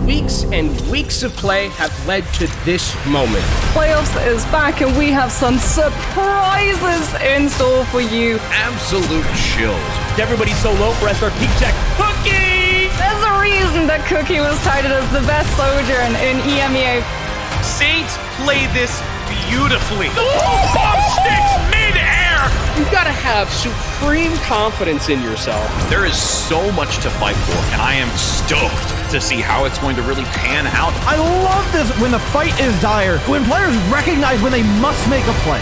Weeks and weeks of play have led to this moment. Playoffs is back and we have some surprises in store for you. Absolute chills. Everybody's so low for our peak check. Cookie! There's a reason that Cookie was touted as the best soldier in EMEA. Saints play this beautifully. Bomb sticks mid-air! You gotta have supreme confidence in yourself. There is so much to fight for, and I am stoked to see how it's going to really pan out. I love this when the fight is dire, when players recognize when they must make a play.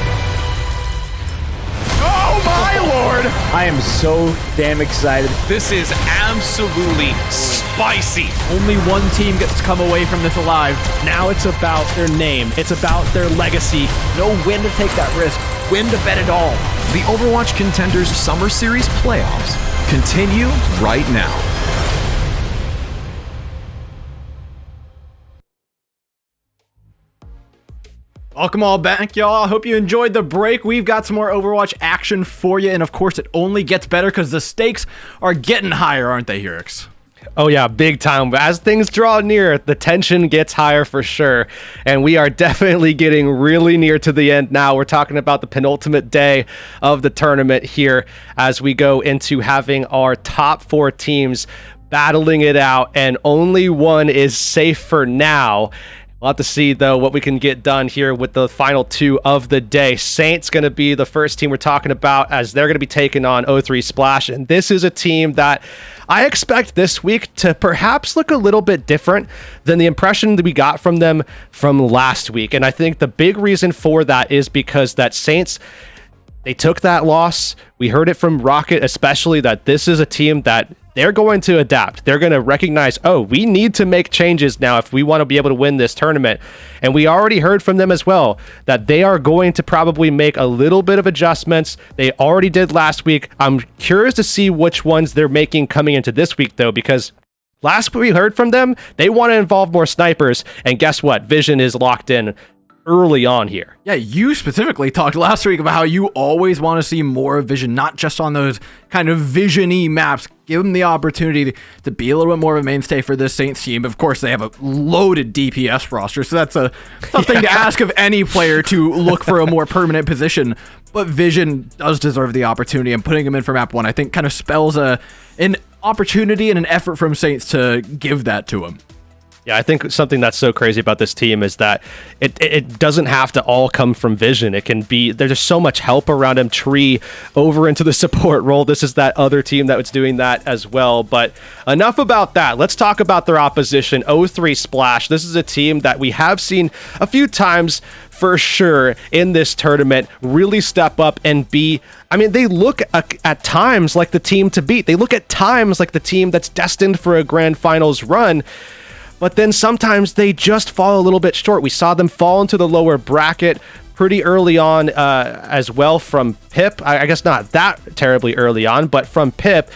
Oh my lord! I am so damn excited. This is absolutely spicy. Only one team gets to come away from this alive. Now it's about their name. It's about their legacy. Know when to take that risk, when to bet it all. The Overwatch Contenders Summer Series playoffs continue right now. Welcome all back, y'all. I hope you enjoyed the break. We've got some more Overwatch action for you, and of course, it only gets better because the stakes are getting higher, aren't they, Herix? Oh yeah, big time. As things draw near, the tension gets higher for sure. And we are definitely getting really near to the end now. We're talking about the penultimate day of the tournament here as we go into having our top 4 teams battling it out, and only one is safe for now. We'll have to see, though, what we can get done here with the final 2 of the day. Saints going to be the first team we're talking about, as they're going to be taking on O3 Splash. And this is a team that I expect this week to perhaps look a little bit different than the impression that we got from them from last week. And I think the big reason for that is because that Saints, they took that loss. We heard it from Rocket especially, that this is a team that they're going to adapt. They're going to recognize, oh, we need to make changes now if we want to be able to win this tournament. And we already heard from them as well that they are going to probably make a little bit of adjustments. They already did last week. I'm curious to see which ones they're making coming into this week, though, because last we heard from them, they want to involve more snipers. And guess what? Vision is locked in early on here. Yeah, you specifically talked last week about how you always want to see more of Vision, not just on those kind of Vision-y maps. Give them the opportunity to be a little bit more of a mainstay for this Saints team. Of course, they have a loaded DPS roster, so that's something to ask of any player to look for a more permanent position. But Vision does deserve the opportunity, and putting him in for map 1, I think, kind of spells an opportunity and an effort from Saints to give that to him. Yeah, I think something that's so crazy about this team is that it doesn't have to all come from Vision. It can be, there's just so much help around him. Tree over into the support role. This is that other team that was doing that as well. But enough about that. Let's talk about their opposition, O3 Splash. This is a team that we have seen a few times for sure in this tournament really step up and be, I mean, they look at times like the team to beat. They look at times like the team that's destined for a grand finals run. But then sometimes they just fall a little bit short. We saw them fall into the lower bracket pretty early on as well from Pip. I guess not that terribly early on, but from Pip.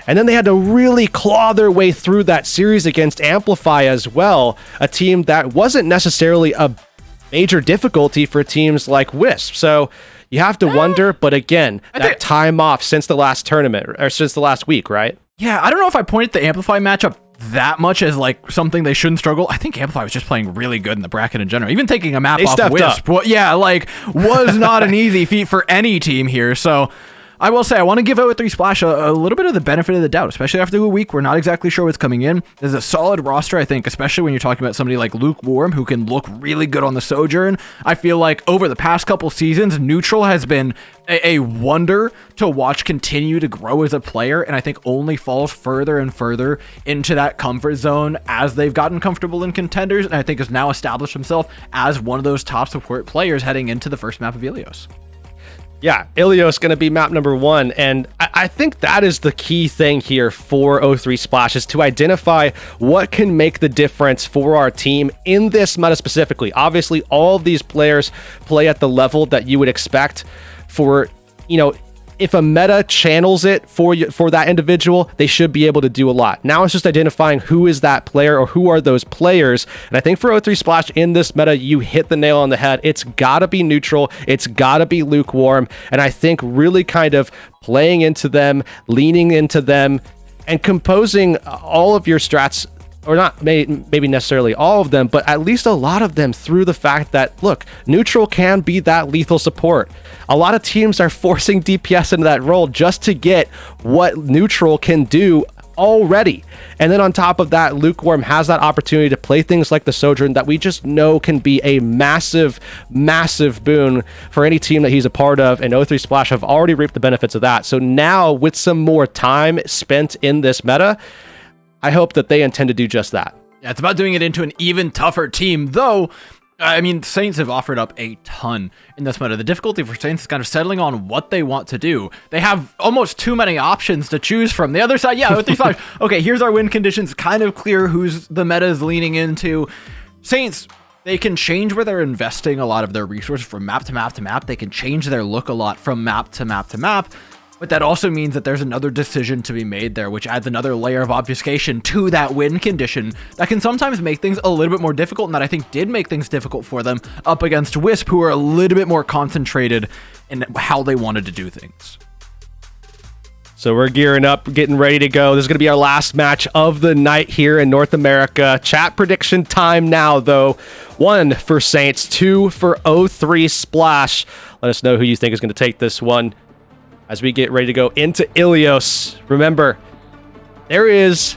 And then they had to really claw their way through that series against Amplify as well, a team that wasn't necessarily a major difficulty for teams like Wisp. So you have to wonder, but again, that time off since the last tournament, or since the last week, right? Yeah, I don't know if I pointed the Amplify matchup that much as like something they shouldn't struggle. I think Amplify was just playing really good in the bracket in general. Even taking a map off Wisp, well, yeah, like was not an easy feat for any team here. So I will say I want to give O3 Splash a little bit of the benefit of the doubt, especially after a week. We're not exactly sure what's coming in. There's a solid roster, I think, especially when you're talking about somebody like Lukewarm, who can look really good on the Sojourn. I feel like over the past couple seasons, Neutral has been a wonder to watch continue to grow as a player, and I think only falls further and further into that comfort zone as they've gotten comfortable in Contenders, and I think has now established himself as one of those top support players heading into the first map of Ilios. Yeah, Ilios going to be map number 1, and I think that is the key thing here for O3 Splash, is to identify what can make the difference for our team in this meta specifically. Obviously, all of these players play at the level that you would expect for, you know, if a meta channels it for that individual, they should be able to do a lot. Now it's just identifying who is that player or who are those players. And I think for O3 Splash in this meta, you hit the nail on the head. It's got to be Neutral. It's got to be Lukewarm. And I think really kind of playing into them, leaning into them, and composing all of your strats or not maybe necessarily all of them, but at least a lot of them through the fact that, look, neutral can be that lethal support. A lot of teams are forcing DPS into that role just to get what neutral can do already. And then on top of that, Lukewarm has that opportunity to play things like the Sojourn that we just know can be a massive, massive boon for any team that he's a part of, and O3 Splash have already reaped the benefits of that. So now, with some more time spent in this meta, I hope that they intend to do just that. Yeah, it's about doing it into an even tougher team, though. I mean, Saints have offered up a ton in this meta. The difficulty for Saints is kind of settling on what they want to do. They have almost too many options to choose from. The other side, yeah, with these five, okay, here's our win conditions, kind of clear who's the meta is leaning into. Saints, they can change where they're investing a lot of their resources from map to map to map. They can change their look a lot from map to map to map. But that also means that there's another decision to be made there, which adds another layer of obfuscation to that win condition that can sometimes make things a little bit more difficult, and that I think did make things difficult for them up against Wisp, who are a little bit more concentrated in how they wanted to do things. So we're gearing up, getting ready to go. This is going to be our last match of the night here in North America. Chat prediction time now, though. 1 for Saints, 2 for O3 Splash. Let us know who you think is going to take this one as we get ready to go into Ilios. Remember, there is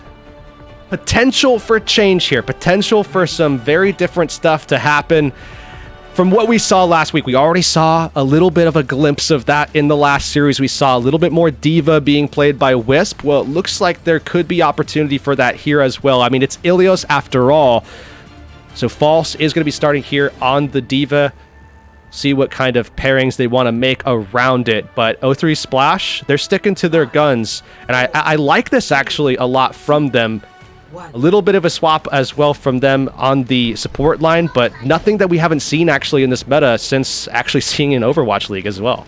potential for change here, potential for some very different stuff to happen. From what we saw last week, we already saw a little bit of a glimpse of that in the last series. We saw a little bit more Diva being played by Wisp. Well, it looks like there could be opportunity for that here as well. I mean, it's Ilios after all. So False is going to be starting here on the Diva. See what kind of pairings they want to make around it. But O3 Splash, they're sticking to their guns. And I like this actually a lot from them. A little bit of a swap as well from them on the support line, but nothing that we haven't seen actually in this meta since actually seeing in Overwatch League as well.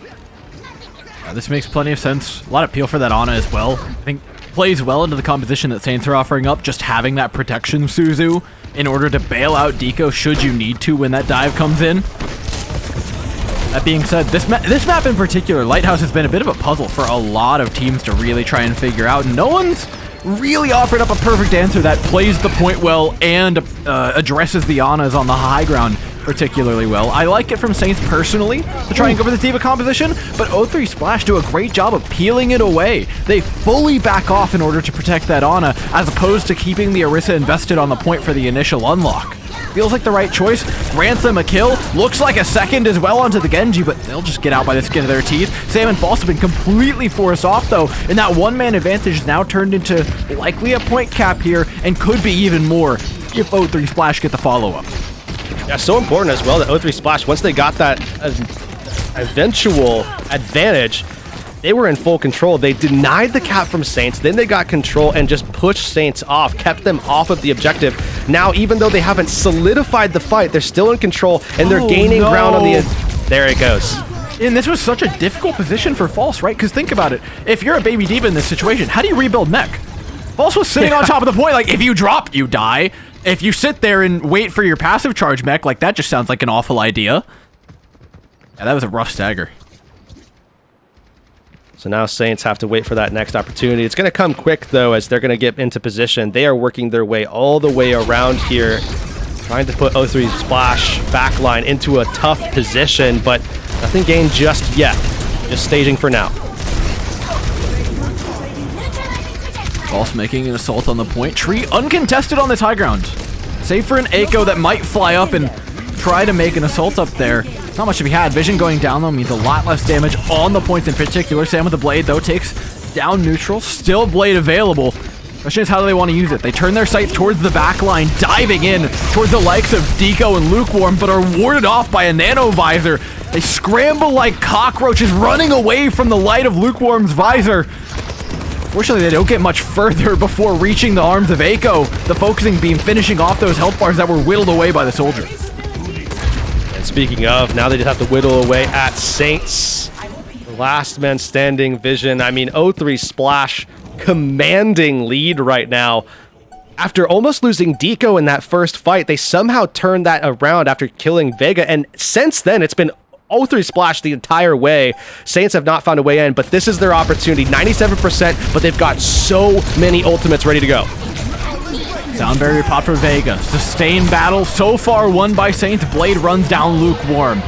This makes plenty of sense. A lot of appeal for that Ana as well. I think plays well into the composition that Saints are offering up, just having that protection Suzu in order to bail out Deco should you need to when that dive comes in. That being said, this map in particular, Lighthouse, has been a bit of a puzzle for a lot of teams to really try and figure out. No one's really offered up a perfect answer that plays the point well and addresses the Anas on the high ground particularly well. I like it from Saints personally to try and go for the Diva composition, but O3 Splash do a great job of peeling it away. They fully back off in order to protect that Ana, as opposed to keeping the Orisa invested on the point for the initial unlock. Feels like the right choice. Grants them a kill. Looks like a second as well onto the Genji, but they'll just get out by the skin of their teeth. Sam and False have been completely forced off, though, and that one-man advantage is now turned into likely a point cap here, and could be even more if O3 Splash get the follow-up. Yeah, so important as well that O3 Splash, once they got that eventual advantage, they were in full control. They denied the cap from Saints, then they got control and just pushed Saints off, kept them off of the objective. Now, even though they haven't solidified the fight, they're still in control, and they're gaining ground on the... There it goes. And this was such a difficult position for False, right? Because think about it. If you're a Baby Diva in this situation, how do you rebuild mech? False was sitting on top of the point. Like, if you drop, you die. If you sit there and wait for your passive charge mech, like, that just sounds like an awful idea. Yeah, that was a rough stagger. So now Saints have to wait for that next opportunity. It's going to come quick, though, as they're going to get into position. They are working their way all the way around here, trying to put O3 Splash backline into a tough position, but nothing gained just yet. Just staging for now. False making an assault on the point. Tree uncontested on this high ground. Save for an Echo that might fly up and try to make an assault up there. Not much to be had. Vision going down, though, means a lot less damage on the points in particular. Sam with the Blade, though, takes down Neutral. Still Blade available. Question is, how do they want to use it? They turn their sights towards the back line, diving in towards the likes of Deco and Lukewarm, but are warded off by a Nano Visor. They scramble like cockroaches, running away from the light of Lukewarm's visor. Fortunately, they don't get much further before reaching the arms of Echo, the focusing beam finishing off those health bars that were whittled away by the soldier. And speaking of, now they just have to whittle away at Saints. Last man standing Vision. I mean, O3 Splash commanding lead right now. After almost losing Deco in that first fight, they somehow turned that around after killing Vega, and since then, it's been O3 Splash the entire way. Saints have not found a way in, but this is their opportunity. 97%, but they've got so many ultimates ready to go. Sound barrier pop for Vega. Sustained battle. So far won by Saints. Blade runs down lukewarm.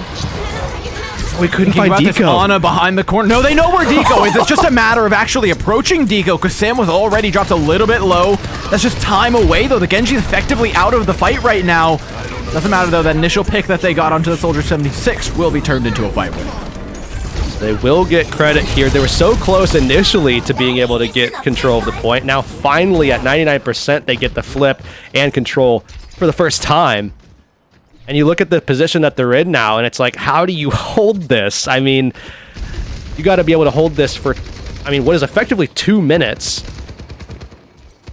We couldn't find This Deco. Ana behind the corner. No, they know where Deco is. It's just a matter of actually approaching Deco because Sam was already dropped a little bit low. That's just time away, though. The Genji's effectively out of the fight right now. Doesn't matter, though. That initial pick that they got onto the Soldier 76 will be turned into a fight win. They will get credit here. They were so close initially to being able to get control of the point. Now, finally, at 99%, they get the flip and control for the first time. And you look at the position that they're in now, and it's like, how do you hold this? I mean, you got to be able to hold this for, what is effectively 2 minutes.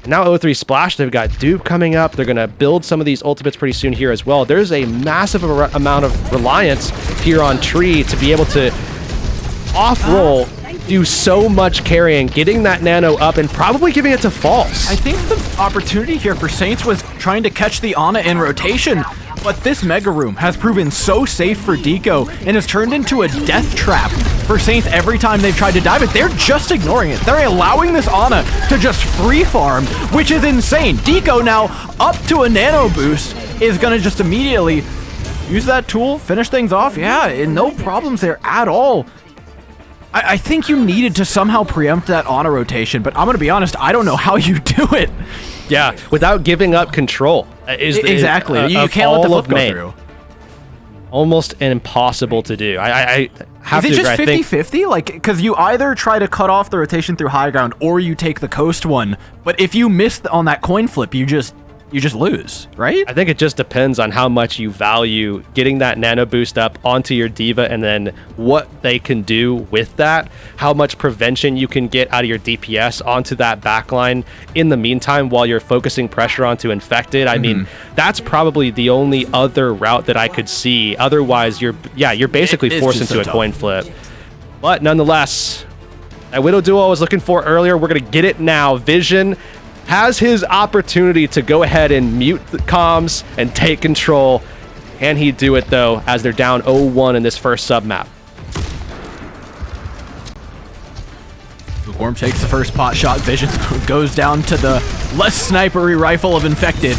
Now 0-3 Splash, they've got Dupe coming up. They're going to build some of these ultimates pretty soon here as well. There's a massive amount of reliance here on Tree to be able to off-roll, do so much carrying, getting that nano up, and probably giving it to False. I think the opportunity here for Saints was trying to catch the Ana in rotation, but this Mega Room has proven so safe for Deco and has turned into a death trap for Saints every time they've tried to dive it. They're just ignoring it. They're allowing this Ana to just free farm, which is insane. Deco now up to a nano boost is going to just immediately use that tool, finish things off. Yeah, and no problems there at all. I think you needed to somehow preempt that Ana rotation, but I'm going to be honest, I don't know how you do it. Yeah, without giving up control. Exactly. You can't let the flip go through. Almost impossible to do. I have to agree. Is it just 50-50? Like, because you either try to cut off the rotation through high ground or you take the coast one, but if you miss on that coin flip, you just lose, right? I think it just depends on how much you value getting that nano boost up onto your D.Va and then what they can do with that, how much prevention you can get out of your DPS onto that backline in the meantime while you're focusing pressure onto Infected. I mean, that's probably the only other route that I could see. Otherwise, you're basically forced into a coin flip. But nonetheless, that Widow duo I was looking for earlier, we're going to get it now. Vision has his opportunity to go ahead and mute the comms and take control. Can he do it, though, as they're down 0-1 in this first sub-map? Lukewarm takes the first pot shot. Vision goes down to the less snipery rifle of Infected.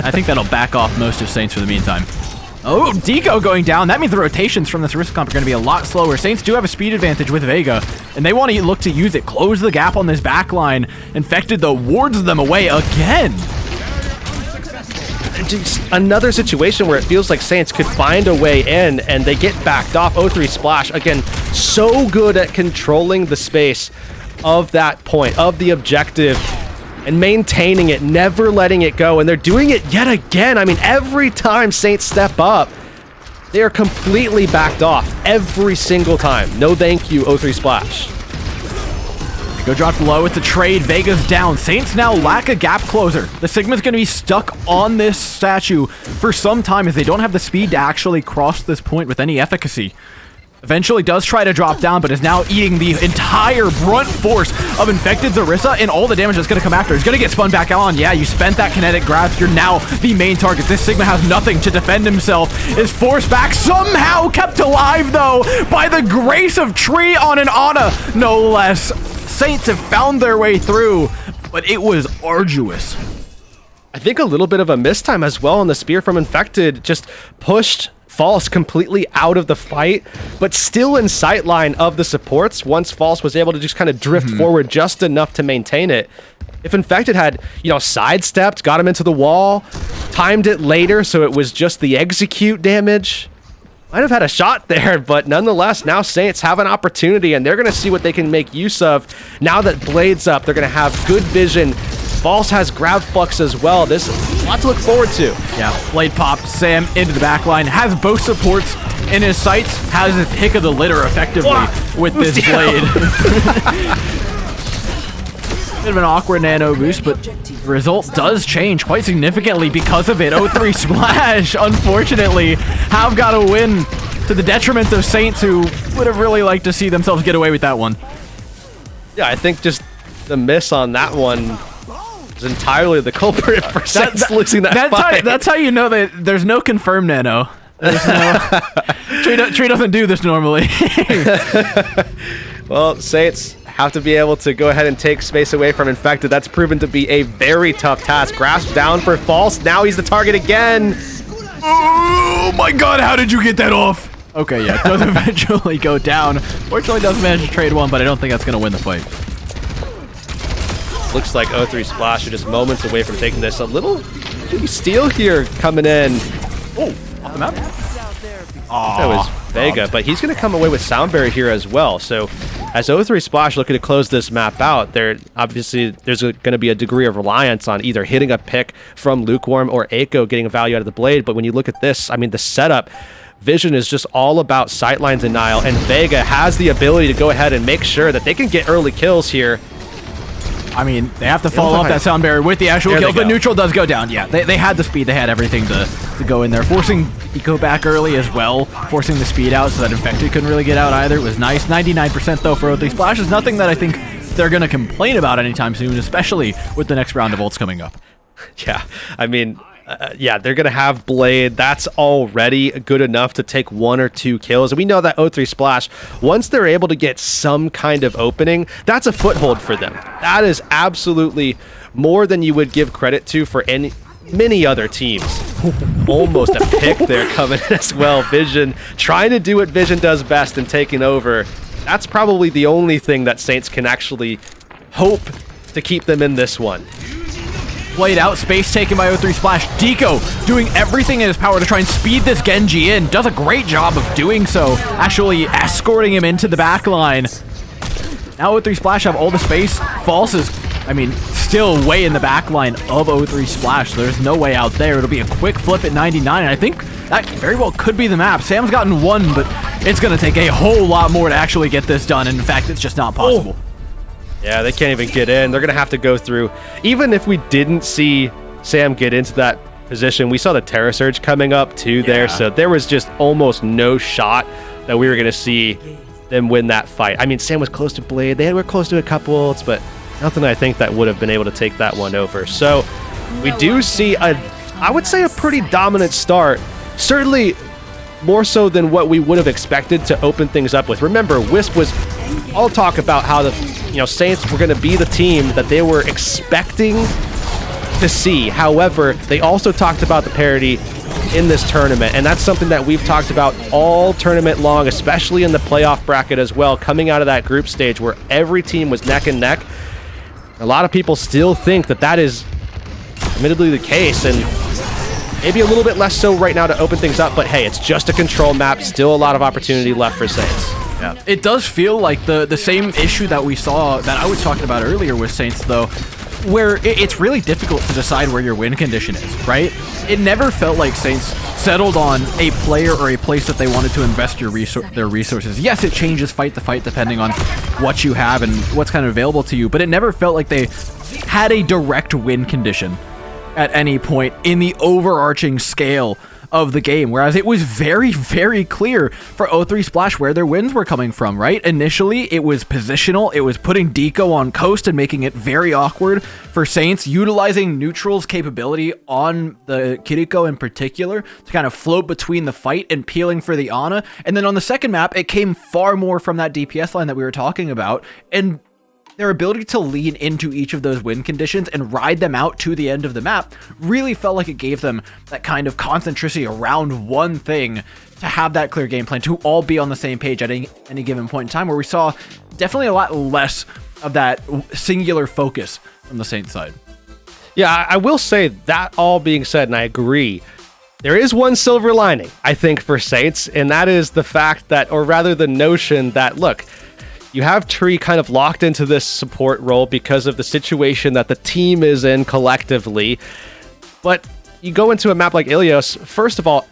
I think that'll back off most of Saints for the meantime. Oh, Deco going down. That means the rotations from this risk comp are going to be a lot slower. Saints do have a speed advantage with Vega, and they want to look to use it. Close the gap on this back line. Infected, though, wards them away again. Just another situation where it feels like Saints could find a way in, and they get backed off. 0-3 Splash, again, so good at controlling the space of that point, of the objective, and maintaining it, never letting it go. And they're doing it yet again. I mean, every time Saints step up, they are completely backed off every single time. No thank you, 0-3 Splash. Go dropped low with the trade. Vega's down. Saints now lack a gap closer. The Sigma's going to be stuck on this statue for some time as they don't have the speed to actually cross this point with any efficacy. Eventually does try to drop down, but is now eating the entire brunt force of Infected Zarissa, and all the damage that's going to come after. He's going to get spun back on. Yeah, you spent that kinetic grasp. You're now the main target. This Sigma has nothing to defend himself. Is forced back, somehow kept alive, though, by the grace of Tree on an Ana, no less. Saints have found their way through, but it was arduous. I think a little bit of a mistime as well on the spear from Infected. Just pushed False completely out of the fight, but still in sightline of the supports once False was able to just kind of drift forward just enough to maintain it. If Infected had, sidestepped, got him into the wall, timed it later so it was just the execute damage, might have had a shot there, but nonetheless, now Saints have an opportunity, and they're going to see what they can make use of. Now that Blade's up, they're going to have good vision. False has grab flux as well. This is a lot to look forward to. Yeah, Blade popped Sam into the back line, has both supports in his sights, has his pick of the litter effectively with this Blade. Bit of an awkward nano boost, but the result does change quite significantly because of it. 0-3 Splash, unfortunately, have got a win to the detriment of Saints, who would have really liked to see themselves get away with that one. Yeah, I think just the miss on that one is entirely the culprit for Saints losing that fight. That's how you know that there's no confirmed nano. There's no... Tree doesn't do this normally. Well, Saints have to be able to go ahead and take space away from Infected. That's proven to be a very tough task. Grasp down for False. Now he's the target again. Oh my god, how did you get that off? Okay, yeah, it does eventually go down. Fortunately, does manage to trade one, but I don't think that's going to win the fight. Looks like O3 Splash are just moments away from taking this. A little steal here coming in. Oh, off the map. That was Vega, but he's going to come away with Soundberry here as well. So as O3 Splash looking to close this map out, obviously there's going to be a degree of reliance on either hitting a pick from Lukewarm or Echo getting value out of the blade. But when you look at this, I mean, the setup, Vision is just all about sightline denial, and Vega has the ability to go ahead and make sure that they can get early kills here. I mean, they have to follow up that sound barrier with the actual kills, but neutral does go down. Yeah, they had the speed, they had everything to go in there. Forcing Eco back early as well, forcing the speed out so that Infected couldn't really get out either. It was nice. 99% though for O3 Splash is nothing that I think they're going to complain about anytime soon, especially with the next round of ults coming up. Yeah, I mean, yeah, they're going to have Blade. That's already good enough to take 1 or 2 kills. And we know that O3 Splash, once they're able to get some kind of opening, that's a foothold for them. That is absolutely more than you would give credit to for many other teams. Almost a pick there coming as well. Vision trying to do what Vision does best and taking over. That's probably the only thing that Saints can actually hope to keep them in this one. Played out, space taken by O3 Splash. Deco doing everything in his power to try and speed this Genji in. Does a great job of doing so, actually escorting him into the back line. Now O3 Splash have all the space. False is, I mean, still way in the back line of O3 Splash. There's no way out there. It'll be a quick flip at 99. And I think that very well could be the map. Sam's gotten 1, but it's going to take a whole lot more to actually get this done. And in fact, it's just not possible. Yeah, they can't even get in. They're going to have to go through. Even if we didn't see Sam get into that position, we saw the Terra Surge coming up too there. So there was just almost no shot that we were going to see them win that fight. I mean, Sam was close to Blade. They were close to a couple ults, but nothing I think that would have been able to take that one over. So we do see I would say a pretty dominant start. Certainly more so than what we would have expected to open things up with. Remember, Wisp was all talk about how the Saints were going to be the team that they were expecting to see. However, they also talked about the parity in this tournament, and that's something that we've talked about all tournament long, especially in the playoff bracket as well, coming out of that group stage where every team was neck and neck. A lot of people still think that that is admittedly the case, and maybe a little bit less so right now to open things up, but hey, it's just a control map. Still a lot of opportunity left for Saints. Yeah. It does feel like the same issue that we saw, that I was talking about earlier with Saints, though, where it's really difficult to decide where your win condition is, right? It never felt like Saints settled on a player or a place that they wanted to invest their resources. Yes, it changes fight to fight depending on what you have and what's kind of available to you, but it never felt like they had a direct win condition at any point in the overarching scale of the game, whereas it was very, very clear for O3 Splash where their wins were coming from, right? Initially, it was positional. It was putting Deco on coast and making it very awkward for Saints, utilizing Neutral's capability on the Kiriko in particular to kind of float between the fight and peeling for the Ana. And then on the second map, it came far more from that DPS line that we were talking about, and their ability to lean into each of those win conditions and ride them out to the end of the map really felt like it gave them that kind of concentricity around one thing to have that clear game plan, to all be on the same page at any given point in time, where we saw definitely a lot less of that singular focus from the Saints side. Yeah, I will say that all being said, and I agree, there is one silver lining, I think, for Saints, and that is the fact that, or rather the notion that, look, you have Tree kind of locked into this support role because of the situation that the team is in collectively. But you go into a map like Ilios, first of all,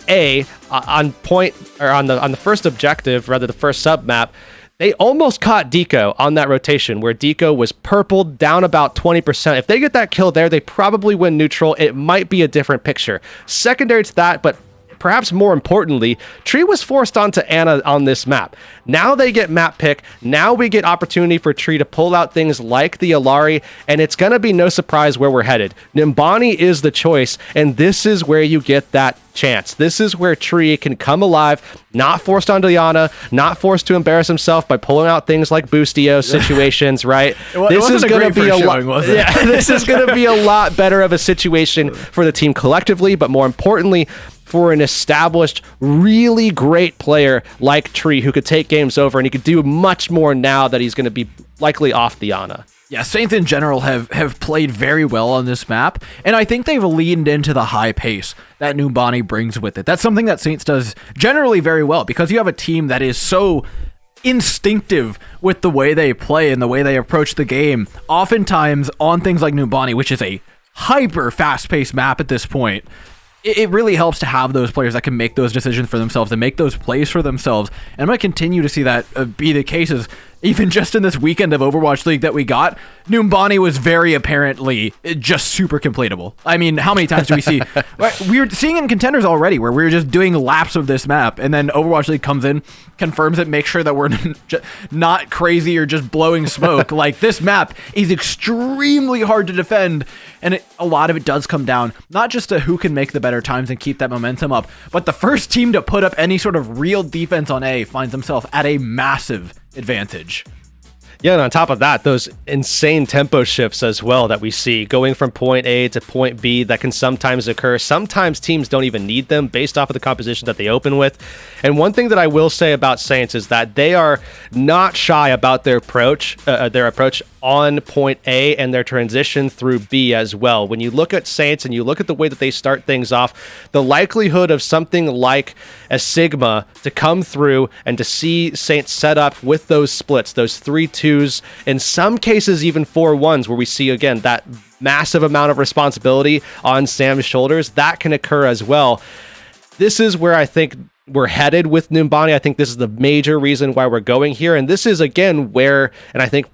on the first objective, rather the first sub map, they almost caught Deco on that rotation where Deco was purpled down about 20%. If they get that kill there, they probably win neutral. It might be a different picture. Secondary to that, but perhaps more importantly, Tree was forced onto Ana on this map. Now they get map pick. Now we get opportunity for Tree to pull out things like the Alari, and it's going to be no surprise where we're headed. Nimbani is the choice, and this is where you get that chance. This is where Tree can come alive, not forced onto Ana, not forced to embarrass himself by pulling out things like Boostio situations, right? This is going to be a lot. Yeah, this is going to be a lot better of a situation for the team collectively, but more importantly, for an established, really great player like Tree who could take games over, and he could do much more now that he's going to be likely off the Ana. Yeah, Saints in general have played very well on this map, and I think they've leaned into the high pace that Numbani brings with it. That's something that Saints does generally very well, because you have a team that is so instinctive with the way they play and the way they approach the game. Oftentimes on things like Numbani, which is a hyper fast-paced map at this point, it really helps to have those players that can make those decisions for themselves and make those plays for themselves. And I'm going to continue to see that be the case. Even just in this weekend of Overwatch League that we got, Numbani was very apparently just super completable. I mean, how many times do we see? We were seeing in Contenders already where we were just doing laps of this map, and then Overwatch League comes in, confirms it, makes sure that we're not crazy or just blowing smoke. Like, this map is extremely hard to defend, and a lot of it does come down not just to who can make the better times and keep that momentum up, but the first team to put up any sort of real defense on A finds themselves at a massive advantage. Yeah, and on top of that, those insane tempo shifts as well that we see going from point A to point B that can sometimes occur. Sometimes teams don't even need them based off of the composition that they open with. And one thing that I will say about Saints is that they are not shy about their approach on point A and their transition through B as well. When you look at Saints and you look at the way that they start things off, the likelihood of something like a Sigma to come through and to see Saints set up with those splits, those 3-2s, in some cases even 4-1s, where we see again that massive amount of responsibility on Sam's shoulders, that can occur as well. This is where I think we're headed with Numbani. I think this is the major reason why we're going here. And this is again where, and I think,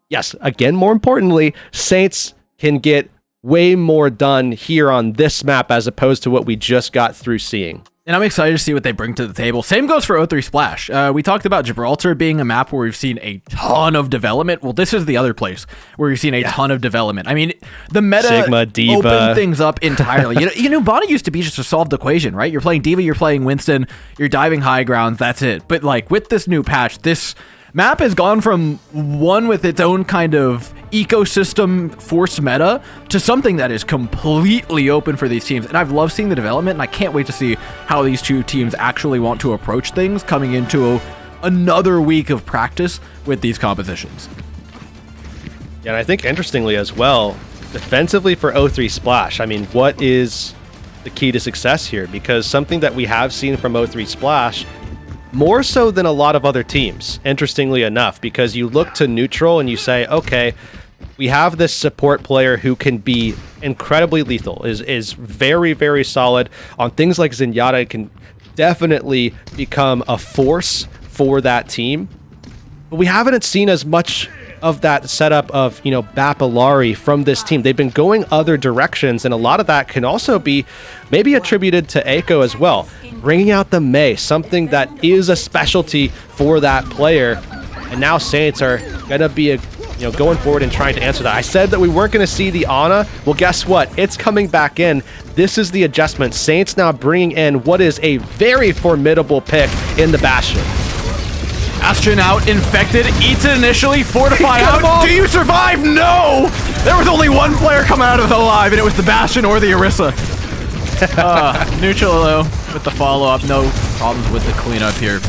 yes, again, more importantly, Saints can get way more done here on this map as opposed to what we just got through seeing. And I'm excited to see what they bring to the table. Same goes for O3 Splash. We talked about Gibraltar being a map where we've seen a ton of development. Well, this is the other place where we've seen a ton of development. I mean, the meta Sigma, D.Va opened things up entirely. You know, Bonnie used to be just a solved equation, right? You're playing D.Va, you're playing Winston, you're diving high grounds, that's it. But like with this new patch, this map has gone from one with its own kind of ecosystem forced meta to something that is completely open for these teams. And I've loved seeing the development, and I can't wait to see how these two teams actually want to approach things coming into another week of practice with these compositions. Yeah, and I think interestingly as well, defensively for O3 Splash, I mean, what is the key to success here? Because something that we have seen from O3 Splash, more so than a lot of other teams, interestingly enough, because you look to neutral and you say, okay, we have this support player who can be incredibly lethal, is very, very solid on things like Zenyatta, can definitely become a force for that team. But we haven't seen as much of that setup of, you know, Bapalari from this team. They've been going other directions, and a lot of that can also be maybe attributed to Eiko as well. Bringing out the Mei, something that is a specialty for that player. And now Saints are going to be going forward and trying to answer that. I said that we weren't going to see the Ana. Well, guess what? It's coming back in. This is the adjustment. Saints now bringing in what is a very formidable pick in the Bastion. Bastion out, infected, eats it initially, Fortify out. Do you survive? No! There was only one player coming out of it alive, and it was the Bastion or the Orisa. Neutral though with the follow-up, no problems with the cleanup here.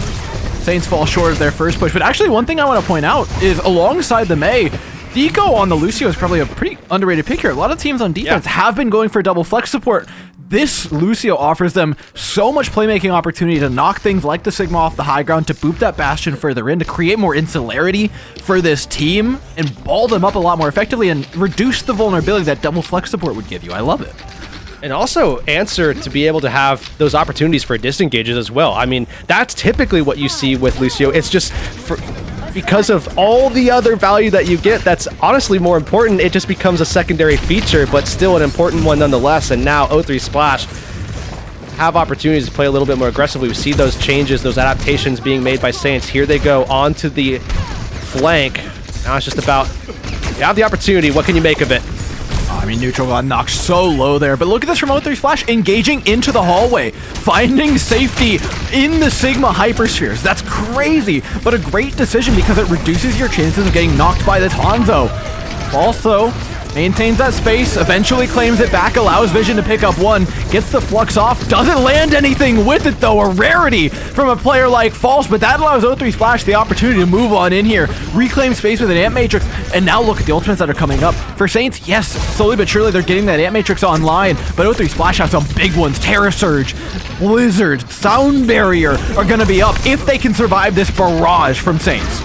Saints fall short of their first push, but actually one thing I want to point out is alongside the Mei, Deco on the Lucio is probably a pretty underrated pick here. A lot of teams on defense have been going for double flex support. This Lucio offers them so much playmaking opportunity to knock things like the Sigma off the high ground, to boop that Bastion further in, to create more insularity for this team and ball them up a lot more effectively and reduce the vulnerability that double flex support would give you. I love it. And also answer to be able to have those opportunities for disengages as well. I mean, that's typically what you see with Lucio. It's just because of all the other value that you get, that's honestly more important. It just becomes a secondary feature, but still an important one nonetheless. And now O3 Splash have opportunities to play a little bit more aggressively. We see those changes, those adaptations being made by Saints. Here they go onto the flank. Now it's just about, you have the opportunity. What can you make of it? I mean, Neutral got knocked so low there, but look at this from O3 Splash, engaging into the hallway, finding safety in the Sigma hyperspheres. That's crazy, but a great decision because it reduces your chances of getting knocked by this Hanzo. Also, maintains that space, eventually claims it back, allows Vision to pick up one, gets the Flux off, doesn't land anything with it though, a rarity from a player like False, but that allows O3 Splash the opportunity to move on in here, reclaim space with an Ant Matrix, and now look at the ultimates that are coming up. For Saints, yes, slowly but surely they're getting that Ant Matrix online, but O3 Splash has some big ones. Terra Surge, Blizzard, Sound Barrier are gonna be up if they can survive this barrage from Saints.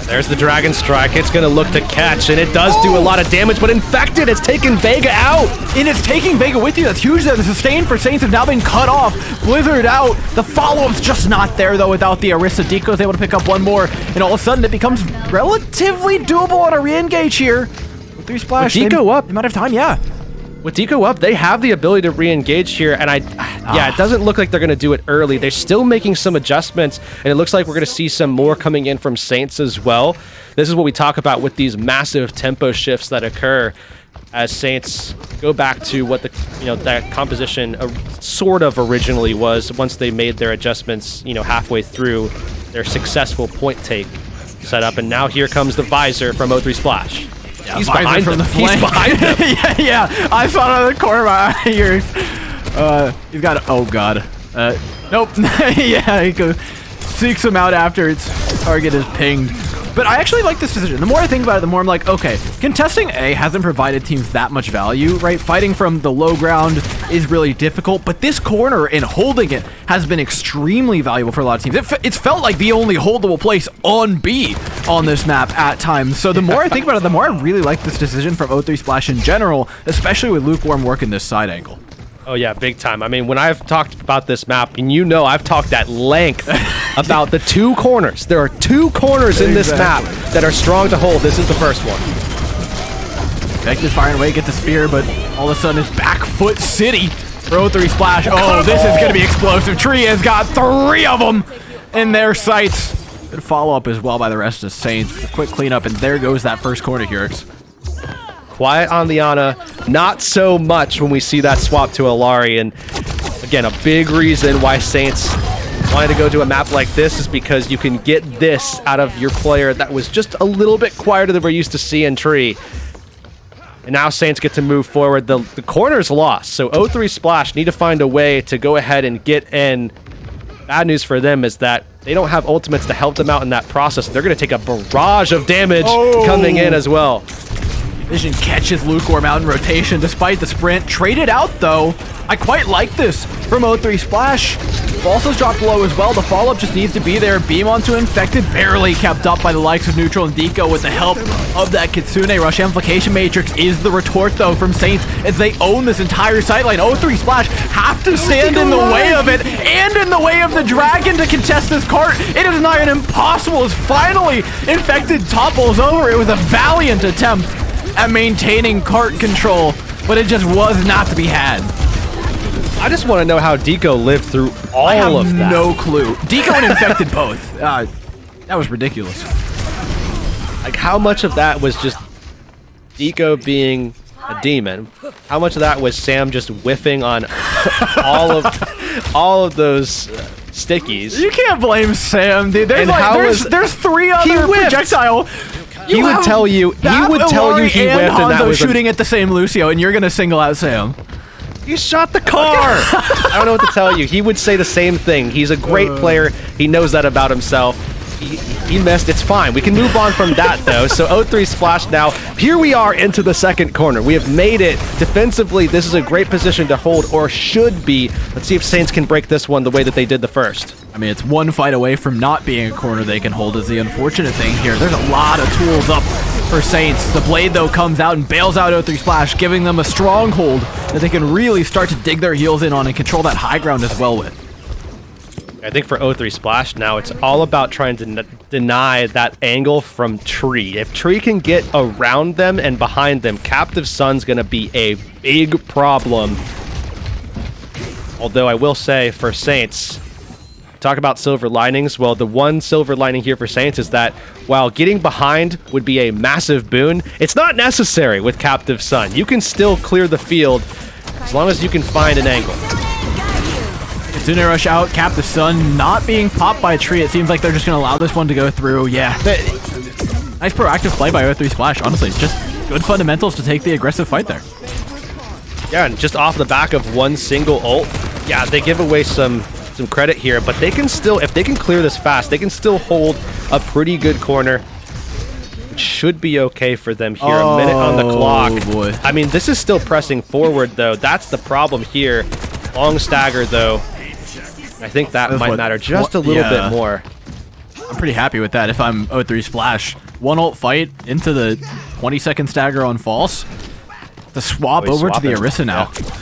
There's the Dragon Strike. It's going to look to catch, and it does do a lot of damage, but Infected, it's taking Vega out. And it's taking Vega with you. That's huge there. The sustain for Saints have now been cut off. Blizzard out. The follow-up's just not there, though, without the Orisa. Deco's able to pick up one more, and all of a sudden it becomes relatively doable on a re-engage here. With 3 Splash. With Deco up. They might have time, yeah. With Deco up, they have the ability to re-engage here, and it doesn't look like they're going to do it early. They're still making some adjustments, and it looks like we're going to see some more coming in from Saints as well. This is what we talk about with these massive tempo shifts that occur as Saints go back to what that composition sort of originally was once they made their adjustments, halfway through their successful point take setup. And now here comes the visor from O3 Splash. Yeah, he's behind them. He's behind them. yeah. I saw it on the corner of my ears. He's got. Oh god. Nope. Yeah. He goes, seeks him out after its target is pinged. But I actually like this decision. The more I think about it, the more I'm like, okay, contesting A hasn't provided teams that much value, right? Fighting from the low ground is really difficult, but this corner and holding it has been extremely valuable for a lot of teams. It's felt like the only holdable place on B on this map at times. So the more I think about it, the more I really like this decision from O3 Splash in general, especially with Lukewarm working this side angle. Oh yeah, big time. I mean, when I've talked about this map, and I've talked at length about the 2 corners. There are 2 corners in this map that are strong to hold. This is the first one. Effective firing away, get the spear, but all of a sudden it's back foot city for O3 Splash. Oh, this is going to be explosive. Tree has got 3 of them in their sights. Good follow-up as well by the rest of Saints. A quick cleanup, and there goes that first corner, Hurix. Quiet on the Ana, not so much when we see that swap to Alari. And again, a big reason why Saints wanted to go to a map like this is because you can get this out of your player that was just a little bit quieter than we're used to seeing Tree. And now Saints get to move forward. The corner's lost, so O3 Splash need to find a way to go ahead and get in. Bad news for them is that they don't have ultimates to help them out in that process. They're going to take a barrage of damage coming in as well. Vision catches Lukewarm out in rotation despite the sprint. Traded out, though. I quite like this from O3 Splash. Falso's dropped low as well. The follow-up just needs to be there. Beam onto Infected, barely kept up by the likes of Neutral and Deco with the help of that Kitsune Rush. Amplification Matrix is the retort, though, from Saints as they own this entire sideline. O3 Splash have to stand in the way of it and in the way of the Dragon to contest this cart. It is not impossible as finally Infected topples over. It was a valiant attempt at maintaining cart control, but it just was not to be had. I just want to know how Deco lived through all of that. I have no clue. Deco and Infected both. That was ridiculous. Like, how much of that was just Deco being a demon? How much of that was Sam just whiffing on all of those stickies? You can't blame Sam, dude. There's 3 other projectile. He would tell you he whiffed, and that was shooting at the same Lucio, and you're gonna single out Sam. You shot the car. I don't know what to tell you. He would say the same thing. He's a great player. He knows that about himself. He missed. It's fine. We can move on from that, though. So O3 Splash now. Here we are into the second corner. We have made it. Defensively, this is a great position to hold, or should be. Let's see if Saints can break this one the way that they did the first. I mean, it's one fight away from not being a corner they can hold is the unfortunate thing here. There's a lot of tools up for Saints. The Blade, though, comes out and bails out O3 Splash, giving them a stronghold that they can really start to dig their heels in on and control that high ground as well with. I think for O3 Splash now, it's all about trying to deny that angle from Tree. If Tree can get around them and behind them, Captive Sun's going to be a big problem. Although I will say for Saints, talk about silver linings. Well, the one silver lining here for Saints is that while getting behind would be a massive boon, it's not necessary with Captive Sun. You can still clear the field as long as you can find an angle. Kitsune rush out, Captive Sun not being popped by a tree. It seems like they're just going to allow this one to go through. Yeah. Nice proactive play by O3 Splash, honestly. Just good fundamentals to take the aggressive fight there. Yeah, and just off the back of one single ult, yeah, they give away some credit here, but they can still, if they can clear this fast, they can still hold a pretty good corner. It should be okay for them here. A minute on the clock. Boy. I mean, this is still pressing forward, though. That's the problem here. Long stagger, though. I think that might matter just a little bit more. I'm pretty happy with that if I'm O3 Splash. One ult fight into the 20-second stagger on false. The swap over to the Orisa now. Yeah.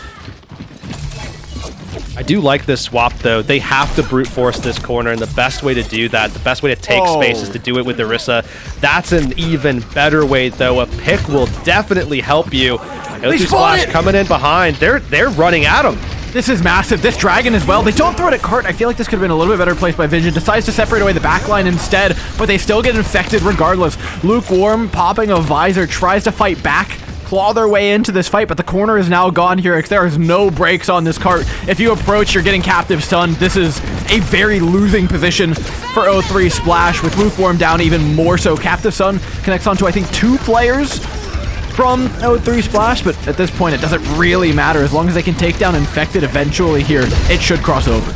I do like this swap, though. They have to brute force this corner, and the best way to do that, the best way to take space is to do it with Orisa. That's an even better way, though. A pick will definitely help you. O3 Splash coming in behind. They're running at him. This is massive. This dragon as well. They don't throw it at Cart. I feel like this could have been a little bit better placed by Vision. Decides to separate away the backline instead, but they still get infected regardless. Lukewarm popping a visor, tries to fight back, claw their way into this fight, but the corner is now gone here. There is no brakes on this Cart. If you approach, you're getting Captive Sun. This is a very losing position for O3 Splash, with Lukewarm down even more so. Captive Sun connects onto, I think, 2 players from O3 Splash, but at this point it doesn't really matter. As long as they can take down Infected eventually here, it should cross over.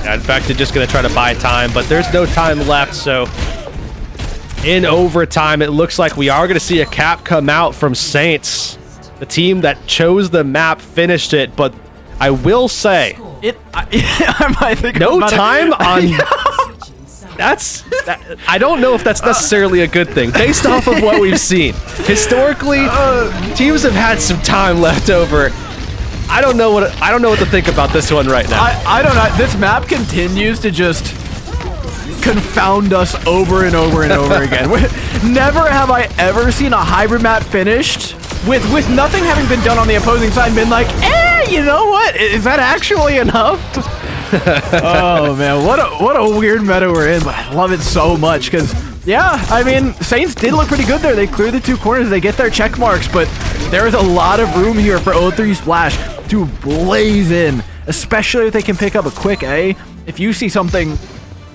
Yeah, Infected just going to try to buy time, but there's no time left, so in overtime, it looks like we are going to see a cap come out from Saints. The team that chose the map finished it, but I will say, no time on... I don't know if that's necessarily a good thing, based off of what we've seen. Historically, teams have had some time left over. I don't know what to think about this one right now. I don't know. This map continues to just confound us over and over and over again. Never have I ever seen a hybrid map finished with nothing having been done on the opposing side and been like, you know what? Is that actually enough? Oh man, what a weird meta we're in, but I love it so much because, yeah, I mean, Saints did look pretty good there. They clear the 2 corners, they get their check marks, but there is a lot of room here for O3 Splash to blaze in, especially if they can pick up a quick A. If you see something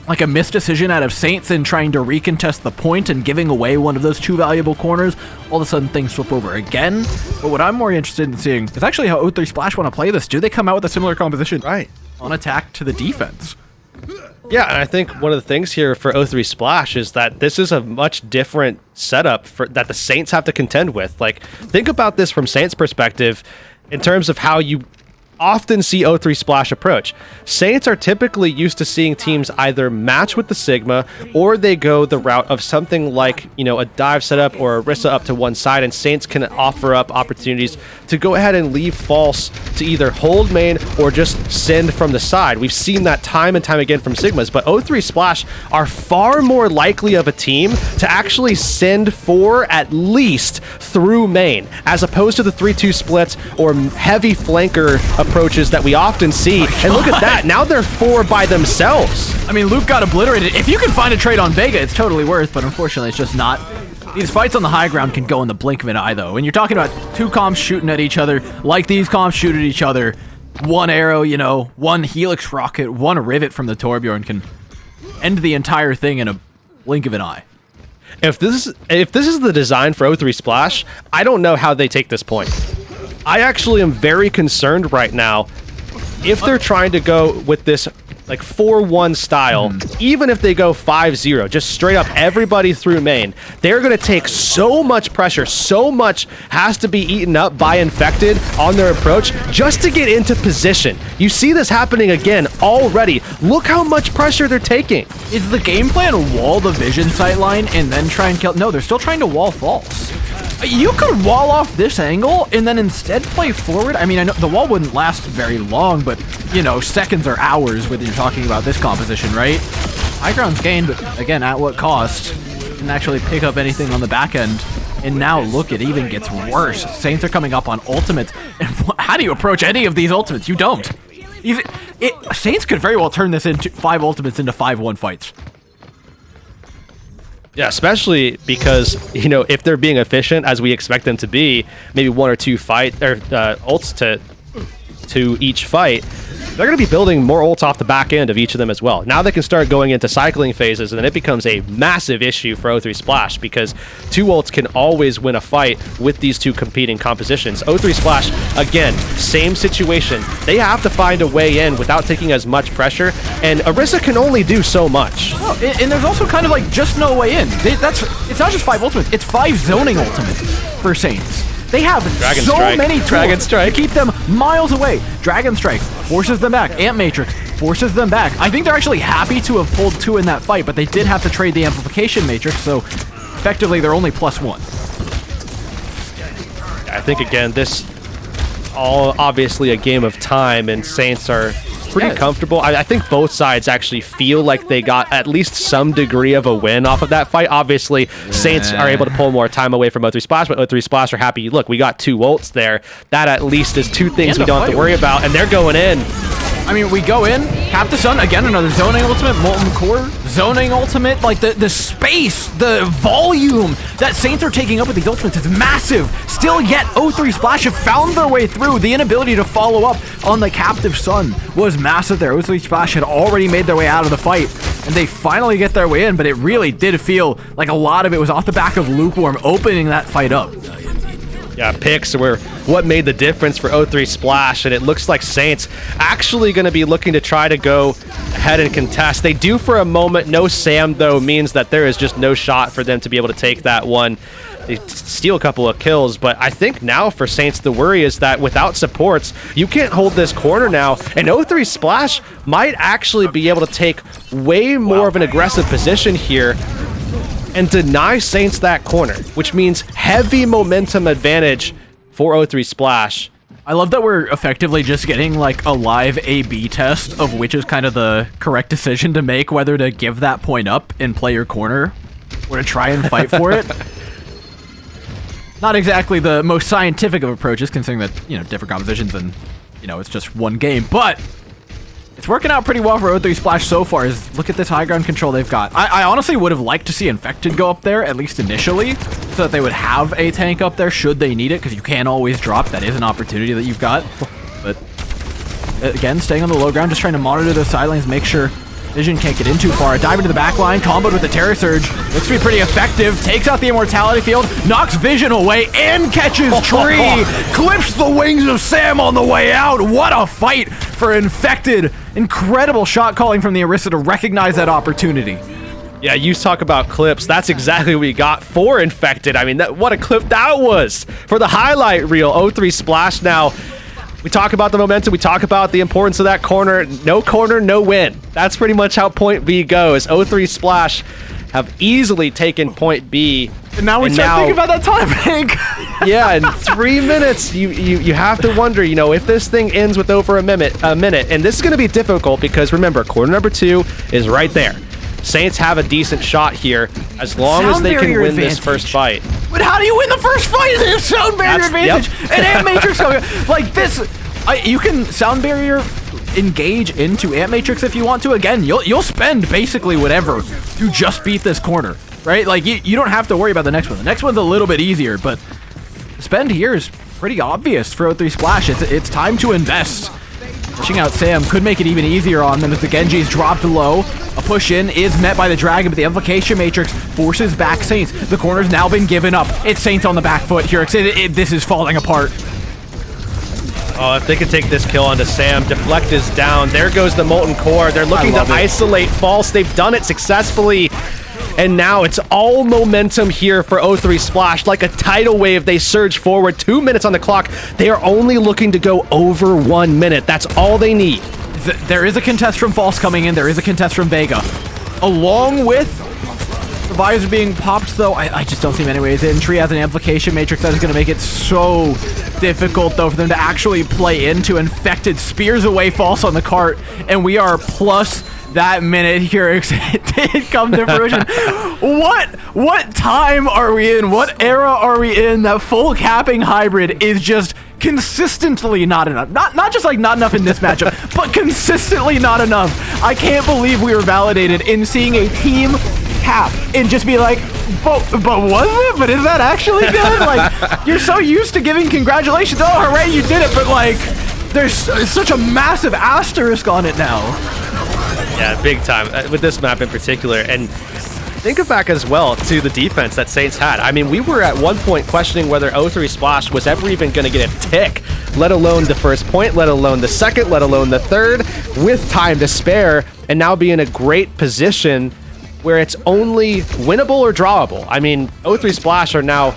like a missed decision out of Saints in trying to recontest the point and giving away one of those 2 valuable corners, all of a sudden things flip over again. But what I'm more interested in seeing is actually how O3 Splash want to play this. Do they come out with a similar composition? Right. On attack to the defense. Yeah, and I think one of the things here for O3 Splash is that this is a much different setup that the Saints have to contend with. Like, think about this from Saints' perspective in terms of how you often see O3 Splash approach. Saints are typically used to seeing teams either match with the Sigma or they go the route of something like, you know, a dive setup or a Orisa up to one side, and Saints can offer up opportunities to go ahead and leave false to either hold main or just send from the side. We've seen that time and time again from Sigmas, but O3 Splash are far more likely of a team to actually send 4 at least through main, as opposed to the 3-2 splits or heavy flanker approaches that we often see. And look at that, now they're 4 by themselves. I mean, Luke got obliterated. If you can find a trade on Vega, it's totally worth, but unfortunately it's just not. These fights on the high ground can go in the blink of an eye, though. When you're talking about 2 comps shooting at each other, like these comps shoot at each other, 1 arrow, you know, 1 Helix rocket, 1 rivet from the Torbjorn can end the entire thing in a blink of an eye. If this is the design for O3 Splash, I don't know how they take this point. I actually am very concerned right now if they're trying to go with this like 4-1 style, even if they go 5-0, just straight up everybody through main, they're going to take so much pressure, so much has to be eaten up by Infected on their approach just to get into position. You see this happening again already. Look how much pressure they're taking. Is the game plan wall the Vision sightline and then try and kill? No, they're still trying to wall false. You could wall off this angle and then instead play forward. I mean, I know the wall wouldn't last very long, but, you know, seconds or hours when you're talking about this composition, right? High ground's gained, but again, at what cost? Didn't actually pick up anything on the back end. And now look, it even gets worse. Saints are coming up on ultimates. And how do you approach any of these ultimates? You don't. Saints could very well turn this into 5 ultimates into 5-1 fights. Yeah, especially because, you know, if they're being efficient as we expect them to be, maybe 1 or 2 ults to each fight, they're going to be building more ults off the back end of each of them as well. Now they can start going into cycling phases, and then it becomes a massive issue for O3 Splash because 2 ults can always win a fight with these 2 competing compositions. O3 Splash, again, same situation. They have to find a way in without taking as much pressure, and Orisa can only do so much. Oh, and there's also kind of like just no way in. It's not just 5 ultimates, it's 5 zoning ultimates for Saints. They have many tools to keep them miles away. Dragon Strike forces them back. Amp Matrix forces them back. I think they're actually happy to have pulled 2 in that fight, but they did have to trade the Amplification Matrix, so effectively they're only +1. I think, again, this all obviously a game of time, and Saints are pretty comfortable. I think both sides actually feel like they got at least some degree of a win off of that fight. Obviously, Saints are able to pull more time away from O3 Splash, but O3 Splash are happy. Look, we got 2 ults there. That at least is 2 things we don't have to worry about, and they're going in. I mean, we go in, Cap the Sun, again, another zoning ultimate, Molten Core, zoning ultimate, like the space, the volume that Saints are taking up with these ultimates is massive. Still yet, O3 Splash have found their way through. The inability to follow up on the Captive Sun was massive there. O3 Splash had already made their way out of the fight, and they finally get their way in, but it really did feel like a lot of it was off the back of Lukewarm opening that fight up. Yeah, picks were what made the difference for O3 Splash, and it looks like Saints actually going to be looking to try to go ahead and contest. They do for a moment. No Sam, though, means that there is just no shot for them to be able to take that one. They steal a couple of kills, but I think now for Saints, the worry is that without supports, you can't hold this corner now, and O3 Splash might actually be able to take way more of an aggressive position here and deny Saints that corner, which means heavy momentum advantage for O3 Splash. I love that we're effectively just getting like a live A/B test of which is kind of the correct decision to make, whether to give that point up and play your corner or to try and fight for it. Not exactly the most scientific of approaches, considering that, you know, different compositions and, you know, it's just one game, but it's working out pretty well for O3 Splash so far. Look at this high ground control they've got. I honestly would have liked to see Infected go up there, at least initially, so that they would have a tank up there should they need it, because you can always drop. That is an opportunity that you've got. But again, staying on the low ground, just trying to monitor those side lanes, make sure Vision can't get in too far. Dive into the back line, comboed with the Terror Surge. Looks to be pretty effective. Takes out the Immortality Field, knocks Vision away, and catches Tree. Clips the wings of Sam on the way out. What a fight for Infected. Incredible shot calling from the Orisa to recognize that opportunity. Yeah, you talk about clips. That's exactly what we got for Infected. I mean, what a clip that was for the highlight reel. O3 Splash now. We talk about the momentum. We talk about the importance of that corner. No corner, no win. That's pretty much how point B goes. O3 Splash have easily taken point B. And now we start thinking about that time bank. Yeah, in 3 minutes, you have to wonder, you know, if this thing ends with over a minute. And this is going to be difficult because, remember, corner number 2 is right there. Saints have a decent shot here as long as they can win this first fight. But how do you win the first fight? They have sound barrier advantage and Amp Matrix coming. Like this, you can sound barrier engage into Amp Matrix if you want to. Again, you'll spend basically whatever to just beat this corner, right? Like you don't have to worry about the next one. The next one's a little bit easier, but the spend here is pretty obvious for O3 Splash. It's time to invest. Pushing out Sam could make it even easier on them as the Genji's dropped low. A push in is met by the Dragon, but the Implication Matrix forces back Saints. The corner's now been given up. It's Saints on the back foot here. This is falling apart. Oh, if they could take this kill onto Sam, Deflect is down. There goes the Molten Core. They're looking to isolate False. They've done it successfully. And now it's all momentum here for O3 Splash. Like a tidal wave, they surge forward. 2 minutes on the clock. They are only looking to go over 1 minute. That's all they need. There is a contest from False coming in. There is a contest from Vega. Along with the visor being popped, though, I just don't see many ways in. Tree has an Amplification Matrix that is going to make it so difficult, though, for them to actually play into. Infected spears away False on the cart, and we are plus that minute here did come to fruition. What time are we in? What era are we in that full capping hybrid is just consistently not enough? Not just like not enough in this matchup, but consistently not enough. I can't believe we were validated in seeing a team cap and just be like, but was it? But is that actually good? Like, you're so used to giving congratulations. Oh, hooray, you did it. But like, there's such a massive asterisk on it now. Yeah, big time with this map in particular. And think back as well to the defense that Saints had. I mean, we were at one point questioning whether O3 Splash was ever even going to get a tick, let alone the first point, let alone the second, let alone the third, with time to spare, and now be in a great position where it's only winnable or drawable. I mean, O3 Splash are now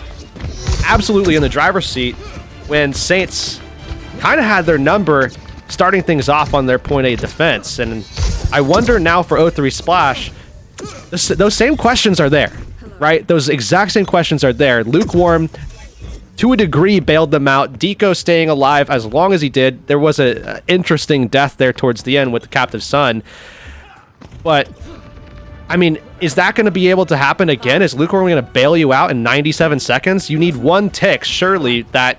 absolutely in the driver's seat when Saints kind of had their number starting things off on their point A defense. And I wonder now for O3 Splash, those same questions are there, right? Those exact same questions are there. Lukewarm, to a degree, bailed them out. Deco staying alive as long as he did. There was an interesting death there towards the end with the Captive Sun. But, I mean, is that going to be able to happen again? Is Lukewarm going to bail you out in 97 seconds? You need one tick, surely. That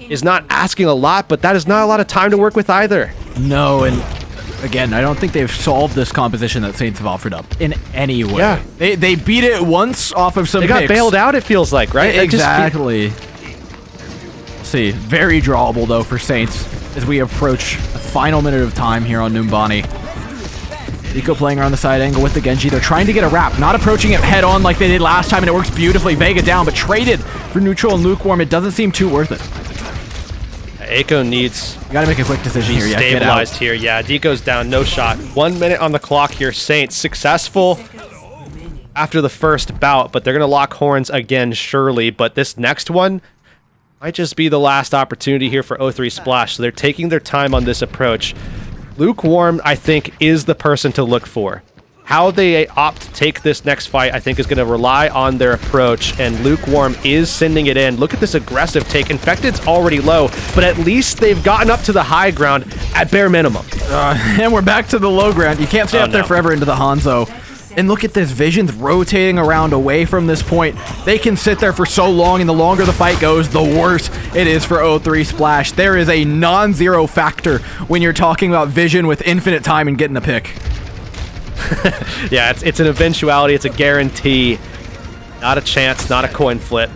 is not asking a lot, but that is not a lot of time to work with either. No, and again, I don't think they've solved this composition that Saints have offered up in any way. Yeah. They beat it once off of some They got picks. bailed out, it feels like, right? Exactly. See, very drawable, though, for Saints as we approach the final minute of time here on Numbani. Deco playing around the side angle with the Genji. They're trying to get a wrap, not approaching it head on like they did last time, and it works beautifully. Vega down, but traded for neutral and Lukewarm. It doesn't seem too worth it. Echo needs... You gotta make a quick decision here. Yeah, stabilized here. Yeah, Deco's down, no shot. 1 minute on the clock here. Saints successful after the first bout, but they're gonna lock horns again, surely. But this next one might just be the last opportunity here for O3 Splash. So they're taking their time on this approach. Lukewarm, I think, is the person to look for. How they opt to take this next fight, I think, is going to rely on their approach, and Lukewarm is sending it in. Look at this aggressive take. Infected's already low, but at least they've gotten up to the high ground at bare minimum. And we're back to the low ground. You can't stay up there forever into the Hanzo. And look at this, Vision's rotating around away from this point. They can sit there for so long, and the longer the fight goes, the worse it is for O3 Splash. There is a non-zero factor when you're talking about Vision with infinite time and getting a pick. Yeah, it's an eventuality. It's a guarantee. Not a chance, not a coin flip.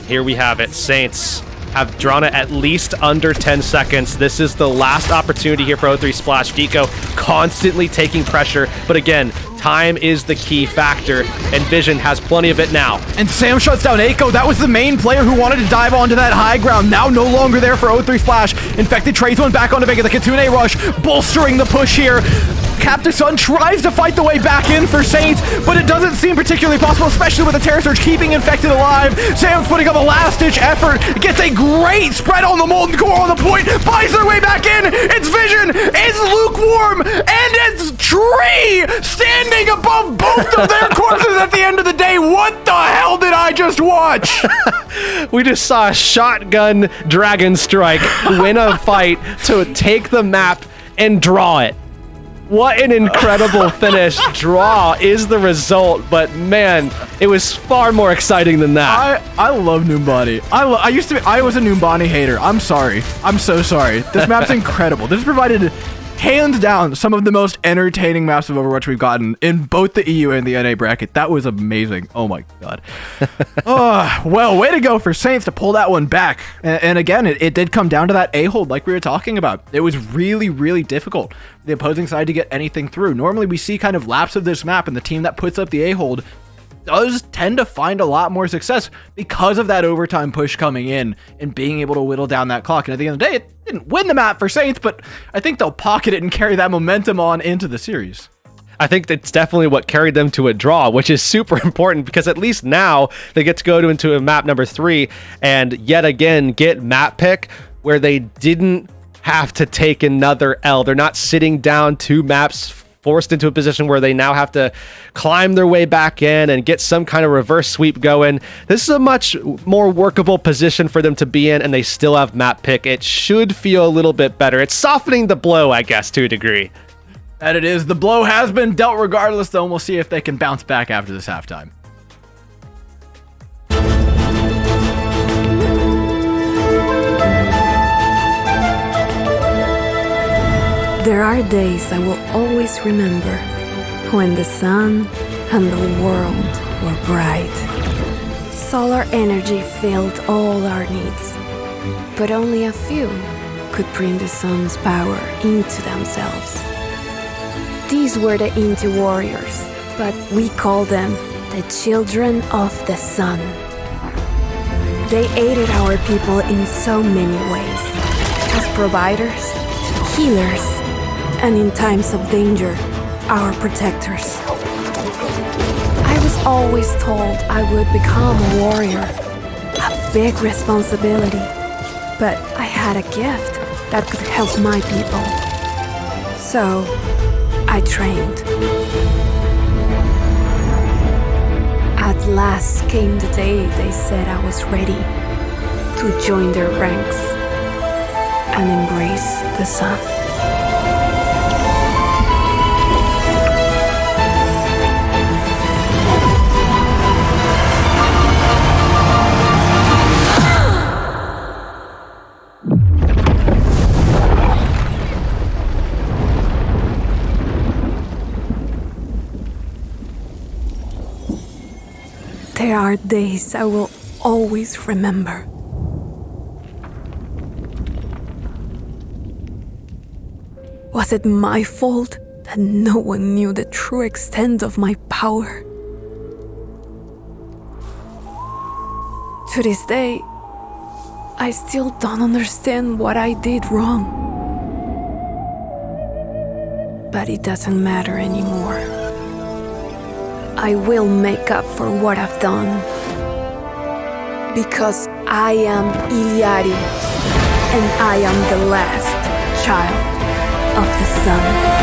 Here we have it. Saints have drawn it at least under 10 seconds. This is the last opportunity here for O3 Splash. Deco constantly taking pressure, but again, time is the key factor, and Vision has plenty of it now. And Sam shuts down Echo. That was the main player who wanted to dive onto that high ground. Now no longer there for O3 Splash. Infected trades one back onto Vega. The Kitsune rush, bolstering the push here. Captive Sun tries to fight the way back in for Saints, but it doesn't seem particularly possible, especially with the Terror Surge keeping Infected alive. Sam's putting up a last-ditch effort, gets a great spread on the Molten Core on the point, buys their way back in. It's Vision, it's Lukewarm, and it's Tree standing above both of their corpses at the end of the day. What the hell did I just watch? We just saw a shotgun Dragon Strike win a fight to take the map and draw it. What an incredible finish. Draw is the result, but man, it was far more exciting than that. I love Numbani. I was a Numbani hater. I'm sorry. I'm so sorry. This map's incredible. This provided hands down some of the most entertaining maps of Overwatch we've gotten in both the EU and the NA bracket. That was amazing. Oh my god. Oh, well, way to go for Saints to pull that one back. And again, it did come down to that A-hold like we were talking about. It was really, really difficult for the opposing side to get anything through. Normally we see kind of laps of this map, and the team that puts up the A-hold does tend to find a lot more success because of that overtime push coming in and being able to whittle down that clock. And at the end of the day, it didn't win the map for Saints, but I think they'll pocket it and carry that momentum on into the series. I think that's definitely what carried them to a draw, which is super important because at least now they get to go into a map number 3 and yet again get map pick where they didn't have to take another L. They're not sitting down 2 maps forced into a position where they now have to climb their way back in and get some kind of reverse sweep going. This is a much more workable position for them to be in, and they still have map pick. It should feel a little bit better. It's softening the blow, I guess, to a degree. That it is. The blow has been dealt regardless, though, and we'll see if they can bounce back after this halftime. There are days I will always remember when the sun and the world were bright. Solar energy filled all our needs, but only a few could bring the sun's power into themselves. These were the Inti warriors, but we call them the children of the sun. They aided our people in so many ways, as providers, healers, and in times of danger, our protectors. I was always told I would become a warrior, a big responsibility, but I had a gift that could help my people. So, I trained. At last came the day they said I was ready to join their ranks and embrace the sun. There are days I will always remember. Was it my fault that no one knew the true extent of my power? To this day, I still don't understand what I did wrong. But it doesn't matter anymore. I will make up for what I've done. Because I am Iliari, and I am the last child of the sun.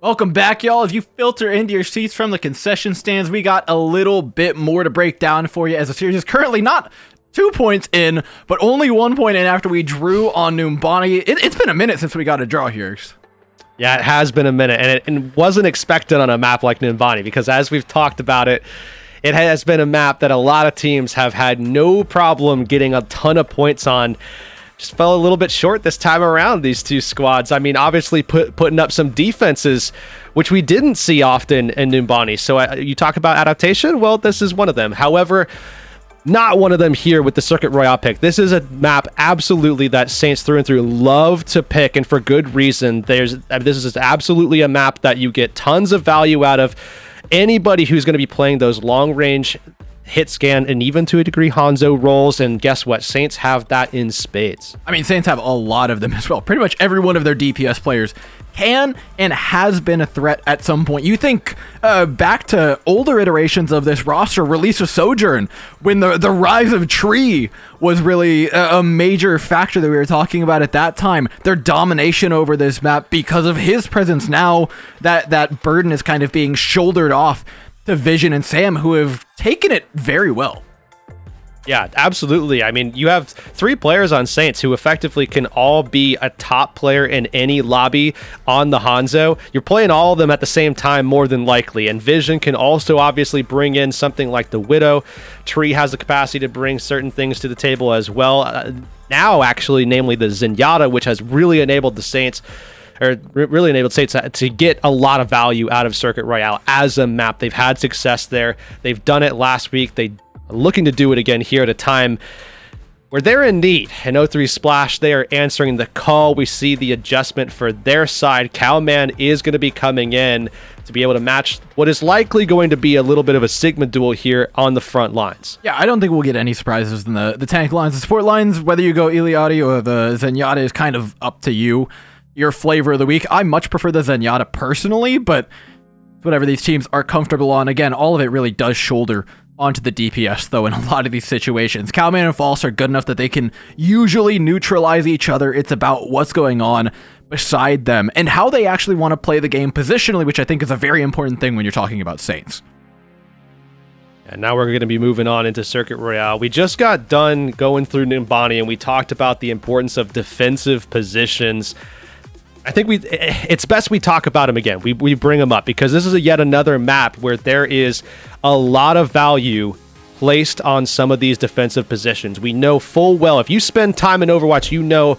Welcome back, y'all. If you filter into your seats from the concession stands, we got a little bit more to break down for you, as the series is currently not 2 points in, but only 1 point in after we drew on Numbani. It's been a minute since we got a draw here. Yeah, it has been a minute, and it wasn't expected on a map like Numbani, because as we've talked about it, it has been a map that a lot of teams have had no problem getting a ton of points on. Just fell a little bit short this time around, these two squads. I mean, obviously putting up some defenses, which we didn't see often in Numbani. So you talk about adaptation? Well, this is one of them. However, not one of them here with the Circuit Royale pick. This is a map absolutely that Saints through and through love to pick, and for good reason. This is absolutely a map that you get tons of value out of. Anybody who's going to be playing those long-range hit scan and even to a degree Hanzo roles, and guess what? Saints have that in spades. I mean, Saints have a lot of them as well. Pretty much every one of their DPS players can and has been a threat at some point. You think back to older iterations of this roster, Release of Sojourn, when the rise of Tree was really a major factor that we were talking about at that time. Their domination over this map because of his presence. Now that burden is kind of being shouldered off to Vision and Sam, who have taken it very well. Yeah, absolutely. I mean, you have 3 players on Saints who effectively can all be a top player in any lobby on the Hanzo. You're playing all of them at the same time, more than likely. And Vision can also obviously bring in something like the Widow. Tree has the capacity to bring certain things to the table as well. Now, actually, namely the Zenyatta, which has really enabled the Saints, or really enabled Saints to get a lot of value out of Circuit Royale as a map. They've had success there. They've done it last week. They looking to do it again here at a time where they're in need. And O3 Splash, they are answering the call. We see the adjustment for their side. Cowman is going to be coming in to be able to match what is likely going to be a little bit of a Sigma duel here on the front lines. Yeah, I don't think we'll get any surprises in the tank lines. The support lines, whether you go Iliadi or the Zenyatta, is kind of up to you. Your flavor of the week. I much prefer the Zenyatta personally, but whatever these teams are comfortable on. Again, all of it really does shoulder onto the DPS, though, in a lot of these situations. Cowman and False are good enough that they can usually neutralize each other. It's about what's going on beside them and how they actually want to play the game positionally, which I think is a very important thing when you're talking about Saints. And now we're going to be moving on into Circuit Royale. We just got done going through Nimbani, and we talked about the importance of defensive positions. I think it's best we talk about him again. We bring him up because this is yet another map where there is a lot of value placed on some of these defensive positions. We know full well, if you spend time in Overwatch, you know,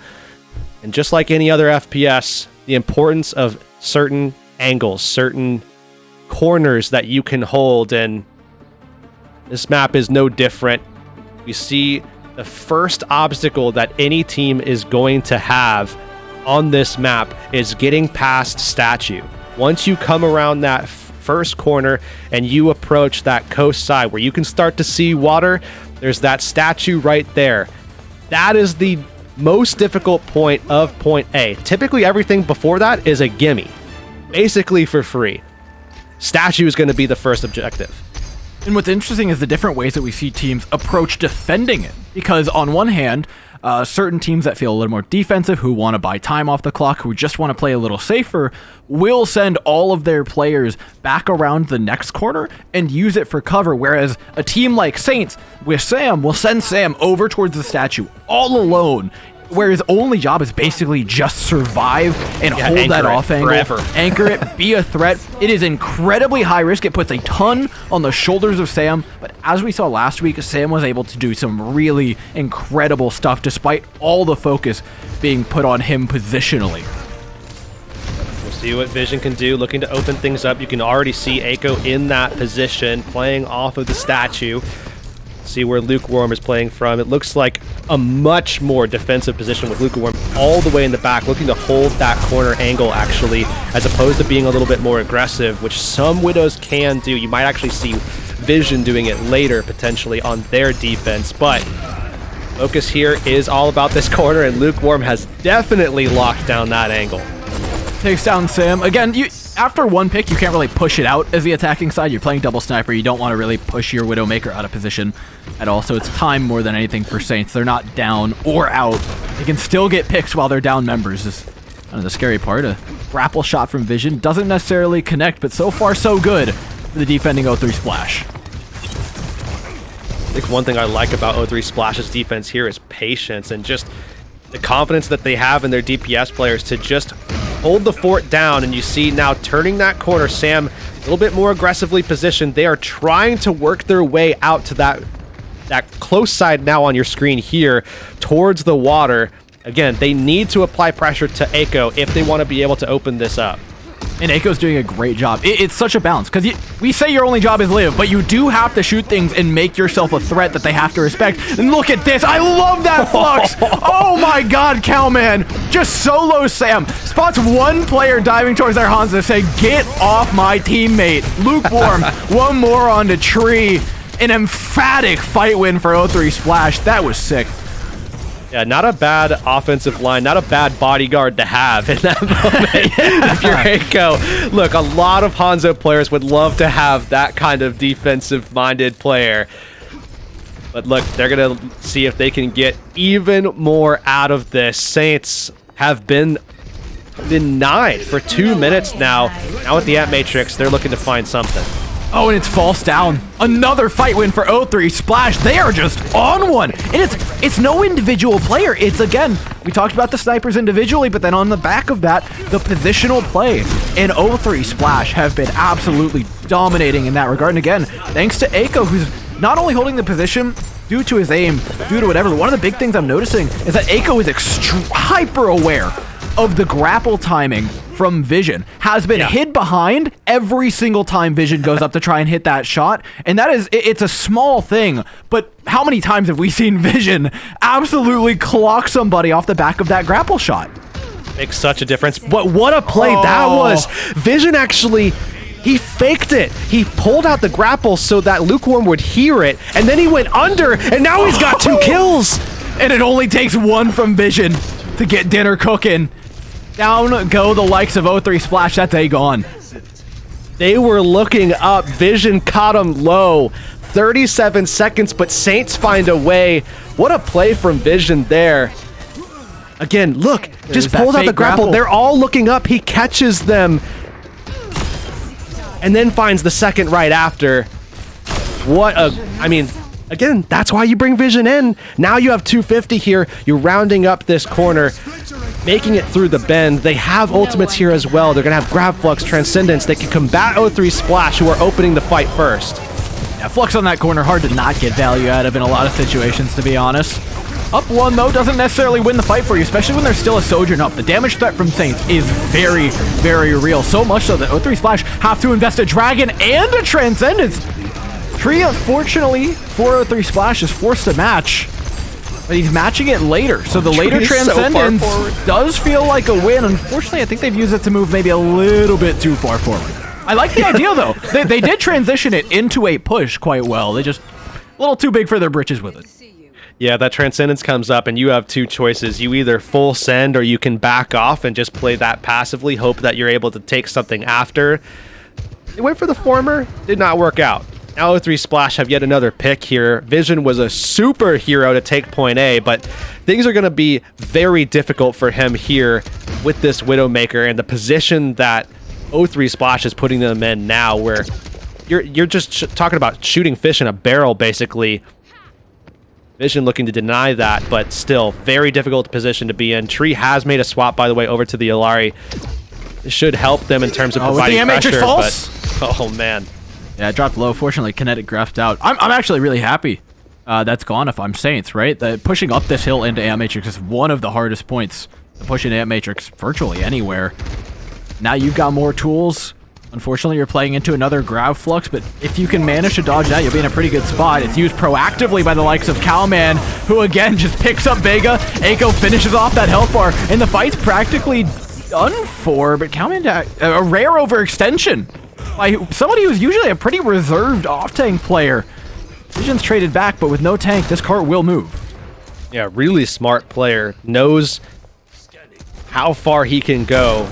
and just like any other FPS, the importance of certain angles, certain corners that you can hold, and this map is no different. We see the first obstacle that any team is going to have on this map is getting past Statue. Once you come around that first corner and you approach that coast side where you can start to see water, there's that statue right there. That is the most difficult point of point A. Typically everything before that is a gimme, basically for free. Statue is going to be the first objective. And what's interesting is the different ways that we see teams approach defending it. Because on one hand, certain teams that feel a little more defensive, who want to buy time off the clock, who just want to play a little safer, will send all of their players back around the next corner and use it for cover. Whereas a team like Saints with Sam will send Sam over towards the statue all alone, where his only job is basically just survive and hold that off angle, anchor it, be a threat. It is incredibly high risk. It puts a ton on the shoulders of Sam, but as we saw last week, Sam was able to do some really incredible stuff despite all the focus being put on him positionally. We'll see what Vision can do, looking to open things up. You can already see Echo in that position, playing off of the statue. See where Lukewarm is playing from. It looks like a much more defensive position with Lukewarm all the way in the back, looking to hold that corner angle, actually, as opposed to being a little bit more aggressive, which some Widows can do. You might actually see Vision doing it later, potentially, on their defense, but focus here is all about this corner, and Lukewarm has definitely locked down that angle. Takes down Sam. Again, after one pick, you can't really push it out as the attacking side. You're playing double sniper. You don't want to really push your Widowmaker out of position at all. So it's time more than anything for Saints. They're not down or out. They can still get picks while they're down members. Is kind of the scary part. A grapple shot from Vision doesn't necessarily connect, but so far so good for the defending O3 Splash. I think one thing I like about O3 Splash's defense here is patience and just the confidence that they have in their DPS players to just hold the fort down. And you see now turning that corner, Sam a little bit more aggressively positioned. They are trying to work their way out to that close side now on your screen here towards the water. Again, they need to apply pressure to Echo if they want to be able to open this up. And Eiko's doing a great job. It's such a balance, because we say your only job is live, but you do have to shoot things and make yourself a threat that they have to respect. And look at this. I love that flux. Oh my god, Cowman. Just solo Sam. Spots one player diving towards their Hanzo to say, get off my teammate. Lukewarm. One more on the tree. An emphatic fight win for O3 Splash. That was sick. Yeah, not a bad offensive line, not a bad bodyguard to have in that moment. If you're Eiko, look, a lot of Hanzo players would love to have that kind of defensive-minded player. But look, they're going to see if they can get even more out of this. Saints have been denied for 2 minutes now. Now with the Ant Matrix, they're looking to find something. Oh, and it's false down. Another fight win for O3 Splash. They are just on one. And it's no individual player. It's, again, we talked about the snipers individually, but then on the back of that, the positional play in O3 Splash have been absolutely dominating in that regard. And again, thanks to Eiko, who's not only holding the position due to his aim, due to whatever, one of the big things I'm noticing is that Eiko is hyper aware of the grapple timing from Vision, has been hid behind every single time Vision goes up to try and hit that shot. And that is, it's a small thing, but how many times have we seen Vision absolutely clock somebody off the back of that grapple shot? Makes such a difference. What a play that was. Vision actually, he faked it. He pulled out the grapple so that Lukewarm would hear it, and then he went under, and now he's got 2 kills. And it only takes 1 from Vision to get dinner cooking. Down go the likes of O3 Splash. That's A gone. They were looking up. Vision caught him low. 37 seconds, but Saints find a way. What a play from Vision there. Again, look, just pulled out the grapple. They're all looking up. He catches them and then finds the second right after. Again, that's why you bring Vision in. Now you have 250 here. You're rounding up this corner, making it through the bend. They have ultimates here as well. They're going to have Grab Flux, Transcendence. They can combat O3 Splash, who are opening the fight first. Yeah, Flux on that corner, hard to not get value out of in a lot of situations, to be honest. Up 1, though, doesn't necessarily win the fight for you, especially when there's still a Sojourn up. The damage threat from Saints is very, very real. So much so that O3 Splash have to invest a Dragon and a Transcendence. Tree, unfortunately, for O3 Splash is forced to match, but he's matching it later. So the later Transcendence does feel like a win. Unfortunately, I think they've used it to move maybe a little bit too far forward. I like the idea, though. They did transition it into a push quite well. They just a little too big for their britches with it. Yeah, that Transcendence comes up, and you have 2 choices. You either full send, or you can back off and just play that passively, hope that you're able to take something after. They went for the former, did not work out. Now O3 Splash have yet another pick here. Vision was a superhero to take point A, but things are going to be very difficult for him here with this Widowmaker and the position that O3 Splash is putting them in now, where you're just talking about shooting fish in a barrel, basically. Vision looking to deny that, but still, very difficult position to be in. Tree has made a swap, by the way, over to the Illari. It should help them in terms of providing pressure, but oh man. Yeah, it dropped low. Fortunately, Kinetic graphed out. I'm actually really happy that's gone if I'm Saints, right? Pushing up this hill into Ant Matrix is one of the hardest points to push into Ant Matrix virtually anywhere. Now you've got more tools. Unfortunately, you're playing into another Grav Flux, but if you can manage to dodge that, you'll be in a pretty good spot. It's used proactively by the likes of Cowman, who again just picks up Vega. Eiko finishes off that health bar, and the fight's practically done for, but Cowman, a rare overextension by somebody who's usually a pretty reserved off-tank player. Vision's traded back, but with no tank, this cart will move. Yeah, really smart player. Knows how far he can go.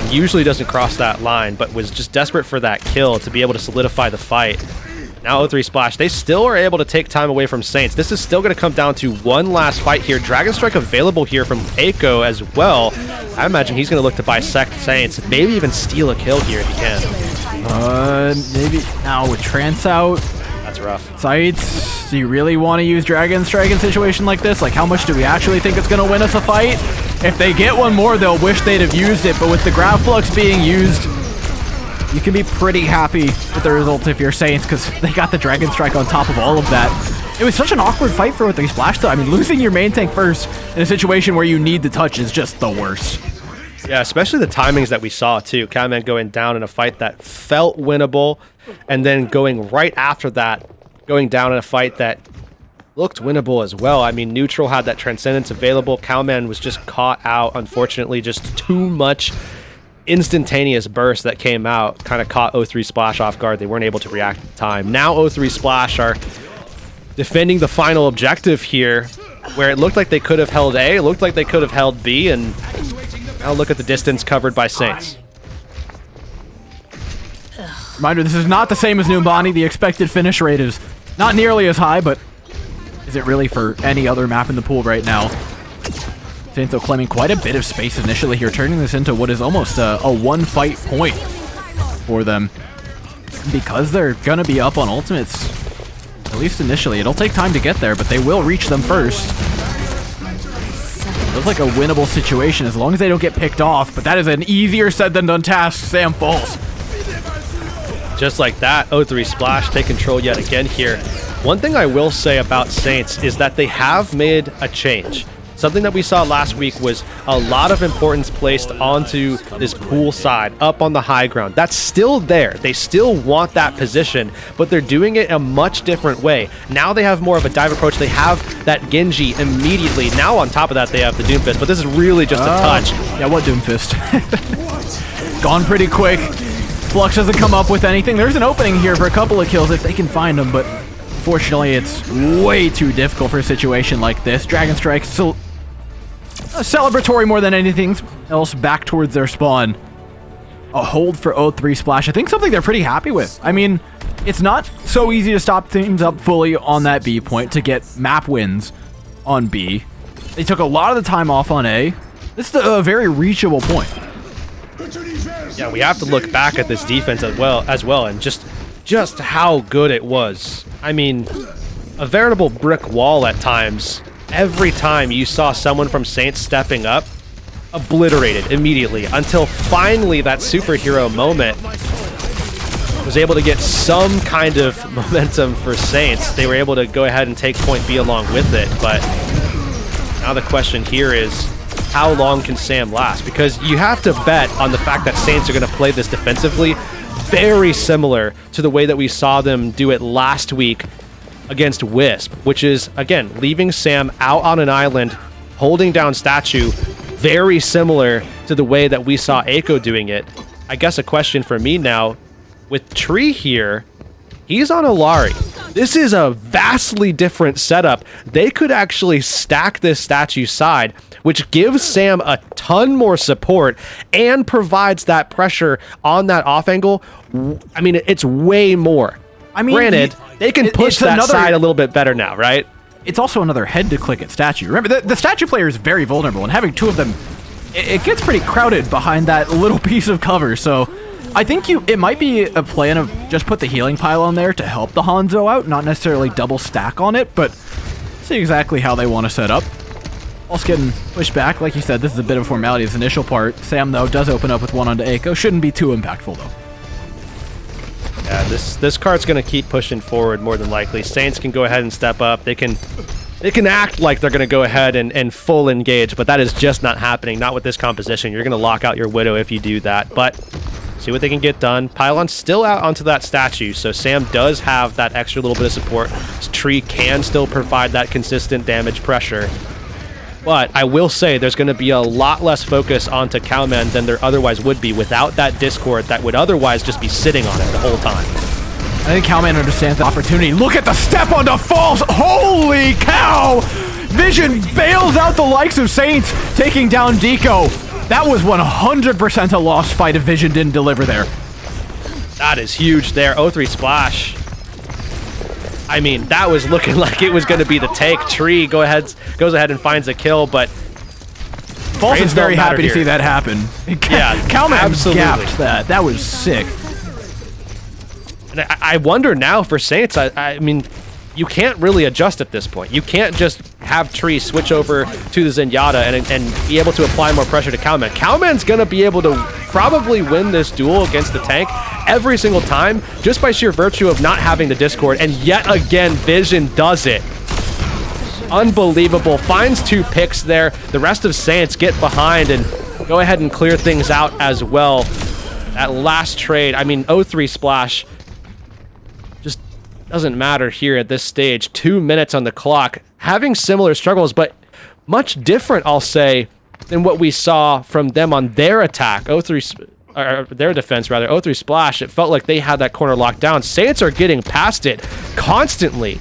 Usually doesn't cross that line, but was just desperate for that kill to be able to solidify the fight. Now O3 Splash, they still are able to take time away from Saints. This is still going to come down to one last fight here. Dragon Strike available here from Eiko as well. I imagine he's going to look to bisect Saints, maybe even steal a kill here if he can. Maybe now with Trance out. That's rough. Sights, do you really want to use Dragon Strike in a situation like this? Like, how much do we actually think it's going to win us a fight? If they get one more, they'll wish they'd have used it, but with the Grav Flux being used, you can be pretty happy with the result if you're Saints, because they got the Dragon Strike on top of all of that. It was such an awkward fight for O3 Splash, though. I mean, losing your main tank first in a situation where you need the touch is just the worst. Yeah, especially the timings that we saw, too. Cowman going down in a fight that felt winnable, and then going right after that, going down in a fight that looked winnable as well. I mean, Neutral had that Transcendence available. Cowman was just caught out, unfortunately. Just too much instantaneous burst that came out kind of caught O3 Splash off guard. They weren't able to react in time. Now O3 Splash are defending the final objective here, where it looked like they could have held A, it looked like they could have held B, and now look at the distance covered by Saints. Reminder, this is not the same as Numbani. The expected finish rate is not nearly as high, but is it really for any other map in the pool right now? Saints though claiming quite a bit of space initially here, turning this into what is almost a one-fight point for them. because they're gonna be up on ultimates, at least initially. It'll take time to get there, but they will reach them first. Feels like a winnable situation as long as they don't get picked off, but that is an easier said than done task. Sam falls. Just like that, O3 Splash take control yet again here. One thing I will say about Saints is that they have made a change. Something that we saw last week was a lot of importance placed onto this pool side, up on the high ground. That's still there. They still want that position, but they're doing it a much different way. Now they have more of a dive approach. They have that Genji immediately. Now on top of that, they have the Doomfist, but this is really just a touch. Yeah, what Doomfist? Gone pretty quick. Flux doesn't come up with anything. There's an opening here for a couple of kills if they can find them, but unfortunately it's way too difficult for a situation like this. Dragon Strike still celebratory more than anything else back towards their spawn. A hold for O3 Splash. I think something they're pretty happy with. I mean, it's not so easy to stop things up fully on that B point to get map wins on B. They took a lot of the time off on A. This is a very reachable point. Yeah, we have to look back at this defense as well, and just how good it was. I mean, a veritable brick wall at times. Every time you saw someone from Saints stepping up, obliterated immediately, until finally that superhero moment was able to get some kind of momentum for Saints. They were able to go ahead and take point B along with it, but now the question here is, how long can Sam last? Because you have to bet on the fact that Saints are going to play this defensively very similar to the way that we saw them do it last week against Wisp, which is, again, leaving Sam out on an island, holding down Statue, very similar to the way that we saw Echo doing it. I guess a question for me now, with Tree here, he's on Alari. This is a vastly different setup. They could actually stack this Statue side, which gives Sam a ton more support and provides that pressure on that off angle. I mean, it's way more. I mean, granted, they can push that side a little bit better now, right? It's also another head to click at Statue. Remember, the Statue player is very vulnerable, and having two of them, it gets pretty crowded behind that little piece of cover. So I think it might be a plan of just put the healing pile on there to help the Hanzo out, not necessarily double stack on it, but see exactly how they want to set up. Also getting pushed back. Like you said, this is a bit of a formality, this initial part. Sam, though, does open up with one onto Echo. Shouldn't be too impactful, though. Yeah, this card's going to keep pushing forward more than likely. Saints can go ahead and step up. They can act like they're going to go ahead and full engage, but that is just not happening. Not with this composition. You're going to lock out your Widow if you do that, but see what they can get done. Pylon's still out onto that Statue, so Sam does have that extra little bit of support. His Tree can still provide that consistent damage pressure. But I will say there's going to be a lot less focus onto Cowman than there otherwise would be without that Discord that would otherwise just be sitting on it the whole time. I think Cowman understands the opportunity. Look at the step onto Falls. Holy cow! Vision bails out the likes of Saints, taking down Deco. That was 100% a lost fight if Vision didn't deliver there. That is huge there. O3 Splash. I mean, that was looking like it was going to be the take. Tree goes ahead and finds a kill, but Falls is very happy to see that happen. Yeah, Cowman absolutely. gapped that. That was sick. And I wonder now for Saints, I mean, you can't really adjust at this point. You can't just have Tree switch over to the Zenyatta and be able to apply more pressure to Cowman. Cowman's going to be able to probably win this duel against the tank every single time just by sheer virtue of not having the Discord. And yet again, Vision does it. Unbelievable. Finds 2 picks there. The rest of Saints get behind and go ahead and clear things out as well. That last trade, I mean, O3 Splash just doesn't matter here at this stage. 2 minutes on the clock. Having similar struggles, but much different, I'll say, than what we saw from them on their attack. Their defense, rather. O3 Splash, it felt like they had that corner locked down. Saints are getting past it constantly.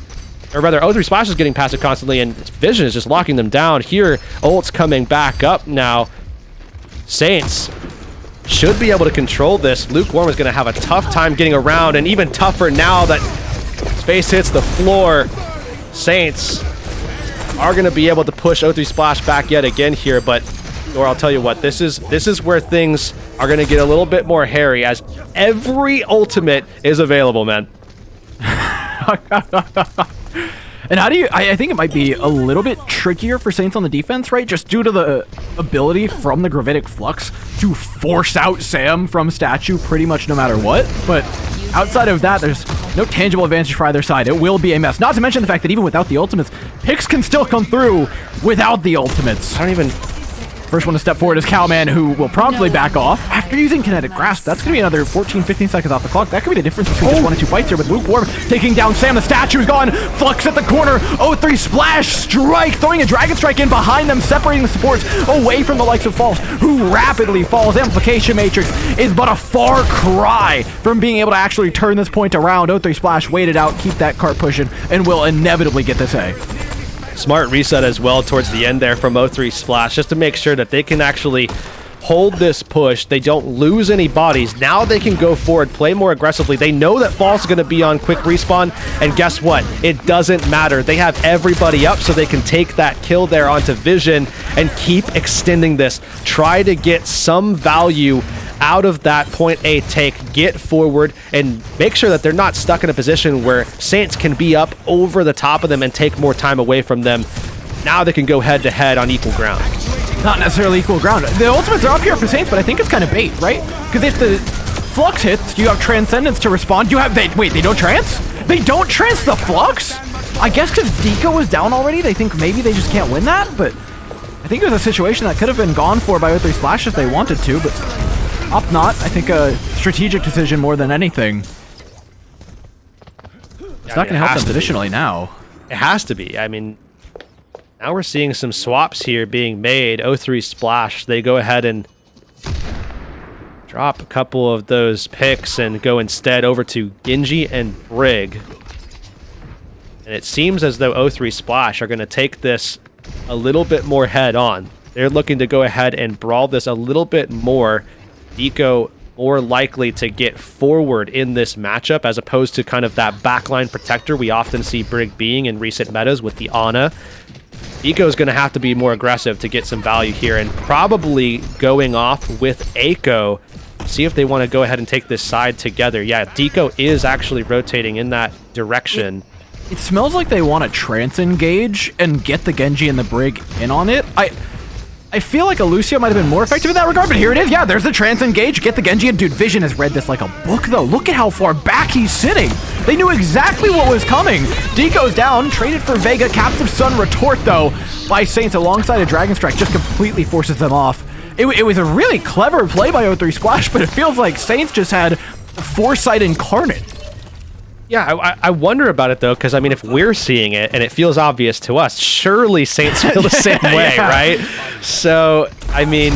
Or rather, O3 Splash is getting past it constantly, and Vision is just locking them down. Here, ult's coming back up now. Saints should be able to control this. Lukewarm is going to have a tough time getting around, and even tougher now that Space hits the floor. Saints are going to be able to push O3 Splash back yet again here, but or I'll tell you what, this is where things are going to get a little bit more hairy as every ultimate is available, man. And how do you... I think it might be a little bit trickier for Saints on the defense, right? Just due to the ability from the Gravitic Flux to force out Sam from Statue pretty much no matter what. But outside of that, there's no tangible advantage for either side. It will be a mess. Not to mention the fact that even without the ultimates, picks can still come through without the ultimates. I don't even... First one to step forward is Cowman, who will promptly back off. After using Kinetic Grasp, that's going to be another 14-15 seconds off the clock. That could be the difference between just 1 and 2 fights here with Lukewarm taking down Sam. The Statue's gone. Flux at the corner. 0-3 Splash Strike, throwing a Dragon Strike in behind them, separating the supports away from the likes of False, who rapidly falls. Amplification Matrix is but a far cry from being able to actually turn this point around. 0-3 Splash waited out, keep that cart pushing, and will inevitably get this A. Smart reset as well towards the end there from 0-3 Splash, just to make sure that they can actually hold this push. They don't lose any bodies. Now they can go forward, play more aggressively. They know that False is going to be on quick respawn, and guess what? It doesn't matter. They have everybody up so they can take that kill there onto Vision and keep extending this. Try to get some value out of that point A take, get forward, and make sure that they're not stuck in a position where Saints can be up over the top of them and take more time away from them. Now they can go head-to-head on equal ground. Not necessarily equal ground. The ultimates are up here for Saints, but I think it's kind of bait, right? Because if the Flux hits, you have Transcendence to respond. You have... Wait, they don't trance? They don't trance the Flux? I guess because Deco was down already, they think maybe they just can't win that, but I think it was a situation that could have been gone for by 0-3 Splash if they wanted to, but up not. I think a strategic decision more than anything. It's not going to help them positionally now. It has to be. I mean, now we're seeing some swaps here being made. 0-3 Splash, they go ahead and drop a couple of those picks and go instead over to Genji and Brig. And it seems as though 0-3 Splash are going to take this a little bit more head on. They're looking to go ahead and brawl this a little bit more. Deco more likely to get forward in this matchup as opposed to kind of that backline protector we often see Brig being in recent metas with the Ana. Deco is going to have to be more aggressive to get some value here and probably going off with Eiko. See if they want to go ahead and take this side together. Yeah, Deco is actually rotating in that direction. It smells like they want to trance engage and get the Genji and the Brig in on it. I feel like a Lucio might have been more effective in that regard, but here it is. Yeah, there's the trance engage. Get the Genji. And dude, Vision has read this like a book, though. Look at how far back he's sitting. They knew exactly what was coming. Deco's down. Traded for Vega. Captive Sun retort, though, by Saints alongside a Dragon Strike. Just completely forces them off. It was a really clever play by 0-3 Splash, but it feels like Saints just had foresight incarnate. Yeah, I wonder about it, though, because, I mean, if we're seeing it and it feels obvious to us, surely Saints feel the same way, yeah. Right? So, I mean,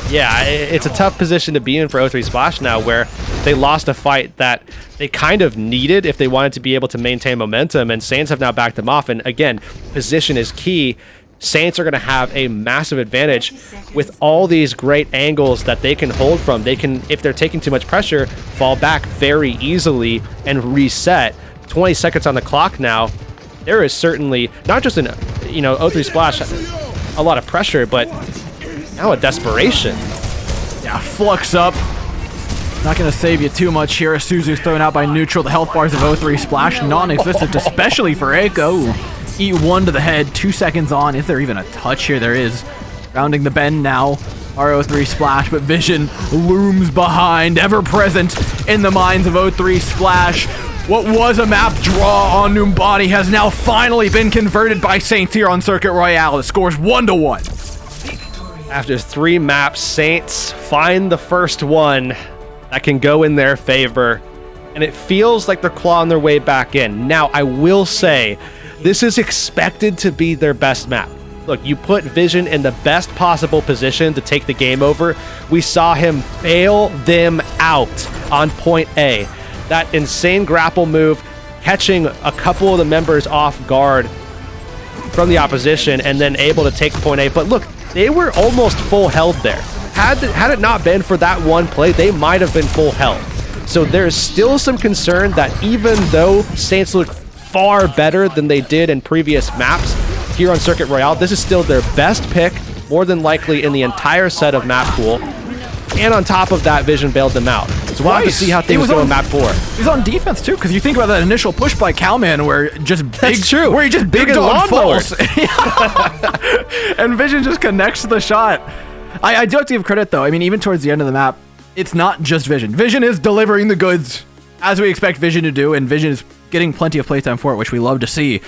yeah, it's a tough position to be in for 0-3 Splash now, where they lost a fight that they kind of needed if they wanted to be able to maintain momentum, and Saints have now backed them off. And again, position is key. Saints are going to have a massive advantage with all these great angles that they can hold from. They can, if they're taking too much pressure, fall back very easily and reset. 20 seconds on the clock now. There is certainly not just an, 0-3 Splash, a lot of pressure, but now a desperation. Yeah, Flux up. Not going to save you too much here. Suzu's thrown out by neutral. The health bars of 0-3 Splash non-existent, especially for Eiko. Eat one to the head, 2 seconds on. Is there even a touch here? There is. Rounding the bend now. R03 Splash, but Vision looms behind, ever present in the minds of 0-3 Splash. What was a map draw on Numbani has now finally been converted by Saints here on Circuit Royale. The score's 1-1. After 3 maps, Saints find the first one that can go in their favor, and it feels like they're clawing their way back in. Now, I will say, this is expected to be their best map. Look, you put Vision in the best possible position to take the game over. We saw him bail them out on point A. That insane grapple move, catching a couple of the members off guard from the opposition and then able to take point A. But look, they were almost full health there. Had it not been for that one play, they might have been full health. So there's still some concern that even though Saints look far better than they did in previous maps here on Circuit Royale, this is still their best pick, more than likely in the entire set of map pool. And on top of that, Vision bailed them out. So we'll have to see how things go in map 4. He's on defense too, because you think about that initial push by Cowman where just where he just big dog falls. And Vision just connects the shot. I do have to give credit though. I mean, even towards the end of the map, it's not just Vision. Vision is delivering the goods as we expect Vision to do, and Vision is getting plenty of playtime for it, which we love to see.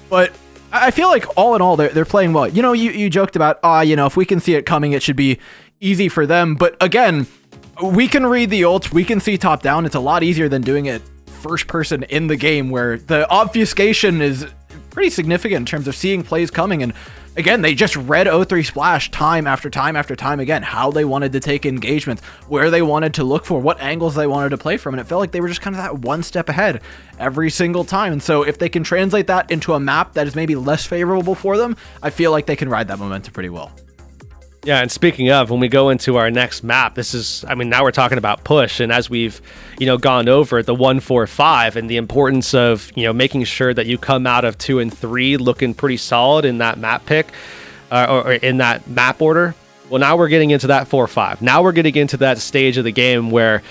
But I feel like all in all, they're playing well. You know, you joked about, if we can see it coming, it should be easy for them. But again, we can read the ults, we can see top down. It's a lot easier than doing it first person in the game, where the obfuscation is pretty significant in terms of seeing plays coming. And again, they just read O3 Splash time after time after time again, how they wanted to take engagements, where they wanted to look for, what angles they wanted to play from. And it felt like they were just kind of that one step ahead every single time. And so if they can translate that into a map that is maybe less favorable for them, I feel like they can ride that momentum pretty well. Yeah, and speaking of, when we go into our next map, this is, I mean, now we're talking about push, and as we've, gone over the 1-4-5 and the importance of, making sure that you come out of 2 and 3 looking pretty solid in that map pick, or in that map order. Well, now we're getting into that 4-5. Now we're getting into that stage of the game where,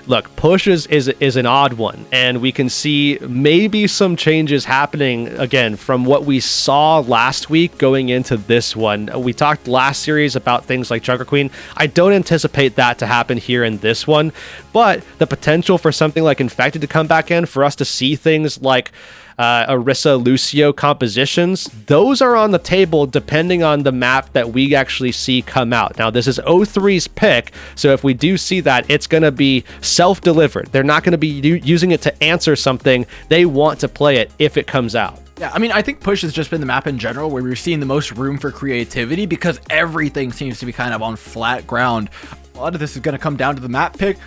look, push is an odd one, and we can see maybe some changes happening again from what we saw last week going into this one. We talked last series about things like Junker Queen. I don't anticipate that to happen here in this one, but the potential for something like Infected to come back in, for us to see things like Orisa Lucio compositions, those are on the table depending on the map that we actually see come out. Now, this is O3's pick, so if we do see that, it's going to be self-delivered. They're not going to be using it to answer something. They want to play it if it comes out. Yeah, I mean, I think push has just been the map in general where we're seeing the most room for creativity, because everything seems to be kind of on flat ground. A lot of this is going to come down to the map pick.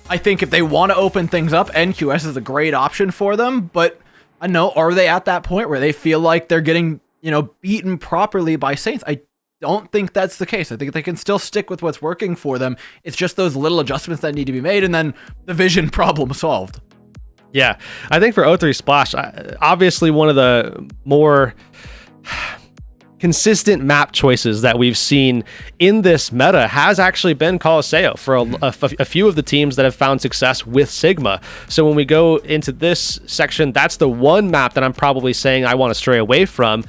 I think if they want to open things up, NQS is a great option for them, but I know, are they at that point where they feel like they're getting, beaten properly by Saints? I don't think that's the case. I think they can still stick with what's working for them. It's just those little adjustments that need to be made, and then the Vision problem solved. Yeah, I think for O3 Splash, obviously one of the more consistent map choices that we've seen in this meta has actually been Colosseo for a few of the teams that have found success with Sigma. So when we go into this section, that's the one map that I'm probably saying I want to stray away from.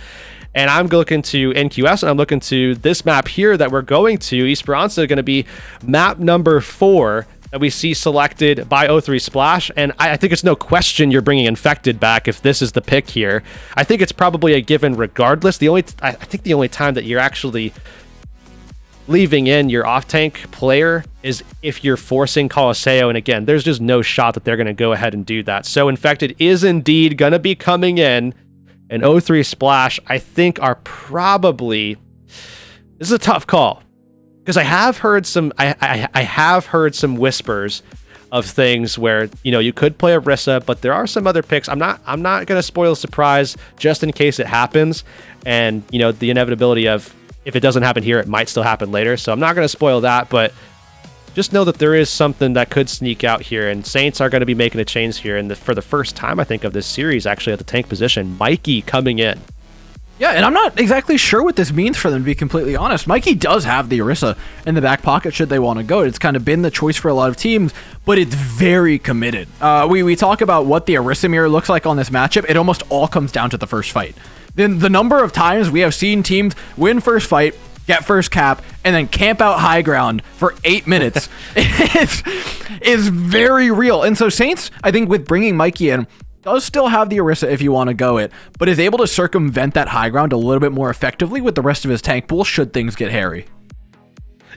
And I'm looking to NQS, and I'm looking to this map here that we're going to, Esperanza, going to be map number 4 that we see selected by O3 Splash, and I think it's no question you're bringing Infected back if this is the pick here. I think it's probably a given regardless. I think the only time that you're actually leaving in your off-tank player is if you're forcing Colosseo, and again, there's just no shot that they're going to go ahead and do that. So Infected is indeed going to be coming in, and O3 Splash, I think, are probably... This is a tough call, because I have heard some whispers of things where, you could play Orisa, but there are some other picks. I'm not going to spoil a surprise just in case it happens, and the inevitability of if it doesn't happen here, it might still happen later. So I'm not going to spoil that, but just know that there is something that could sneak out here, and Saints are going to be making a change here. And for the first time, I think, of this series, actually at the tank position, Mikey coming in. Yeah, and I'm not exactly sure what this means for them, to be completely honest. Mikey does have the Orisa in the back pocket should they want to go. It's kind of been the choice for a lot of teams, but it's very committed. We talk about what the Orisa mirror looks like on this matchup. It almost all comes down to the first fight. Then the number of times we have seen teams win first fight, get first cap, and then camp out high ground for 8 minutes is very real. And so Saints, I think, with bringing Mikey in, does still have the Orisa if you want to go it, but is able to circumvent that high ground a little bit more effectively with the rest of his tank pool should things get hairy.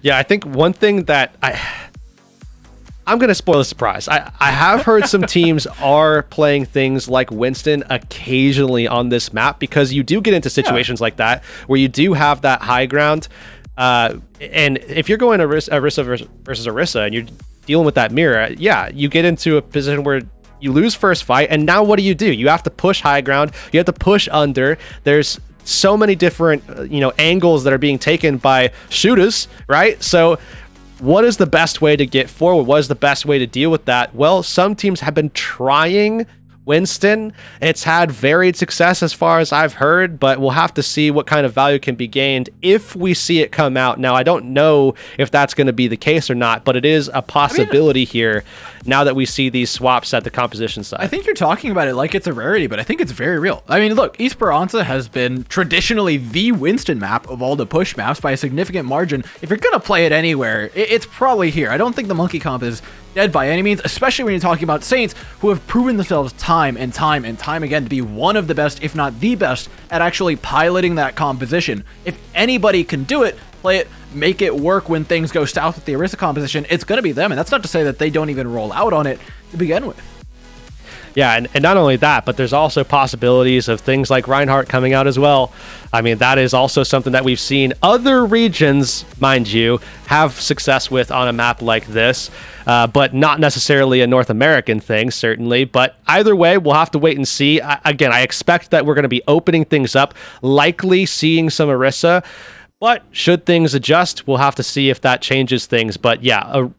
Yeah, I think one thing that I'm going to spoil the surprise. I have heard some teams are playing things like Winston occasionally on this map, because you do get into situations like that where you do have that high ground. And if you're going Orisa versus Orisa and you're dealing with that mirror, you get into a position where you lose first fight, and now what do? You have to push high ground. You have to push under. There's so many different, angles that are being taken by shooters, right? So what is the best way to get forward? What is the best way to deal with that? Well, some teams have been trying Winston, it's had varied success as far as I've heard, but we'll have to see what kind of value can be gained if we see it come out. Now, I don't know if that's going to be the case or not, but it is a possibility here now that we see these swaps at the composition side. I think you're talking about it like it's a rarity, but I think it's very real. I mean, look, Esperanza has been traditionally the Winston map of all the push maps by a significant margin. If you're going to play it anywhere, it's probably here. I don't think the monkey comp is dead by any means, especially when you're talking about Saints, who have proven themselves time and time and time again to be one of the best, if not the best, at actually piloting that composition. If anybody can do it, play it, make it work when things go south with the Orisa composition, it's going to be them. And that's not to say that they don't even roll out on it to begin with. Yeah, and not only that, but there's also possibilities of things like Reinhardt coming out as well. I mean, that is also something that we've seen other regions, mind you, have success with on a map like this, but not necessarily a North American thing, certainly. But either way, we'll have to wait and see. Again, I expect that we're going to be opening things up, likely seeing some Orisa, but should things adjust, we'll have to see if that changes things. But yeah,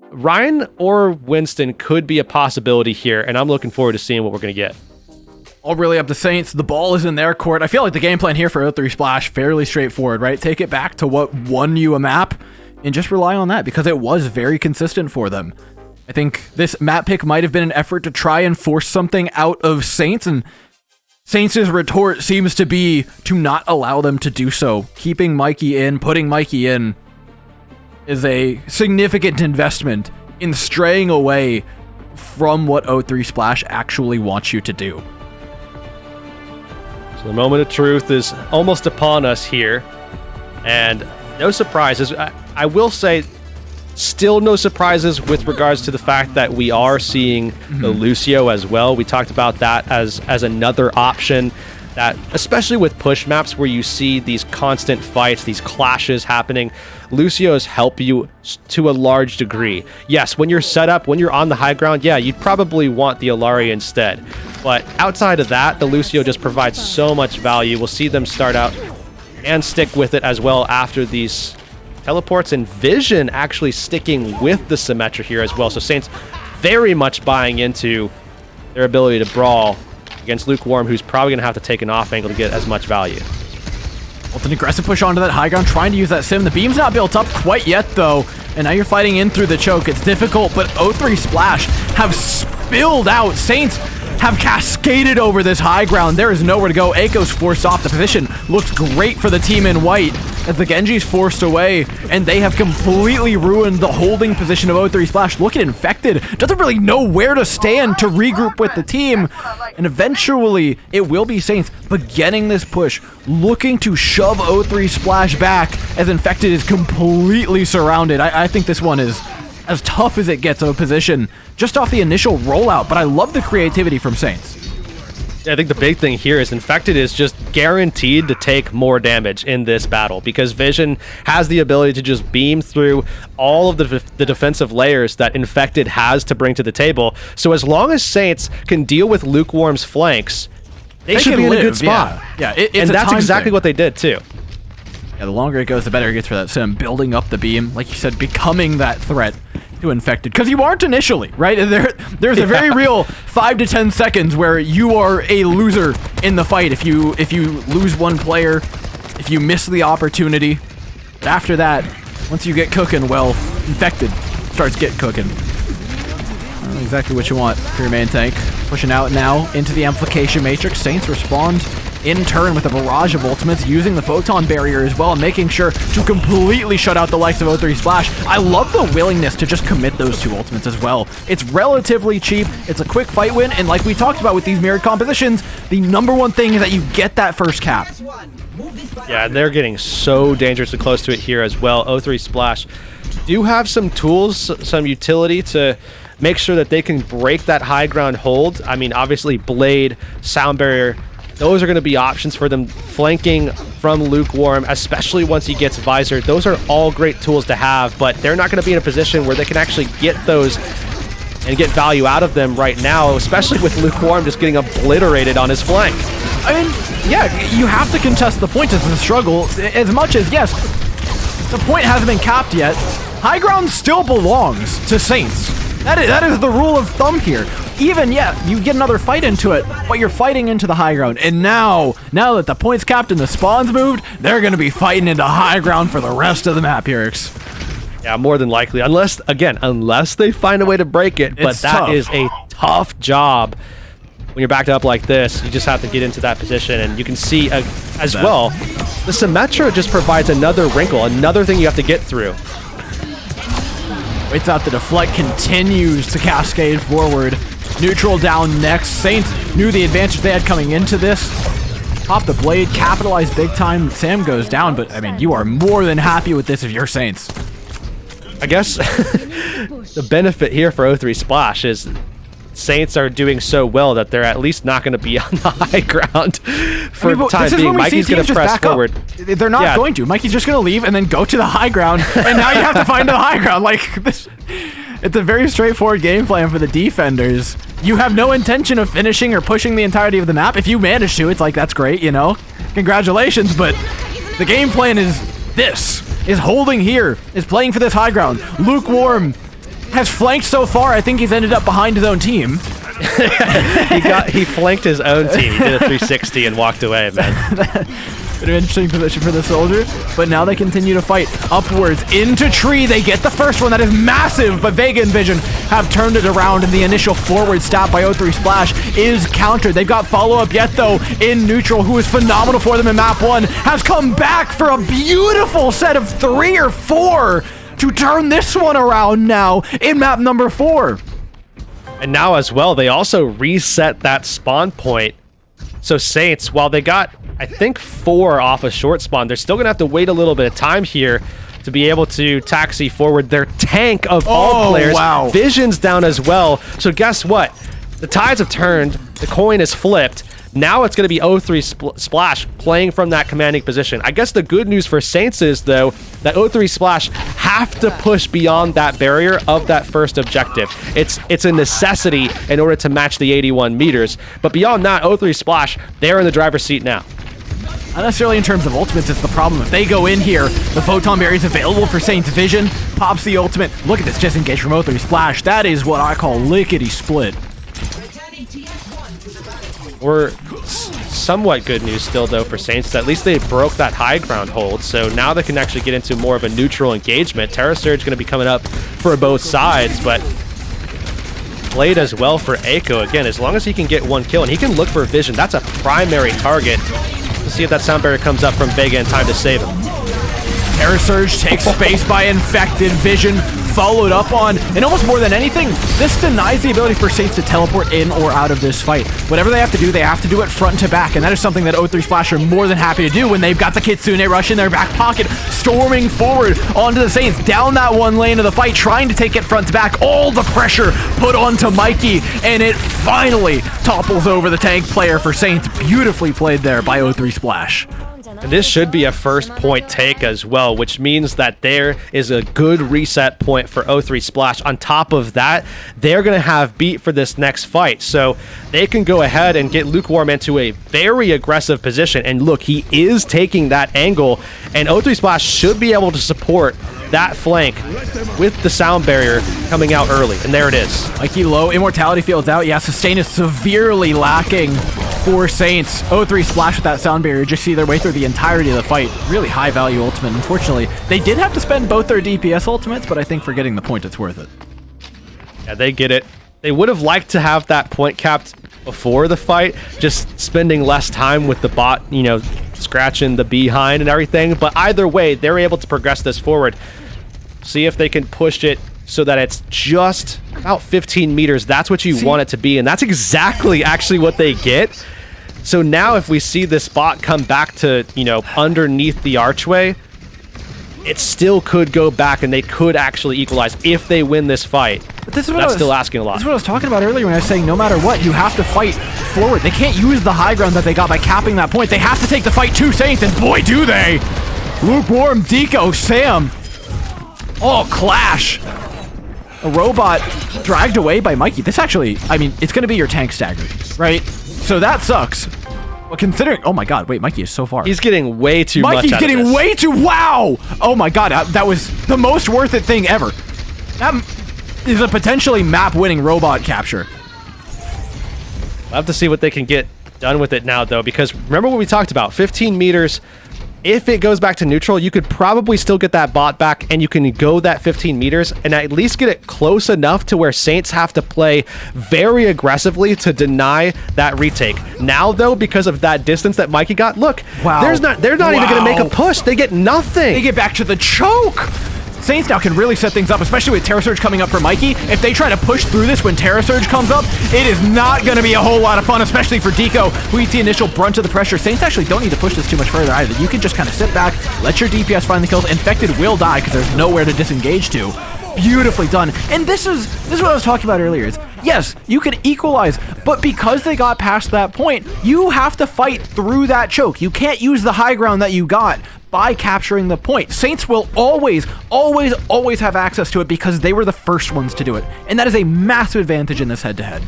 Ryan or Winston could be a possibility here, and I'm looking forward to seeing what we're going to get. All really up to Saints. The ball is in their court. I feel like the game plan here for O3 Splash, fairly straightforward, right? Take it back to what won you a map and just rely on that because it was very consistent for them. I think this map pick might have been an effort to try and force something out of Saints, and Saints' retort seems to be to not allow them to do so. Keeping Mikey in, putting Mikey in, is a significant investment in straying away from what O3 Splash actually wants you to do. So the moment of truth is almost upon us here, and no surprises. I will say, still no surprises with regards to the fact that we are seeing the Lucio as well. We talked about that as another option. That, especially with push maps where you see these constant fights, these clashes happening, Lucios help you to a large degree. Yes, when you're set up, when you're on the high ground, yeah, you'd probably want the Illari instead. But outside of that, the Lucio just provides so much value. We'll see them start out and stick with it as well after these teleports, and Vision actually sticking with the Symmetra here as well. So Saints very much buying into their ability to brawl against Lukewarm, who's probably going to have to take an off angle to get as much value. Well, an aggressive push onto that high ground, trying to use that sim. The beam's not built up quite yet, though, and now you're fighting in through the choke. It's difficult, but O3 Splash have spilled out. Saints have cascaded over this high ground. There is nowhere to go. Aiko's forced off. The position looks great for the team in white as the Genji's forced away, and they have completely ruined the holding position of O3 Splash. Look at Infected. Doesn't really know where to stand to regroup with the team, and eventually it will be Saints beginning this push, looking to shove O3 Splash back as Infected is completely surrounded. I think this one is as tough as it gets of a position just off the initial rollout, but I love the creativity from Saints. I think the big thing here is Infected is just guaranteed to take more damage in this battle because Vision has the ability to just beam through all of the defensive layers that Infected has to bring to the table. So as long as Saints can deal with Lukewarm's flanks, they should be in a good spot. Yeah, and that's exactly what they did too. Yeah, the longer it goes, the better it gets for that sim. Building up the beam, like you said, becoming that threat to Infected. Because you aren't initially, right? There's a very real 5 to 10 seconds where you are a loser in the fight if you lose one player, if you miss the opportunity. But after that, once you get cooking, well, Infected starts getting cooking. I don't know exactly what you want for your main tank. Pushing out now into the Amplification Matrix. Saints respond in turn with a barrage of ultimates, using the Photon Barrier as well, and making sure to completely shut out the likes of O3 Splash. I love the willingness to just commit those two ultimates as well. It's relatively cheap, it's a quick fight win, and like we talked about with these mirrored compositions, the number one thing is that you get that first cap. Yeah, they're getting so dangerously close to it here as well. O3 Splash do have some tools, some utility to make sure that they can break that high ground hold. I mean, obviously Blade, Sound Barrier, those are going to be options for them flanking from Lukewarm, especially once he gets Visor. Those are all great tools to have, but they're not going to be in a position where they can actually get those and get value out of them right now, especially with Lukewarm just getting obliterated on his flank. I mean, yeah, you have to contest the points as a struggle, as much as, yes, the point hasn't been capped yet. High ground still belongs to Saints. That is the rule of thumb here. even, yeah, you get another fight into it, but you're fighting into the high ground. And now that the points capped and the spawns moved, they're going to be fighting into high ground for the rest of the map, Hirix. Yeah, more than likely. Unless they find a way to break it. But that is a tough job. When you're backed up like this, you just have to get into that position. And you can see as well, the Symmetra just provides another wrinkle, another thing you have to get through. Waits out the deflect, continues to cascade forward. Neutral down next. Saints knew the advantage they had coming into this. Pop the blade, capitalize big time. Sam goes down, but I mean, you are more than happy with this if you're Saints. I guess the benefit here for O3 Splash is Saints are doing so well that they're at least not going to be on the high ground for the time being. Mikey's going to press forward. They're not going to. Mikey's just going to leave and then go to the high ground, and now you have to find the high ground. Like this, it's a very straightforward game plan for the defenders. You have no intention of finishing or pushing the entirety of the map. If you manage to, it's like, that's great, you know? Congratulations, but the game plan is this. Is holding here, is playing for this high ground. Lukewarm has flanked so far, I think he's ended up behind his own team. he flanked his own team. He did a 360 and walked away, man. Bit of an interesting position for the soldier, but now they continue to fight upwards into tree. They get the first one. That is massive, but Vega and Vision have turned it around, and the initial forward stab by O3 Splash is countered. They've got follow-up yet, though, in neutral, who is phenomenal for them in map 1, has come back for a beautiful set of 3 or 4 to turn this one around now in map number 4. And now as well, they also reset that spawn point. So Saints, while they got, I think, 4 off a short spawn, they're still going to have to wait a little bit of time here to be able to taxi forward their tank of all players. Wow. Vision's down as well. So guess what? The tides have turned. The coin is flipped. Now it's going to be O3 Splash playing from that commanding position. I guess the good news for Saints is, though, that O3 Splash have to push beyond that barrier of that first objective. It's a necessity in order to match the 81 meters. But beyond that, O3 Splash, they're in the driver's seat now. Not necessarily in terms of ultimates, it's the problem. If they go in here, the Photon Berry is available for Saints. Vision pops the ultimate. Look at this disengage from O3 Splash. That is what I call lickety-split. We're somewhat good news still, though, for Saints. At least they broke that high ground hold, so now they can actually get into more of a neutral engagement. Terra Surge going to be coming up for both sides, but played as well for Echo. Again, as long as he can get 1 kill, and he can look for Vision, that's a primary target. Let's see if that sound barrier comes up from Vega in time to save him. Terra Surge takes space by Infected. Vision followed up on, and almost more than anything, this denies the ability for Saints to teleport in or out of this fight. Whatever they have to do it front to back, and that is something that O3 Splash are more than happy to do when they've got the Kitsune Rush in their back pocket, storming forward onto the Saints, down that one lane of the fight, trying to take it front to back. All the pressure put onto Mikey, and it finally topples over the tank player for Saints. Beautifully played there by O3 Splash. And this should be a first point take as well, which means that there is a good reset point for O3 Splash. On top of that, they're going to have beat for this next fight. So they can go ahead and get Lukewarm into a very aggressive position. And look, he is taking that angle, and O3 Splash should be able to support that flank with the sound barrier coming out early. And there it is. Mikey low, Immortality Field's out. Yeah, Sustain is severely lacking for Saints. O3 Splash with that sound barrier, just see their way through the entirety of the fight. Really high value ultimate. Unfortunately, they did have to spend both their DPS ultimates, but I think for getting the point, it's worth it. Yeah, they get it. They would have liked to have that point capped before the fight, just spending less time with the bot, you know, scratching the behind and everything. But either way, they're able to progress this forward. See if they can push it so that it's just about 15 meters. That's what you want it to be, and that's exactly actually what they get. So now if we see this bot come back to, you know, underneath the archway, it still could go back and they could actually equalize if they win this fight. But this is what that's still asking a lot. This is what I was talking about earlier when I was saying no matter what, you have to fight forward. They can't use the high ground that they got by capping that point. They have to take the fight to Saints, and boy, do they! Lukewarm, Deco, Sam. Oh, clash. A robot dragged away by Mikey. This actually, I mean, it's going to be your tank stagger, right? So that sucks. But considering, oh my god, wait, Mikey is so far. He's getting way too much out of this. Mikey's getting way too, wow! Oh my god, that was the most worth it thing ever. That is a potentially map-winning robot capture. We'll have to see what they can get done with it now, though, because remember what we talked about, 15 meters. If it goes back to neutral, you could probably still get that bot back, and you can go that 15 meters and at least get it close enough to where Saints have to play very aggressively to deny that retake. Now, though, because of that distance that Mikey got, look, they're not even going to make a push. They get nothing. They get back to the choke. Saints now can really set things up, especially with Terra Surge coming up for Mikey. If they try to push through this when Terra Surge comes up, it is not going to be a whole lot of fun, especially for Deco, who eats the initial brunt of the pressure. Saints actually don't need to push this too much further either. You can just kind of sit back, let your DPS find the kills. Infected will die because there's nowhere to disengage to. Beautifully done. And this is what I was talking about earlier. Is yes, you can equalize, but because they got past that point, you have to fight through that choke. You can't use the high ground that you got by capturing the point. Saints will always have access to it because they were the first ones to do it. And that is a massive advantage in this head-to-head.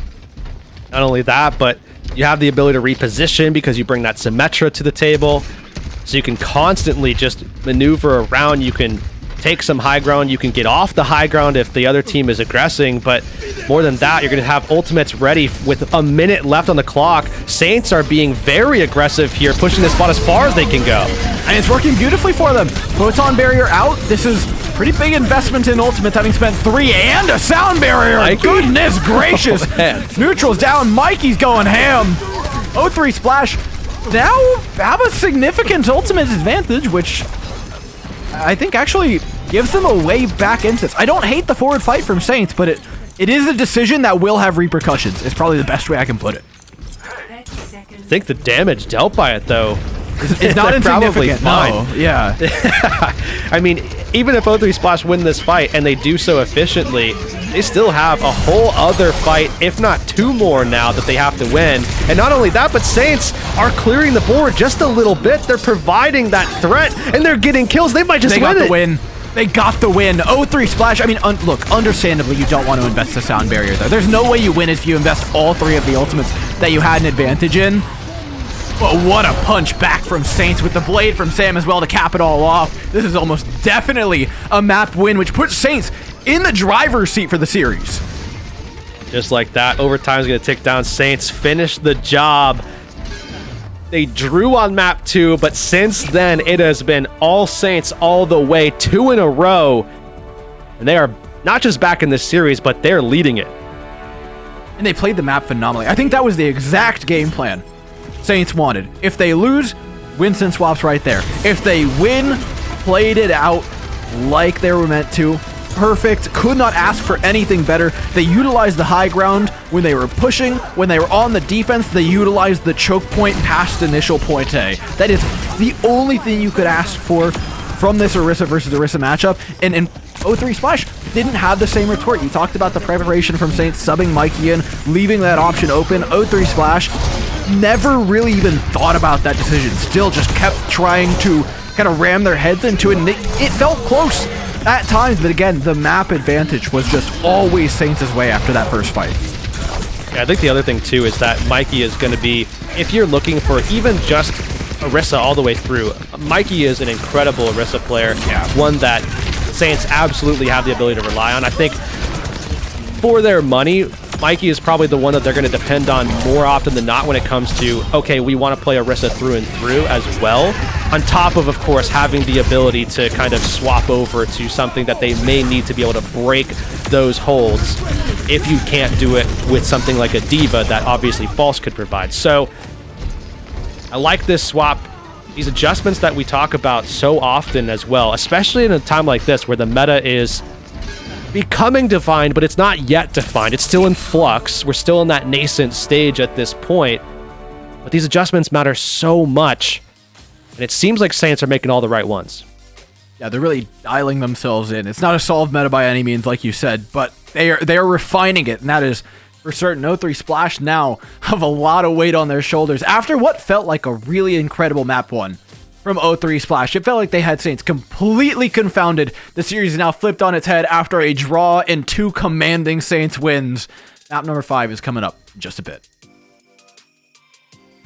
Not only that, but you have the ability to reposition because you bring that Symmetra to the table. So you can constantly just maneuver around. You can take some high ground. You can get off the high ground if the other team is aggressing, but more than that, you're going to have ultimates ready with a minute left on the clock. Saints are being very aggressive here, pushing this spot as far as they can go. And it's working beautifully for them. Photon barrier out. This is pretty big investment in ultimates, having spent 3 and a sound barrier. Mikey? Goodness gracious. Neutral's down. Mikey's going ham. 0-3 splash. Now have a significant ultimate advantage, which I think actually gives them a way back into this. I don't hate the forward fight from Saints, but it is a decision that will have repercussions. It's probably the best way I can put it. I think the damage dealt by it, though, it's not insignificant. Fine. No, yeah. I mean, even if 0-3 Splash win this fight and they do so efficiently, they still have a whole other fight, if not 2 more now that they have to win. And not only that, but Saints are clearing the board just a little bit. They're providing that threat, and they're getting kills. They might just win it. They got the win. They got the win. 0-3 splash. I mean, look, understandably, you don't want to invest the sound barrier there. There's no way you win if you invest all 3 of the ultimates that you had an advantage in. But what a punch back from Saints with the blade from Sam as well to cap it all off. This is almost definitely a map win, which puts Saints in the driver's seat for the series. Just like that, overtime is going to tick down. Saints finish the job. They drew on map 2, but since then, it has been all Saints all the way, 2 in a row. And they are not just back in this series, but they're leading it. And they played the map phenomenally. I think that was the exact game plan Saints wanted. If they lose, Winston swaps right there. If they win, played it out like they were meant to. Perfect. Could not ask for anything better. They utilized the high ground when they were pushing. When they were on the defense, they utilized the choke point past initial point A. That is the only thing you could ask for from this Orisa versus Orisa matchup. And 0-3 Splash didn't have the same retort. You talked about the preparation from Saints, subbing Mikey in, leaving that option open. 0-3 Splash never really even thought about that decision. Still just kept trying to kind of ram their heads into it, and it felt close at times, but again, the map advantage was just always Saints' way after that first fight. Yeah, I think the other thing, too, is that Mikey is going to be, if you're looking for even just Orisa all the way through, Mikey is an incredible Orisa player, one that Saints absolutely have the ability to rely on. I think for their money, Mikey is probably the one that they're going to depend on more often than not when it comes to, okay, we want to play Orisa through and through as well, on top of course, having the ability to kind of swap over to something that they may need to be able to break those holds if you can't do it with something like a Diva that obviously False could provide. So I like this swap. These adjustments that we talk about so often as well, especially in a time like this where the meta is becoming defined, but it's not yet defined. It's still in flux. We're still in that nascent stage at this point. But these adjustments matter so much. And it seems like Saints are making all the right ones. Yeah, they're really dialing themselves in. It's not a solved meta by any means, like you said, but they are refining it, and that is for certain. 0-3 Splash now have a lot of weight on their shoulders after what felt like a really incredible map 1 from 0-3 Splash. It felt like they had Saints completely confounded. The series is now flipped on its head after a draw and 2 commanding Saints wins. Map number 5 is coming up in just a bit.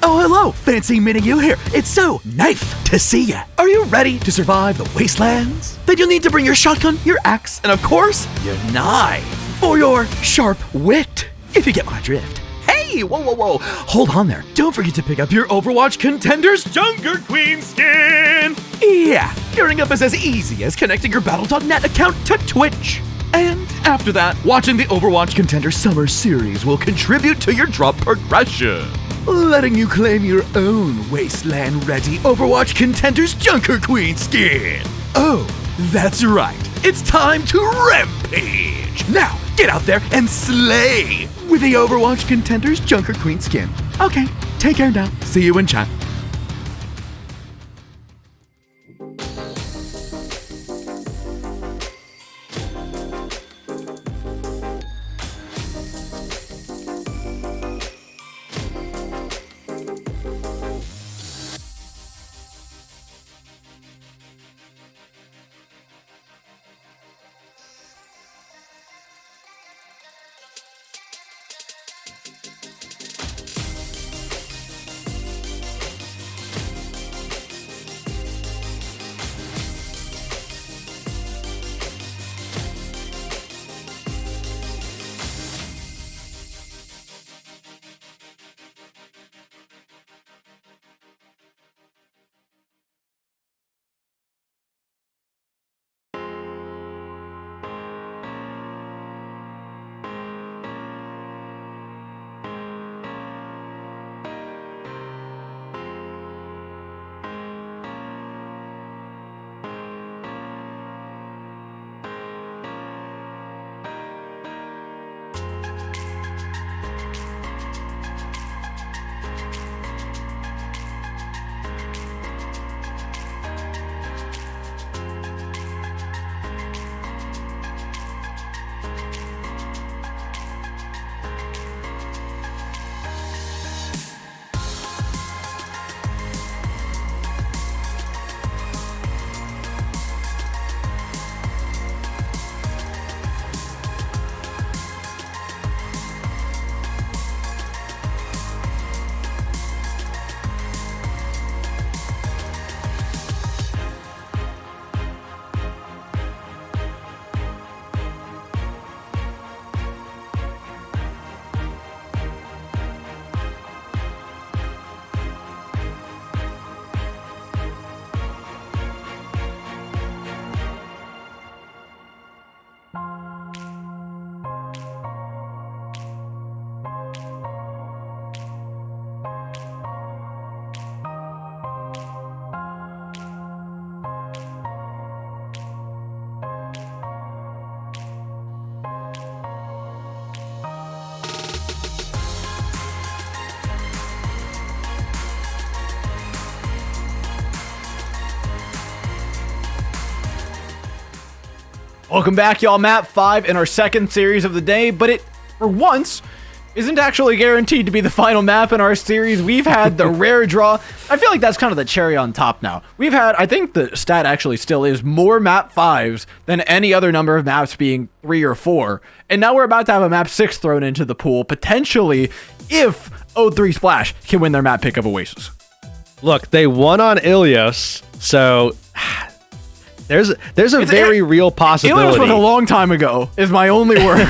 Oh, hello, Fancy meeting you here. It's so nice to see ya. Are you ready to survive the wastelands? Then you'll need to bring your shotgun, your axe, and of course, your knife. For your sharp wit, if you get my drift. Hey, Hey, whoa. Hold on there. Don't forget to pick up your Overwatch Contenders Junker Queen skin. Yeah, gearing up is as easy as connecting your Battle.net account to Twitch. And after that, watching the Overwatch Contender Summer Series will contribute to your drop progression, letting you claim your own Wasteland-ready Overwatch Contenders Junker Queen skin. Oh, that's right. It's time to rampage. Now, get out there and slay with the Overwatch Contenders Junker Queen skin. Okay, take care now. See you in chat. Welcome back, y'all. Map 5 in our second series of the day, but it, for once, isn't actually guaranteed to be the final map in our series. We've had the rare draw. I feel like that's kind of the cherry on top now. We've had, I think the stat actually still is, more map 5s than any other number of maps, being 3 or 4. And now we're about to have a map 6 thrown into the pool, potentially, if O3 Splash can win their map pick of Oasis. Look, they won on Ilios, so there's a very real possibility. Ilios was a long time ago, is my only word.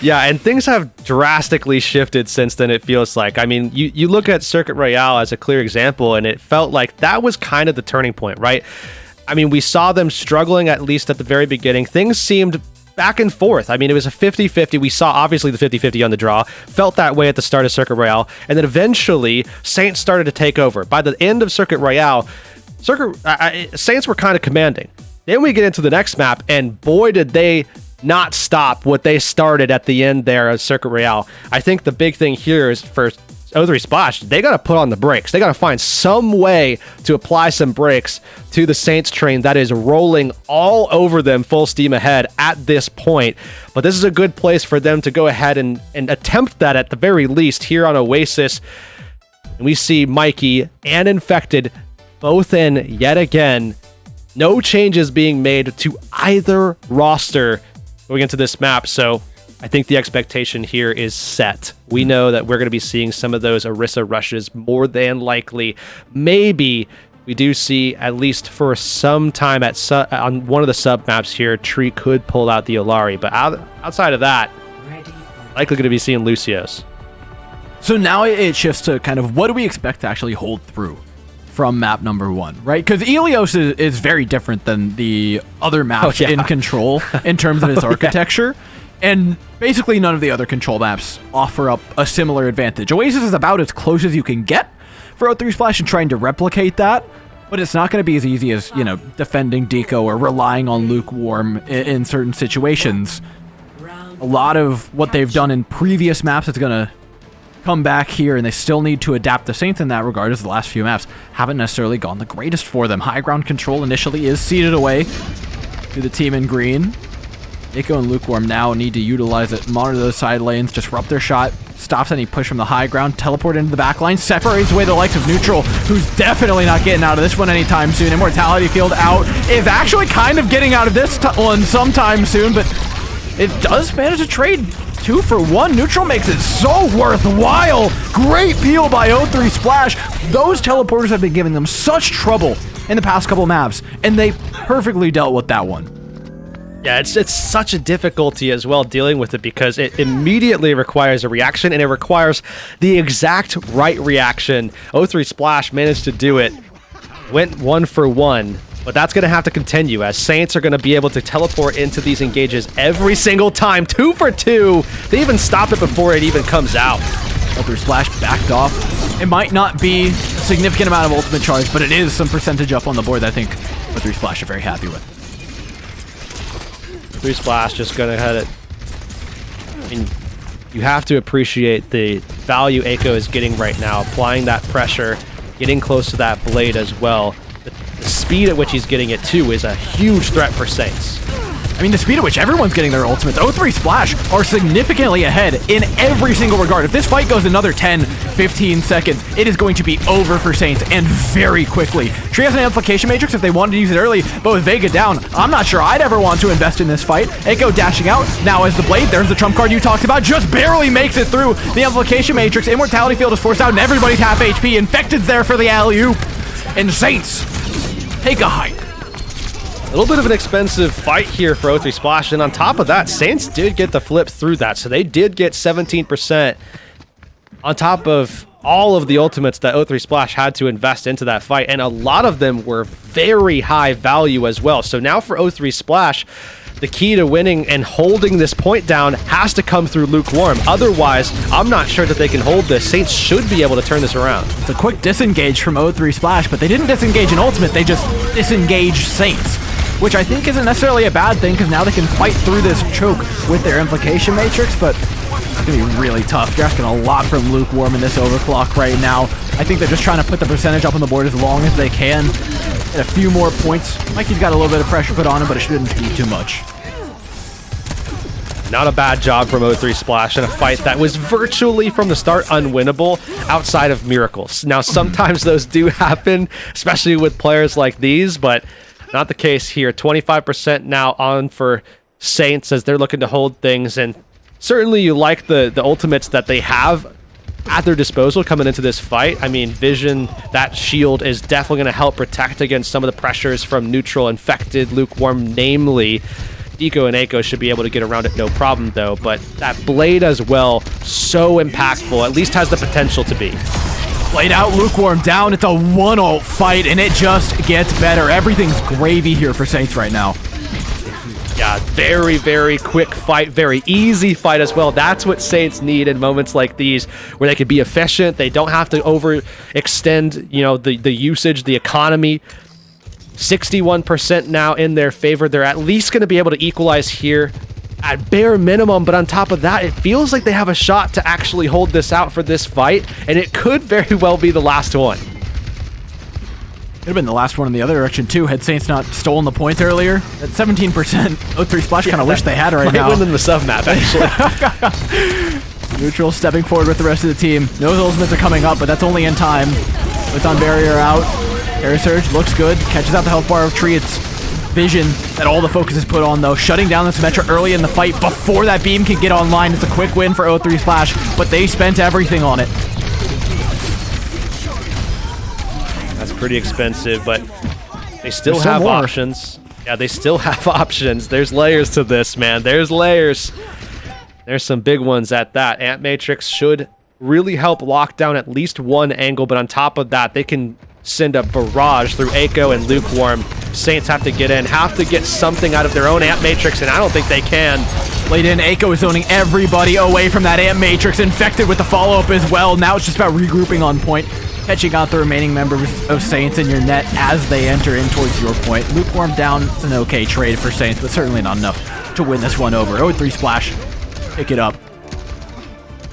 Yeah, and things have drastically shifted since then, it feels like. I mean, you look at Circuit Royale as a clear example, and it felt like that was kind of the turning point, right? I mean, we saw them struggling, at least at the very beginning. Things seemed back and forth. I mean, it was a 50-50. We saw, obviously, the 50-50 on the draw. Felt that way at the start of Circuit Royale. And then eventually, Saints started to take over. By the end of Circuit Royale, Saints were kind of commanding. Then we get into the next map, and boy, did they not stop what they started at the end there of Circuit Royale. I think the big thing here is for O3 Splash, they got to put on the brakes. They got to find some way to apply some brakes to the Saints train that is rolling all over them full steam ahead at this point. But this is a good place for them to go ahead and attempt that at the very least here on Oasis. And we see Mikey and Infected both in yet again. No changes being made to either roster going into this map, so I think the expectation here is set. We know that we're going to be seeing some of those Orisa rushes more than likely. Maybe we do see, at least for some time on one of the sub maps here, Tree could pull out the Olari, but outside of that, likely going to be seeing Lucios. So now it shifts to kind of what do we expect to actually hold through from map number 1, right? Because Ilios is very different than the other maps in Control in terms of its architecture. And basically none of the other Control maps offer up a similar advantage. Oasis is about as close as you can get for O3 Splash and trying to replicate that, but it's not going to be as easy as, you know, defending Deco or relying on Lukewarm in certain situations. A lot of what they've done in previous maps is going to come back here, and they still need to adapt the Saints in that regard, as the last few maps haven't necessarily gone the greatest for them. High ground control initially is ceded away to the team in green. Deco and Lukewarm now need to utilize it, monitor those side lanes, disrupt their shot, stops any push from the high ground, teleport into the back line, separates away the likes of Neutral, who's definitely not getting out of this one anytime soon. Immortality Field out, is actually kind of getting out of this one sometime soon, but it does manage to trade 2 for 1. Neutral makes it so worthwhile. Great peel by O3 Splash. Those teleporters have been giving them such trouble in the past couple maps, and they perfectly dealt with that one. Yeah, it's such a difficulty as well dealing with it because it immediately requires a reaction, and it requires the exact right reaction. O3 Splash managed to do it, went 1 for 1, but that's going to have to continue as Saints are going to be able to teleport into these engages every single time. 2 for 2. They even stop it before it even comes out. O3 Splash backed off. It might not be a significant amount of ultimate charge, but it is some percentage up on the board that I think O3 Splash are very happy with. 3 Splash just gonna head it. I mean, you have to appreciate the value Echo is getting right now, applying that pressure, getting close to that blade as well. The speed at which he's getting it too is a huge threat for Saints. I mean, the speed at which everyone's getting their ultimates. O3 Splash are significantly ahead in every single regard. If this fight goes another 10, 15 seconds, it is going to be over for Saints, and very quickly. Tree has an Amplification Matrix if they wanted to use it early, but with Vega down, I'm not sure I'd ever want to invest in this fight. Echo dashing out. Now as the Blade, there's the trump card you talked about, just barely makes it through the Amplification Matrix. Immortality Field is forced out, and everybody's half HP. Infected's there for the alley-oop. And Saints take a hike. A little bit of an expensive fight here for O3 Splash, and on top of that, Saints did get the flip through that, so they did get 17% on top of all of the ultimates that O3 Splash had to invest into that fight, and a lot of them were very high value as well. So now for O3 Splash, the key to winning and holding this point down has to come through Lukewarm. Otherwise, I'm not sure that they can hold this. Saints should be able to turn this around. It's a quick disengage from O3 Splash, but they didn't disengage in ultimate, they just disengaged Saints, which I think isn't necessarily a bad thing, because now they can fight through this choke with their Implication Matrix, but it's going to be really tough. You're asking a lot from Lukewarm in this overclock right now. I think they're just trying to put the percentage up on the board as long as they can. Get a few more points. Mikey's got a little bit of pressure put on him, but it shouldn't be too much. Not a bad job from O3 Splash in a fight that was virtually from the start unwinnable outside of miracles. Now, sometimes those do happen, especially with players like these, but not the case here. 25% now on for Saints as they're looking to hold things, and certainly you like the ultimates that they have at their disposal coming into this fight. I mean, Vision, that shield is definitely going to help protect against some of the pressures from Neutral, Infected, Lukewarm, namely. Deco and Echo should be able to get around it no problem, though, but that Blade as well, so impactful, at least has the potential to be. Blade out, Lukewarm down. It's a 1-ult fight, and it just gets better. Everything's gravy here for Saints right now. Yeah, very, very quick fight, very easy fight as well. That's what Saints need in moments like these, where they can be efficient. They don't have to overextend, you know, the usage, the economy. 61% now in their favor. They're at least going to be able to equalize here at bare minimum, but on top of that, it feels like they have a shot to actually hold this out for this fight, and it could very well be the last one. Could have been the last one in the other direction too, had Saints not stolen the point earlier. At 17%, O3 Splash kind of wish they had it right now. Might win in the sub map, actually. Neutral stepping forward with the rest of the team. Those ultimates are coming up, but that's only in time. With on barrier out. Air Surge looks good, catches out the health bar of Tree. It's Vision that all the focus is put on, though. Shutting down the Symmetra early in the fight before that beam can get online. It's a quick win for O3 Splash, but they spent everything on it. That's pretty expensive, but they still have options. Yeah, they still have options. There's layers to this, man. There's layers. There's some big ones at that. Amp Matrix should really help lock down at least one angle, but on top of that, they can send a barrage through Echo and Lukewarm. Saints have to get in, have to get something out of their own Amp Matrix, and I don't think they can. Late in, Echo is zoning everybody away from that Amp Matrix, infected with the follow-up as well. Now it's just about regrouping on point, catching out the remaining members of Saints in your net as they enter in towards your point. Lukewarm down, it's an okay trade for Saints, but certainly not enough to win this one over. 0-3 Splash, pick it up.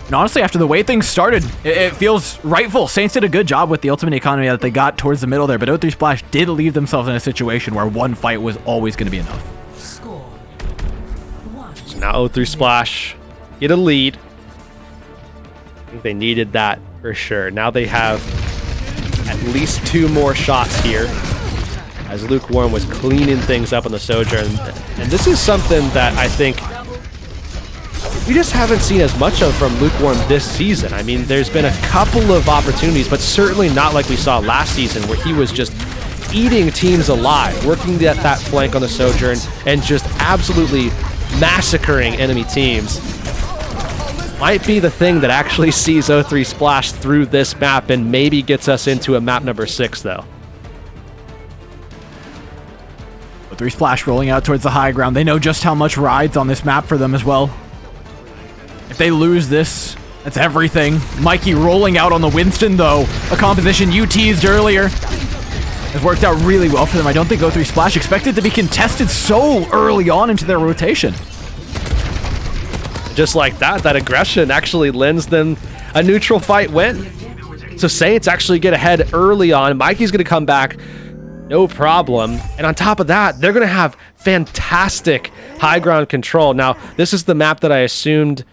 And honestly, after the way things started, it feels rightful. Saints did a good job with the ultimate economy that they got towards the middle there, but 0-3 Splash did leave themselves in a situation where one fight was always going to be enough. So now 0-3 Splash get a lead. I think they needed that for sure. Now they have at least 2 more shots here as Lukewarm was cleaning things up on the Sojourn. And this is something that I think we just haven't seen as much of from Lukewarm this season. I mean, there's been a couple of opportunities, but certainly not like we saw last season where he was just eating teams alive, working that flank on the Sojourn, and just absolutely massacring enemy teams. Might be the thing that actually sees 0-3 Splash through this map and maybe gets us into a map number 6, though. 0-3 Splash rolling out towards the high ground. They know just how much rides on this map for them as well. If they lose this, that's everything. Mikey rolling out on the Winston, though. A composition you teased earlier. It's worked out really well for them. I don't think 0-3 Splash expected to be contested so early on into their rotation. Just like that aggression actually lends them a neutral fight win. So Saints actually get ahead early on. Mikey's going to come back, no problem. And on top of that, they're going to have fantastic high ground control. Now, this is the map that I assumed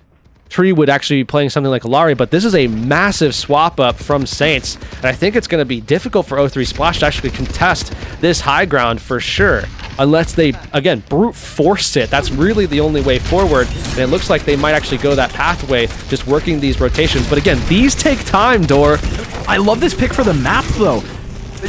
Tree would actually be playing something like Alari, but this is a massive swap up from Saints, and I think it's going to be difficult for 0-3 Splash to actually contest this high ground for sure, unless they, again, brute force it. That's really the only way forward, and it looks like they might actually go that pathway, just working these rotations. But again, these take time, Dor. I love this pick for the map, though.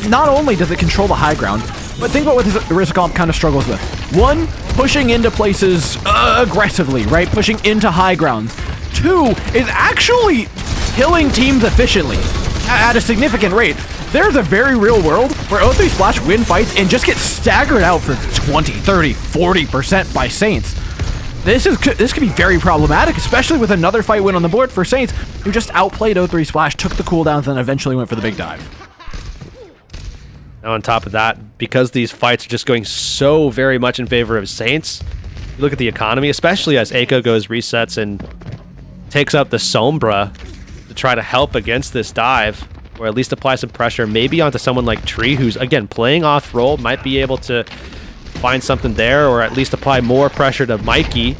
Not only does it control the high ground, but think about what this Riskcomp kind of struggles with. One, pushing into places aggressively, right? Pushing into high grounds. 2 is actually killing teams efficiently at a significant rate. There's a very real world where 0-3 Splash win fights and just get staggered out for 20, 30, 40% by Saints. This could be very problematic, especially with another fight win on the board for Saints, who just outplayed 0-3 Splash, took the cooldowns, and eventually went for the big dive. Now on top of that, because these fights are just going so very much in favor of Saints, you look at the economy, especially as Echo goes resets and takes out the Sombra to try to help against this dive, or at least apply some pressure, maybe onto someone like Tree, who's, again, playing off role, might be able to find something there, or at least apply more pressure to Mikey.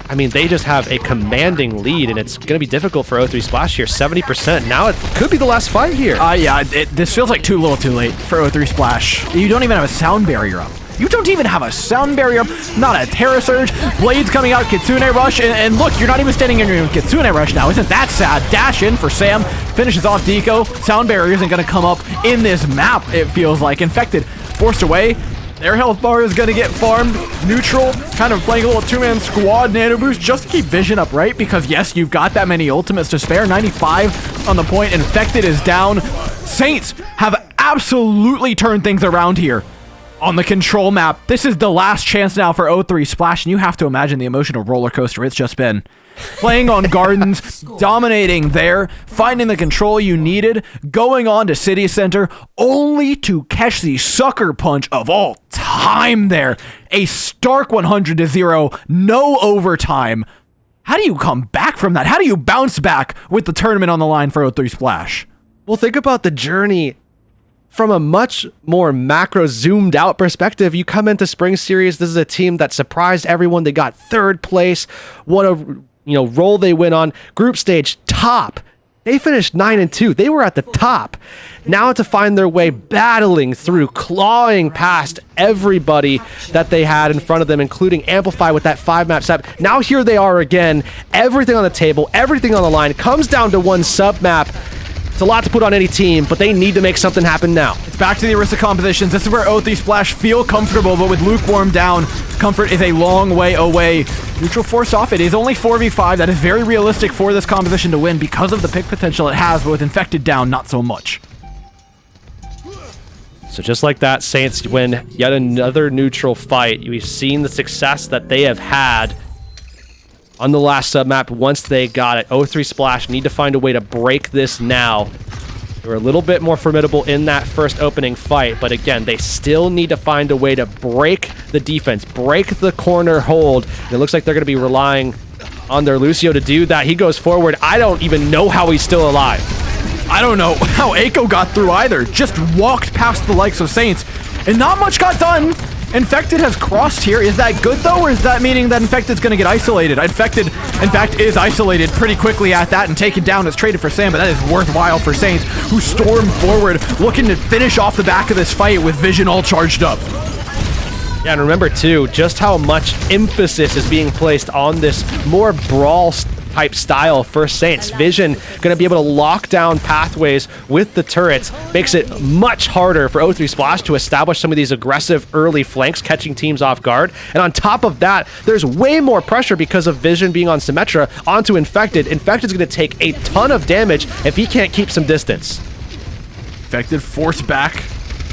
I mean, they just have a commanding lead, and it's going to be difficult for 0-3 Splash here. 70%. Now it could be the last fight here. Yeah, this feels like too little too late for 0-3 Splash. You don't even have a sound barrier up. You don't even have a sound barrier up, not a Terra Surge, Blades coming out, Kitsune Rush, and look, you're not even standing in your Kitsune Rush now. Isn't that sad? Dash in for Sam, finishes off Deco. Sound barrier isn't going to come up in this map, it feels like. Infected, forced away. Their health bar is going to get farmed. Neutral, kind of playing a little two-man squad nano boost just to keep vision up, right? Because yes, you've got that many ultimates to spare. 95 on the point. Infected is down. Saints have absolutely turned things around here on the control map. This is the last chance now for 0-3 Splash, and you have to imagine the emotional roller coaster it's just been. Playing on Gardens, dominating there, finding the control you needed, going on to City Center, only to catch the sucker punch of all time there. A stark 100-0, no overtime. How do you come back from that? How do you bounce back with the tournament on the line for 0-3 Splash? Well, think about the journey from a much more macro zoomed out perspective. You come into Spring Series, this is a team that surprised everyone. They got third place. What a role they went on. Group stage top. They finished 9-2. They were at the top. Now to find their way battling through, clawing past everybody that they had in front of them, including Amplify with that 5-map set. Now here they are again. Everything on the table, everything on the line. Comes down to one sub-map It's a lot to put on any team, but they need to make something happen now. It's back to the Orisa compositions. This is where O3 Splash feel comfortable, but with Lukewarm down, comfort is a long way away. Neutral forced off. It is only 4v5. That is very realistic for this composition to win because of the pick potential it has, but with Infected down, not so much. So just like that, Saints win yet another neutral fight. We've seen the success that they have had on the last submap once they got it. O3 Splash need to find a way to break this now. They were a little bit more formidable in that first opening fight, but again, they still need to find a way to break the defense, break the corner hold. And it looks like they're going to be relying on their Lucio to do that. He goes forward. I don't even know how he's still alive. I don't know how Echo got through either. Just walked past the likes of Saints, and not much got done. Infected has crossed here. Is that good, though, or is that meaning that Infected's going to get isolated? Infected, in fact, is isolated pretty quickly at that and taken down as traded for Sam, but that is worthwhile for Saints, who storm forward, looking to finish off the back of this fight with Vision all charged up. Yeah, and remember, too, just how much emphasis is being placed on this more brawl type style for Saints. Vision going to be able to lock down pathways with the turrets. Makes it much harder for O3 Splash to establish some of these aggressive early flanks, catching teams off guard. And on top of that, there's way more pressure because of Vision being on Symmetra onto Infected. Infected's going to take a ton of damage if he can't keep some distance. Infected forced back.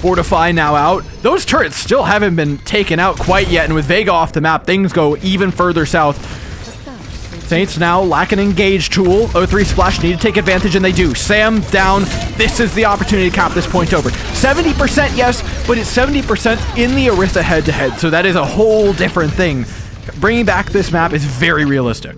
Fortify now out. Those turrets still haven't been taken out quite yet, and with Vega off the map, things go even further south. Saints now lack an engage tool. O3 Splash need to take advantage, and they do. Sam down. This is the opportunity to cap this point over. 70% yes, but it's 70% in the Orisa head-to-head, so that is a whole different thing. Bringing back this map is very realistic.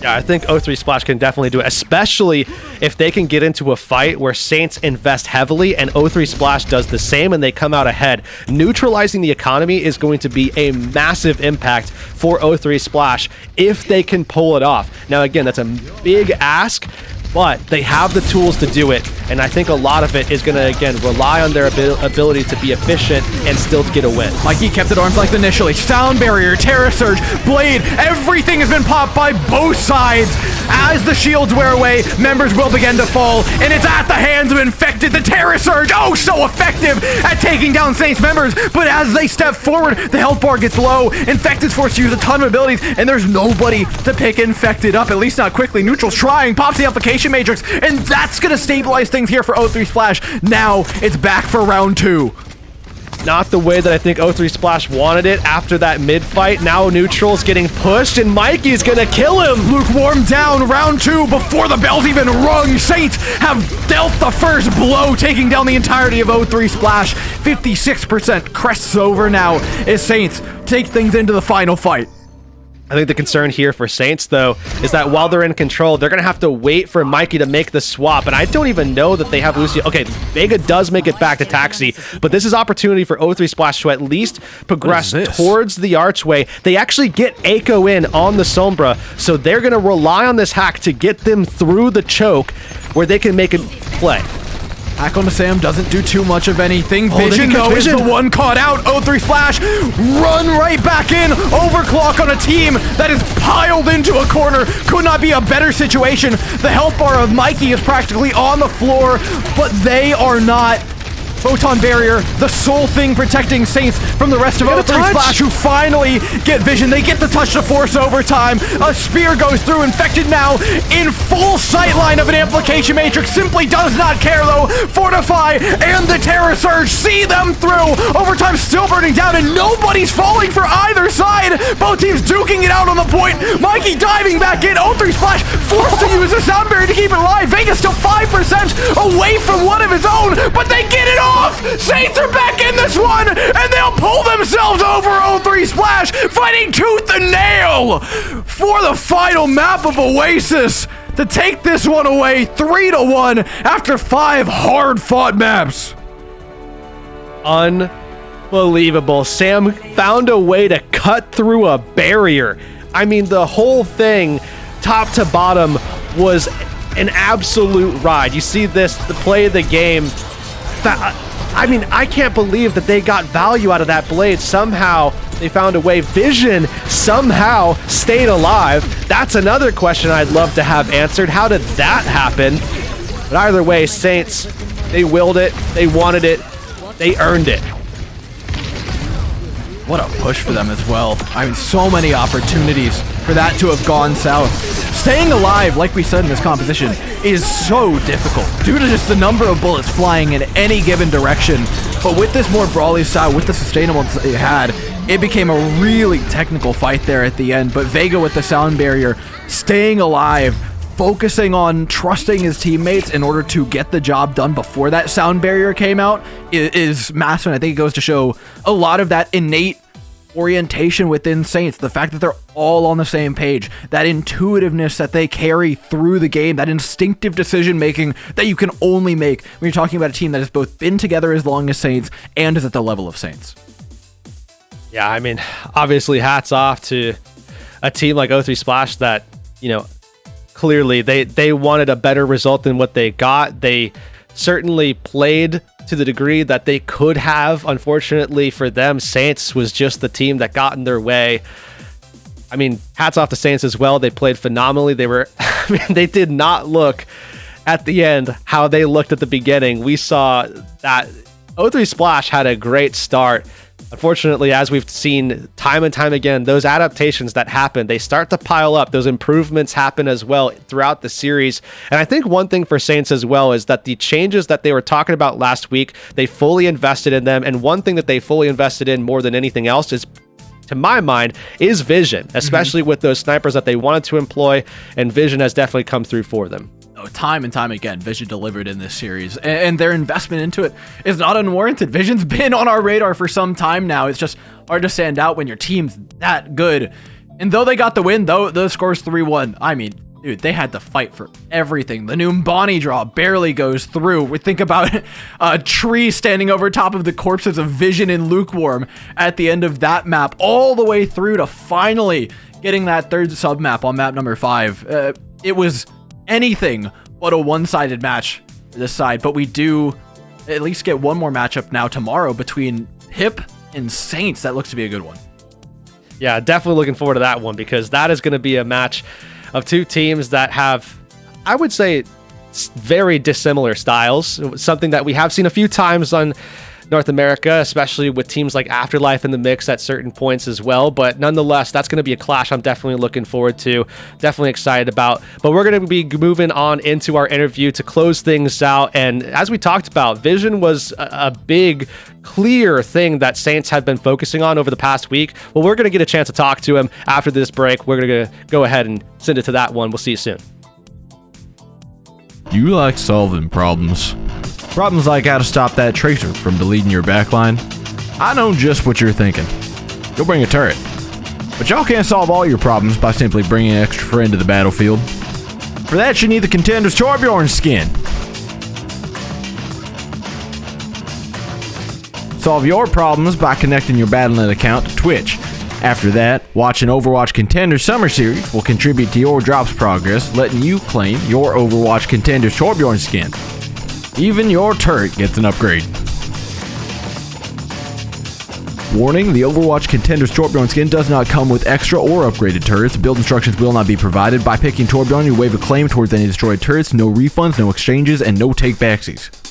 Yeah, I think O3 Splash can definitely do it, especially if they can get into a fight where Saints invest heavily and O3 Splash does the same and they come out ahead. Neutralizing the economy is going to be a massive impact for O3 Splash if they can pull it off. Now, again, that's a big ask, but they have the tools to do it, and I think a lot of it is going to, again, rely on their ability to be efficient and still to get a win. Mikey kept it arm's length initially. Sound Barrier, Terra Surge, Blade, everything has been popped by both sides. As the shields wear away, members will begin to fall, and it's at the hands of Infected. The Terra Surge, oh, so effective at taking down Saints members, but as they step forward, the health bar gets low. Infected's forced to use a ton of abilities, and there's nobody to pick Infected up, at least not quickly. Neutral's trying, pops the application matrix, and that's gonna stabilize things here for O3 Splash. Now it's back for round 2. Not the way that I think O3 Splash wanted it after that mid-fight. Now Neutral's getting pushed, and Mikey's gonna kill him. Lukewarm down, round 2, before the bell's even rung. Saints have dealt the first blow, taking down the entirety of O3 Splash. 56% crests over now as Saints take things into the final fight. I think the concern here for Saints, though, is that while they're in control, they're going to have to wait for Mikey to make the swap, and I don't even know that they have Lucio. Okay, Vega does make it back to Taxi, but this is opportunity for O3 Splash to at least progress towards the archway. They actually get Echo in on the Sombra, so they're going to rely on this hack to get them through the choke where they can make a play. Hack onto Sam doesn't do too much of anything. Vision, though, is the one caught out. O3 Splash, run right back in. Overclock on a team that is piled into a corner. Could not be a better situation. The health bar of Mikey is practically on the floor, but they are not. Photon Barrier, the sole thing protecting Saints from the rest of O3 Splash, who finally get Vision. They get the touch to force overtime. A spear goes through. Infected now in full sightline of an amplification matrix. Simply does not care, though. Fortify and the Terra Surge see them through. Overtime still burning down, and nobody's falling for either side. Both teams duking it out on the point. Mikey diving back in. O3 Splash forced to use a sound barrier to keep it alive. Vegas still 5% away from one of his own, but they get it off. Saints are back in this one, and they'll pull themselves over. O3 Splash fighting tooth and nail for the final map of Oasis to take this one away 3-1 after 5 hard-fought maps. Unbelievable. Sam found a way to cut through a barrier. I mean, the whole thing, top to bottom, was an absolute ride. You see this, the play of the game. I mean, I can't believe that they got value out of that blade. Somehow they found a way. Vision somehow stayed alive. That's another question I'd love to have answered. How did that happen? But either way, Saints, they willed it, they wanted it, they earned it. What a push for them as well. I mean, so many opportunities for that to have gone south. Staying alive, like we said in this composition, is so difficult due to just the number of bullets flying in any given direction. But with this more brawly style, with the sustainable that they had, it became a really technical fight there at the end. But Vega with the sound barrier, staying alive, focusing on trusting his teammates in order to get the job done before that sound barrier came out is massive. And I think it goes to show a lot of that innate orientation within Saints, the fact that they're all on the same page, that intuitiveness that they carry through the game, that instinctive decision making that you can only make when you're talking about a team that has both been together as long as Saints and is at the level of Saints. Yeah, I mean, obviously hats off to a team like O3 Splash that, you know, clearly they wanted a better result than what they got. They certainly played to the degree that they could have. Unfortunately for them, Saints was just the team that got in their way. I mean, hats off to Saints as well. They played phenomenally. They were, I mean, they did not look at the end how they looked at the beginning. We saw that O3 Splash had a great start. Unfortunately, as we've seen time and time again, those adaptations that happen, they start to pile up. Those improvements happen as well throughout the series. And I think one thing for Saints as well is that the changes that they were talking about last week, they fully invested in them. And one thing that they fully invested in more than anything else is, to my mind, is vision, especially with those snipers that they wanted to employ. And vision has definitely come through for them. Time and time again, Vision delivered in this series, and their investment into it is not unwarranted. Vision's been on our radar for some time now. It's just hard to stand out when your team's that good. And though they got the win, though the score's 3-1, I mean, dude, they had to fight for everything. The Numbani draw barely goes through. We think about a tree standing over top of the corpses of Vision and Lukewarm at the end of that map, all the way through to finally getting that third sub map on map number 5. It was anything but a one-sided match for this side, but we do at least get one more matchup now tomorrow between Hip and Saints. That looks to be a good one. Yeah, definitely looking forward to that one, because that is going to be a match of two teams that have, I would say, very dissimilar styles. Something that we have seen a few times on North America, especially with teams like Afterlife in the mix at certain points as well. But nonetheless, that's going to be a clash I'm definitely looking forward to, definitely excited about. But we're going to be moving on into our interview to close things out. And as we talked about, Vision was a big, clear thing that Saints have been focusing on over the past week. Well, we're going to get a chance to talk to him after this break. We're going to go ahead and send it to that one. We'll see you soon. You like solving problems. Problems like how to stop that Tracer from deleting your backline. I know just what you're thinking. You'll bring a turret. But y'all can't solve all your problems by simply bringing an extra friend to the battlefield. For that, you need the Contenders Torbjorn skin. Solve your problems by connecting your Battle.net account to Twitch. After that, watching Overwatch Contenders Summer Series will contribute to your drops progress, letting you claim your Overwatch Contenders Torbjorn skin. Even your turret gets an upgrade. Warning, the Overwatch Contenders Torbjorn skin does not come with extra or upgraded turrets. Build instructions will not be provided. By picking Torbjorn, you waive a claim towards any destroyed turrets. No refunds, no exchanges, and no take-backsies.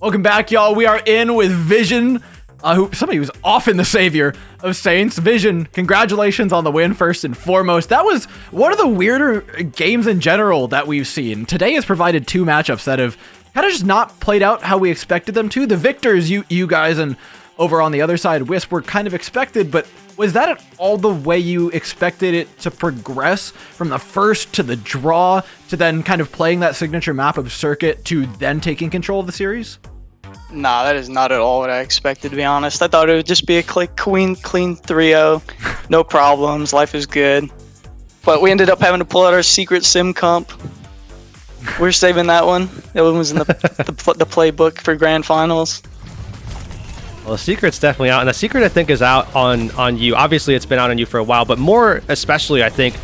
Welcome back, y'all. We are in with Vision, who somebody who's often the savior of Saints. Vision, congratulations on the win first and foremost. That was one of the weirder games in general that we've seen. Today has provided 2 matchups that have kind of just not played out how we expected them to. The victors, you guys, and over on the other side, Wisp, were kind of expected, but was that at all the way you expected it to progress from the first to the draw to then kind of playing that signature map of Circuit to then taking control of the series? Nah, that is not at all what I expected, to be honest. I thought it would just be a clean 3-0, no problems, life is good. But we ended up having to pull out our secret sim comp. We're saving that one. That one was in the playbook for grand finals. Well, the secret's definitely out, and the secret I think is out on you. Obviously, it's been out on you for a while, but more especially, I think,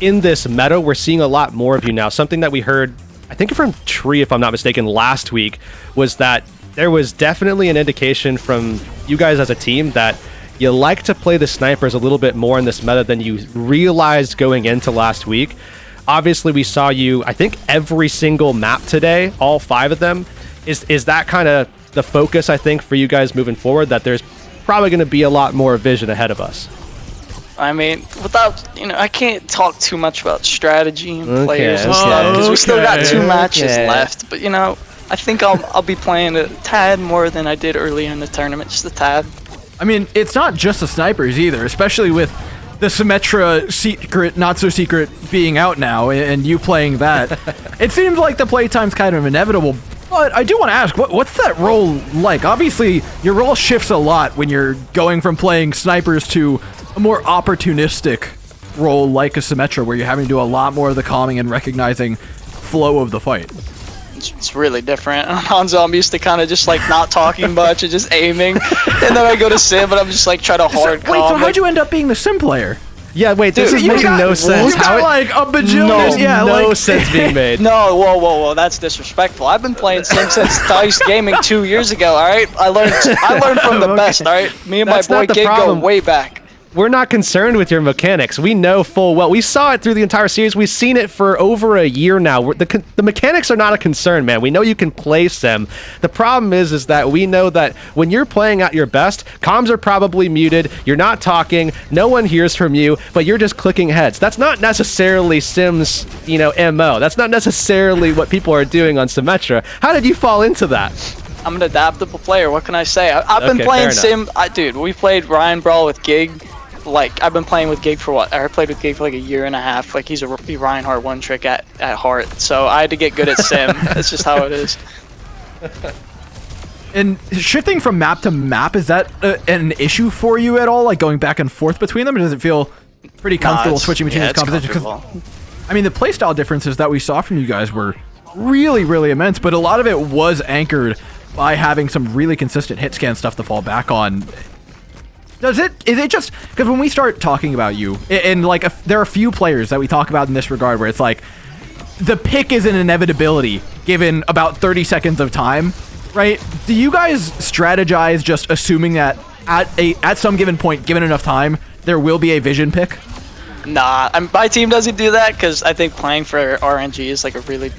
in this meta, we're seeing a lot more of you now. Something that we heard, I think from Tree, if I'm not mistaken, last week, was that there was definitely an indication from you guys as a team that you like to play the snipers a little bit more in this meta than you realized going into last week. Obviously, we saw you, I think, every single map today, all 5 of them. Is that kind of the focus, I think, for you guys moving forward, that there's probably going to be a lot more vision ahead of us? I mean, I can't talk too much about strategy and players and stuff, because we still got 2 matches left. But, I think I'll be playing a tad more than I did earlier in the tournament, just a tad. I mean, it's not just the snipers either, especially with the Symmetra secret, not so secret, being out now, and you playing that. It seems like the playtime's kind of inevitable, but I do want to ask, what's that role like? Obviously, your role shifts a lot when you're going from playing snipers to a more opportunistic role like a Symmetra, where you're having to do a lot more of the calming and recognizing flow of the fight. It's really different. On Zombie used to kind of just like not talking much and just aiming, and then I go to Sim and I'm just like trying to hard calm. Wait, so how'd you end up being the Sim player? Yeah, wait, this is making no sense. How like a bajillion? No sense being made. No, whoa, that's disrespectful. I've been playing Sim since Dice Gaming 2 years ago. All right, I learned from the best. All right, me and my boy Gig go way back. We're not concerned with your mechanics. We know full well. We saw it through the entire series. We've seen it for over a year now. The mechanics are not a concern, man. We know you can play Sim. The problem is that we know that when you're playing at your best, comms are probably muted. You're not talking. No one hears from you, but you're just clicking heads. That's not necessarily Sim's, MO. That's not necessarily what people are doing on Symmetra. How did you fall into that? I'm an adaptable player. What can I say? I've been playing Sim. Dude, we played Ryan Brawl with Gig. Like, I've been playing with Gig for what? I played with Gig for like 1.5 years. Like, he's a Reinhardt one trick at heart. So I had to get good at Sim. That's just how it is. And shifting from map to map, is that an issue for you at all? Like going back and forth between them, or does it feel pretty comfortable switching between these competitions? Because I mean, the playstyle differences that we saw from you guys were really, really immense, but a lot of it was anchored by having some really consistent hit scan stuff to fall back on. Is it just because when we start talking about you, and like there are a few players that we talk about in this regard where it's like the pick is an inevitability given about 30 seconds of time, right? Do you guys strategize just assuming that at some given point, given enough time, there will be a vision pick? Nah, my team doesn't do that because I think playing for RNG is like a really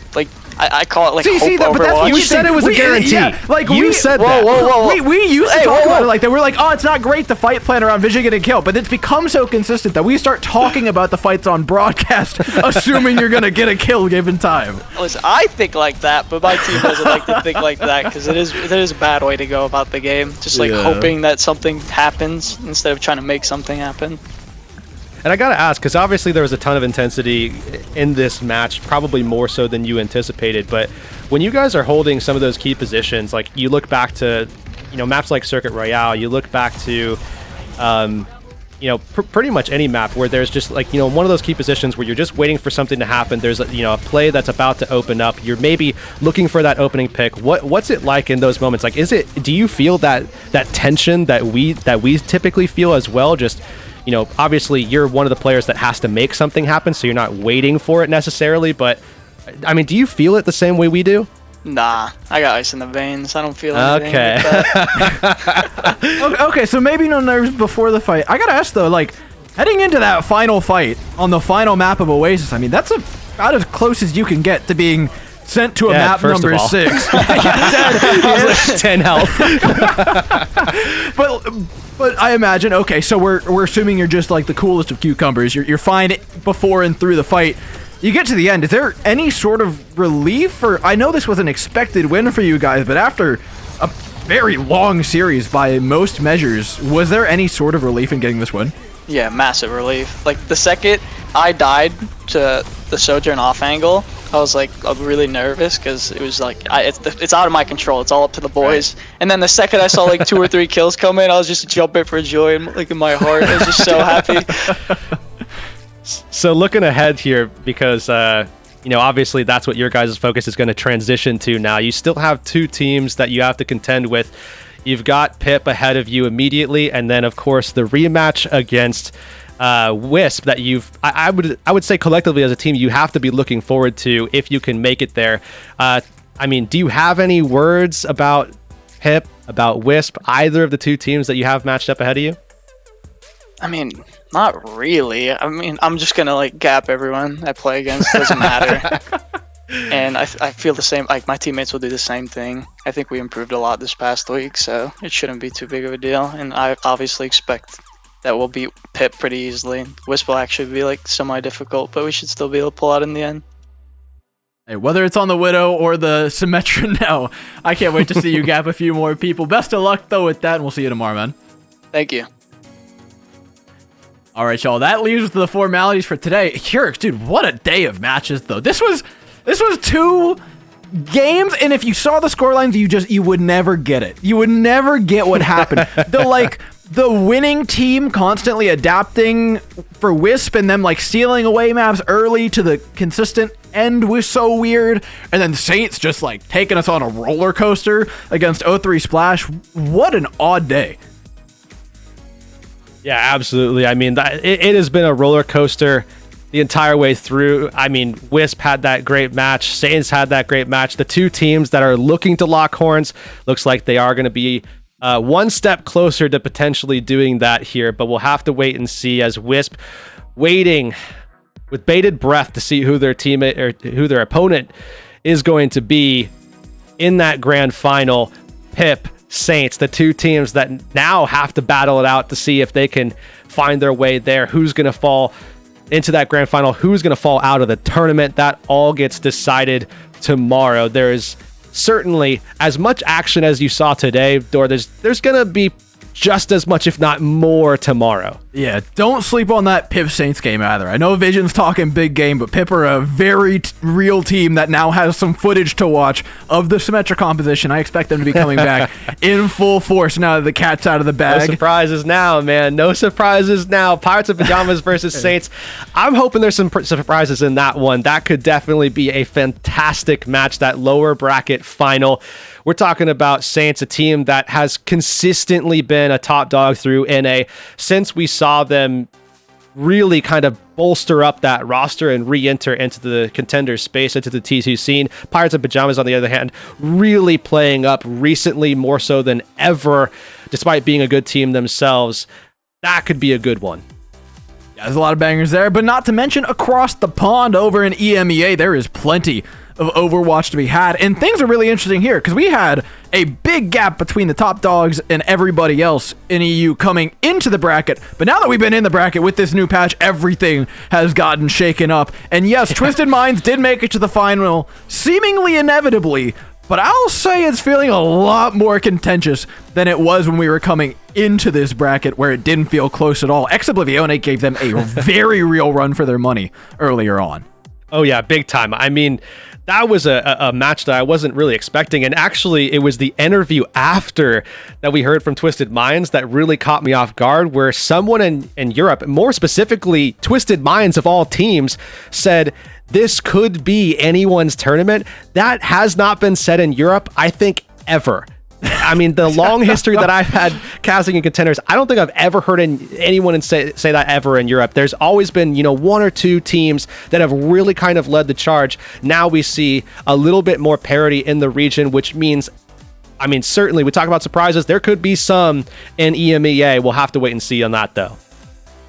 I call it like hope Overwatch. You said it was a guarantee. Yeah, like you said that. Whoa. We used to talk about it like that. We're like, oh, it's not great to fight plan around Vision getting killed, but it's become so consistent that we start talking about the fights on broadcast, assuming you're gonna get a kill given time. Listen, I think like that, but my team doesn't like to think like that because it is a bad way to go about the game. Just like hoping that something happens instead of trying to make something happen. And I gotta ask, because obviously there was a ton of intensity in this match, probably more so than you anticipated, but when you guys are holding some of those key positions, like you look back to, maps like Circuit Royale, you look back to, pretty much any map where there's just like, one of those key positions where you're just waiting for something to happen. There's a play that's about to open up. You're maybe looking for that opening pick. What's it like in those moments? Like, do you feel that tension that we typically feel as well? Just, obviously you're one of the players that has to make something happen, so you're not waiting for it necessarily, but I mean, do you feel it the same way we do? Nah, I got ice in the veins. I don't feel anything. Okay. Okay, so maybe no nerves before the fight. I gotta ask though, like, heading into that final fight on the final map of Oasis, I mean, that's about as close as you can get to being sent to a map first number of all. 6. He's like 10 health. But I imagine, okay, so we're assuming you're just like the coolest of cucumbers. You're fine before and through the fight. You get to the end. Is there any sort of relief? Or I know this was an expected win for you guys, but after a very long series by most measures, was there any sort of relief in getting this win? Yeah, massive relief. Like the second I died to the Sojourn off angle, I was like really nervous because it was like it's out of my control. It's all up to the boys. Right. And then the second I saw like 2 or 3 kills come in, I was just jumping for joy and like in my heart. I was just so happy. So looking ahead here, because obviously that's what your guys' focus is going to transition to now. You still have 2 teams that you have to contend with. You've got Pip ahead of you immediately, and then of course the rematch against Wisp that I would say collectively as a team you have to be looking forward to if you can make it there. Do you have any words about Pip, about Wisp, either of the 2 teams that you have matched up ahead of you? I mean, not really. I mean, I'm just gonna like gap everyone I play against. Doesn't matter. And I feel the same. Like my teammates will do the same thing. I think we improved a lot this past week, so it shouldn't be too big of a deal. And I obviously expect that we'll beat Pip pretty easily. Wisp will actually be like semi-difficult, but we should still be able to pull out in the end. Hey, whether it's on the Widow or the Symmetra now, I can't wait to see you gap a few more people. Best of luck though with that, and we'll see you tomorrow, man. Thank you. All right, y'all. That leaves the formalities for today. Hurix, dude, what a day of matches though. This was 2 games, and if you saw the scorelines, you would never get it. You would never get what happened. The winning team constantly adapting for Wisp and them like stealing away maps early to the consistent end was so weird. And then Saints just like taking us on a roller coaster against O3 Splash. What an odd day. Yeah, absolutely. I mean, it has been a roller coaster the entire way through. I mean, Wisp had that great match. Saints had that great match. The 2 teams that are looking to lock horns, looks like they are going to be one step closer to potentially doing that here, but we'll have to wait and see as Wisp waiting with bated breath to see who their teammate or who their opponent is going to be in that grand final. Pip, Saints, the 2 teams that now have to battle it out to see if they can find their way there. Who's going to fall into that grand final? Who's going to fall out of the tournament? That all gets decided tomorrow. There is certainly as much action as you saw today, Dor. There's going to be just as much, if not more, tomorrow. Yeah, don't sleep on that Pip Saints game either. I know Vision's talking big game, but Pip are a very real team that now has some footage to watch of the Symmetra composition. I expect them to be coming back in full force now that the cat's out of the bag. No surprises now, man. No surprises now. Pirates of Pajamas versus Saints. I'm hoping there's some surprises in that one. That could definitely be a fantastic match, that lower bracket final. We're talking about Saints, a team that has consistently been a top dog through NA since we saw them really kind of bolster up that roster and re-enter into the Contenders space, into the T2 scene. Pirates of Pajamas, on the other hand, really playing up recently more so than ever, despite being a good team themselves. That could be a good one. Yeah, there's a lot of bangers there, but not to mention across the pond over in EMEA, there is plenty of Overwatch to be had, and things are really interesting here because we had a big gap between the top dogs and everybody else in EU coming into the bracket, but now that we've been in the bracket with this new patch, everything has gotten shaken up. And yes, Twisted Minds did make it to the final seemingly inevitably, but I'll say it's feeling a lot more contentious than it was when we were coming into this bracket, where it didn't feel close at all. Exoblivione gave them a very real run for their money earlier on. Oh yeah, big time. I mean, that was a match that I wasn't really expecting, and actually it was the interview after that we heard from Twisted Minds that really caught me off guard, where someone in Europe, more specifically Twisted Minds of all teams, said this could be anyone's tournament. That has not been said in Europe, I think, ever. I mean, the long history that I've had casting in Contenders, I don't think I've ever heard anyone say that ever in Europe. There's always been, 1 or 2 teams that have really kind of led the charge. Now we see a little bit more parity in the region, which means, I mean, certainly we talk about surprises. There could be some in EMEA. We'll have to wait and see on that, though.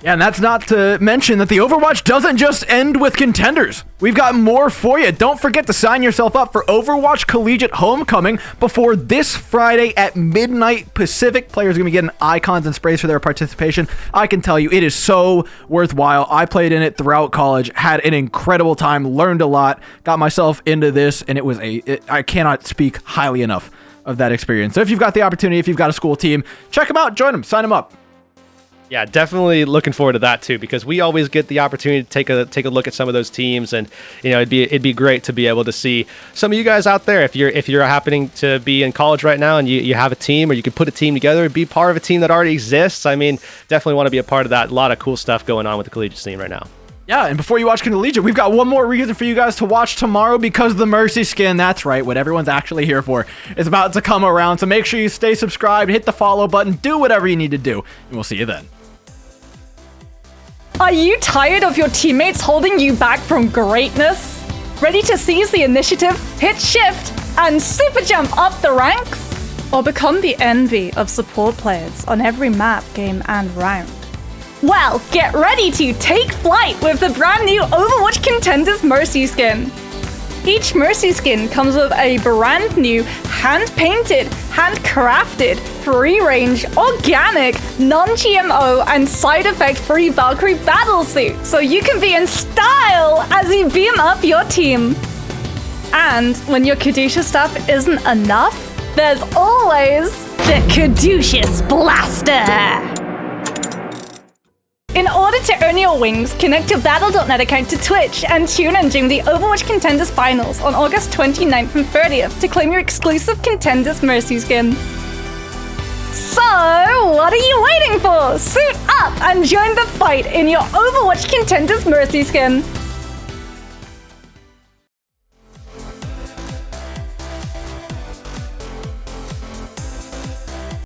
Yeah, and that's not to mention that the Overwatch doesn't just end with Contenders. We've got more for you. Don't forget to sign yourself up for Overwatch Collegiate Homecoming before this Friday at midnight Pacific. Players are going to be getting icons and sprays for their participation. I can tell you, it is so worthwhile. I played in it throughout college, had an incredible time, learned a lot, got myself into this, and I cannot speak highly enough of that experience. So if you've got the opportunity, if you've got a school team, check them out, join them, sign them up. Yeah, definitely looking forward to that too, because we always get the opportunity to take a look at some of those teams, and it'd be great to be able to see some of you guys out there. If you're happening to be in college right now and you have a team, or you could put a team together and be part of a team that already exists, I mean, definitely want to be a part of that. A lot of cool stuff going on with the collegiate scene right now. Yeah, and before you watch Collegiate, we've got one more reason for you guys to watch tomorrow, because the Mercy skin, that's right, what everyone's actually here for, is about to come around. So make sure you stay subscribed, hit the follow button, do whatever you need to do, and we'll see you then. Are you tired of your teammates holding you back from greatness? Ready to seize the initiative, hit shift, and super jump up the ranks? Or become the envy of support players on every map, game, and round? Well, get ready to take flight with the brand new Overwatch Contenders Mercy skin. Each Mercy skin comes with a brand new, hand-painted, handcrafted, free-range, organic, non-GMO, and side effect-free Valkyrie battlesuit, so you can be in style as you beam up your team. And when your Caduceus stuff isn't enough, there's always the Caduceus Blaster! In order to earn your wings, connect your Battle.net account to Twitch and tune in during the Overwatch Contenders Finals on August 29th and 30th to claim your exclusive Contenders Mercy skin. So, what are you waiting for? Suit up and join the fight in your Overwatch Contenders Mercy skin!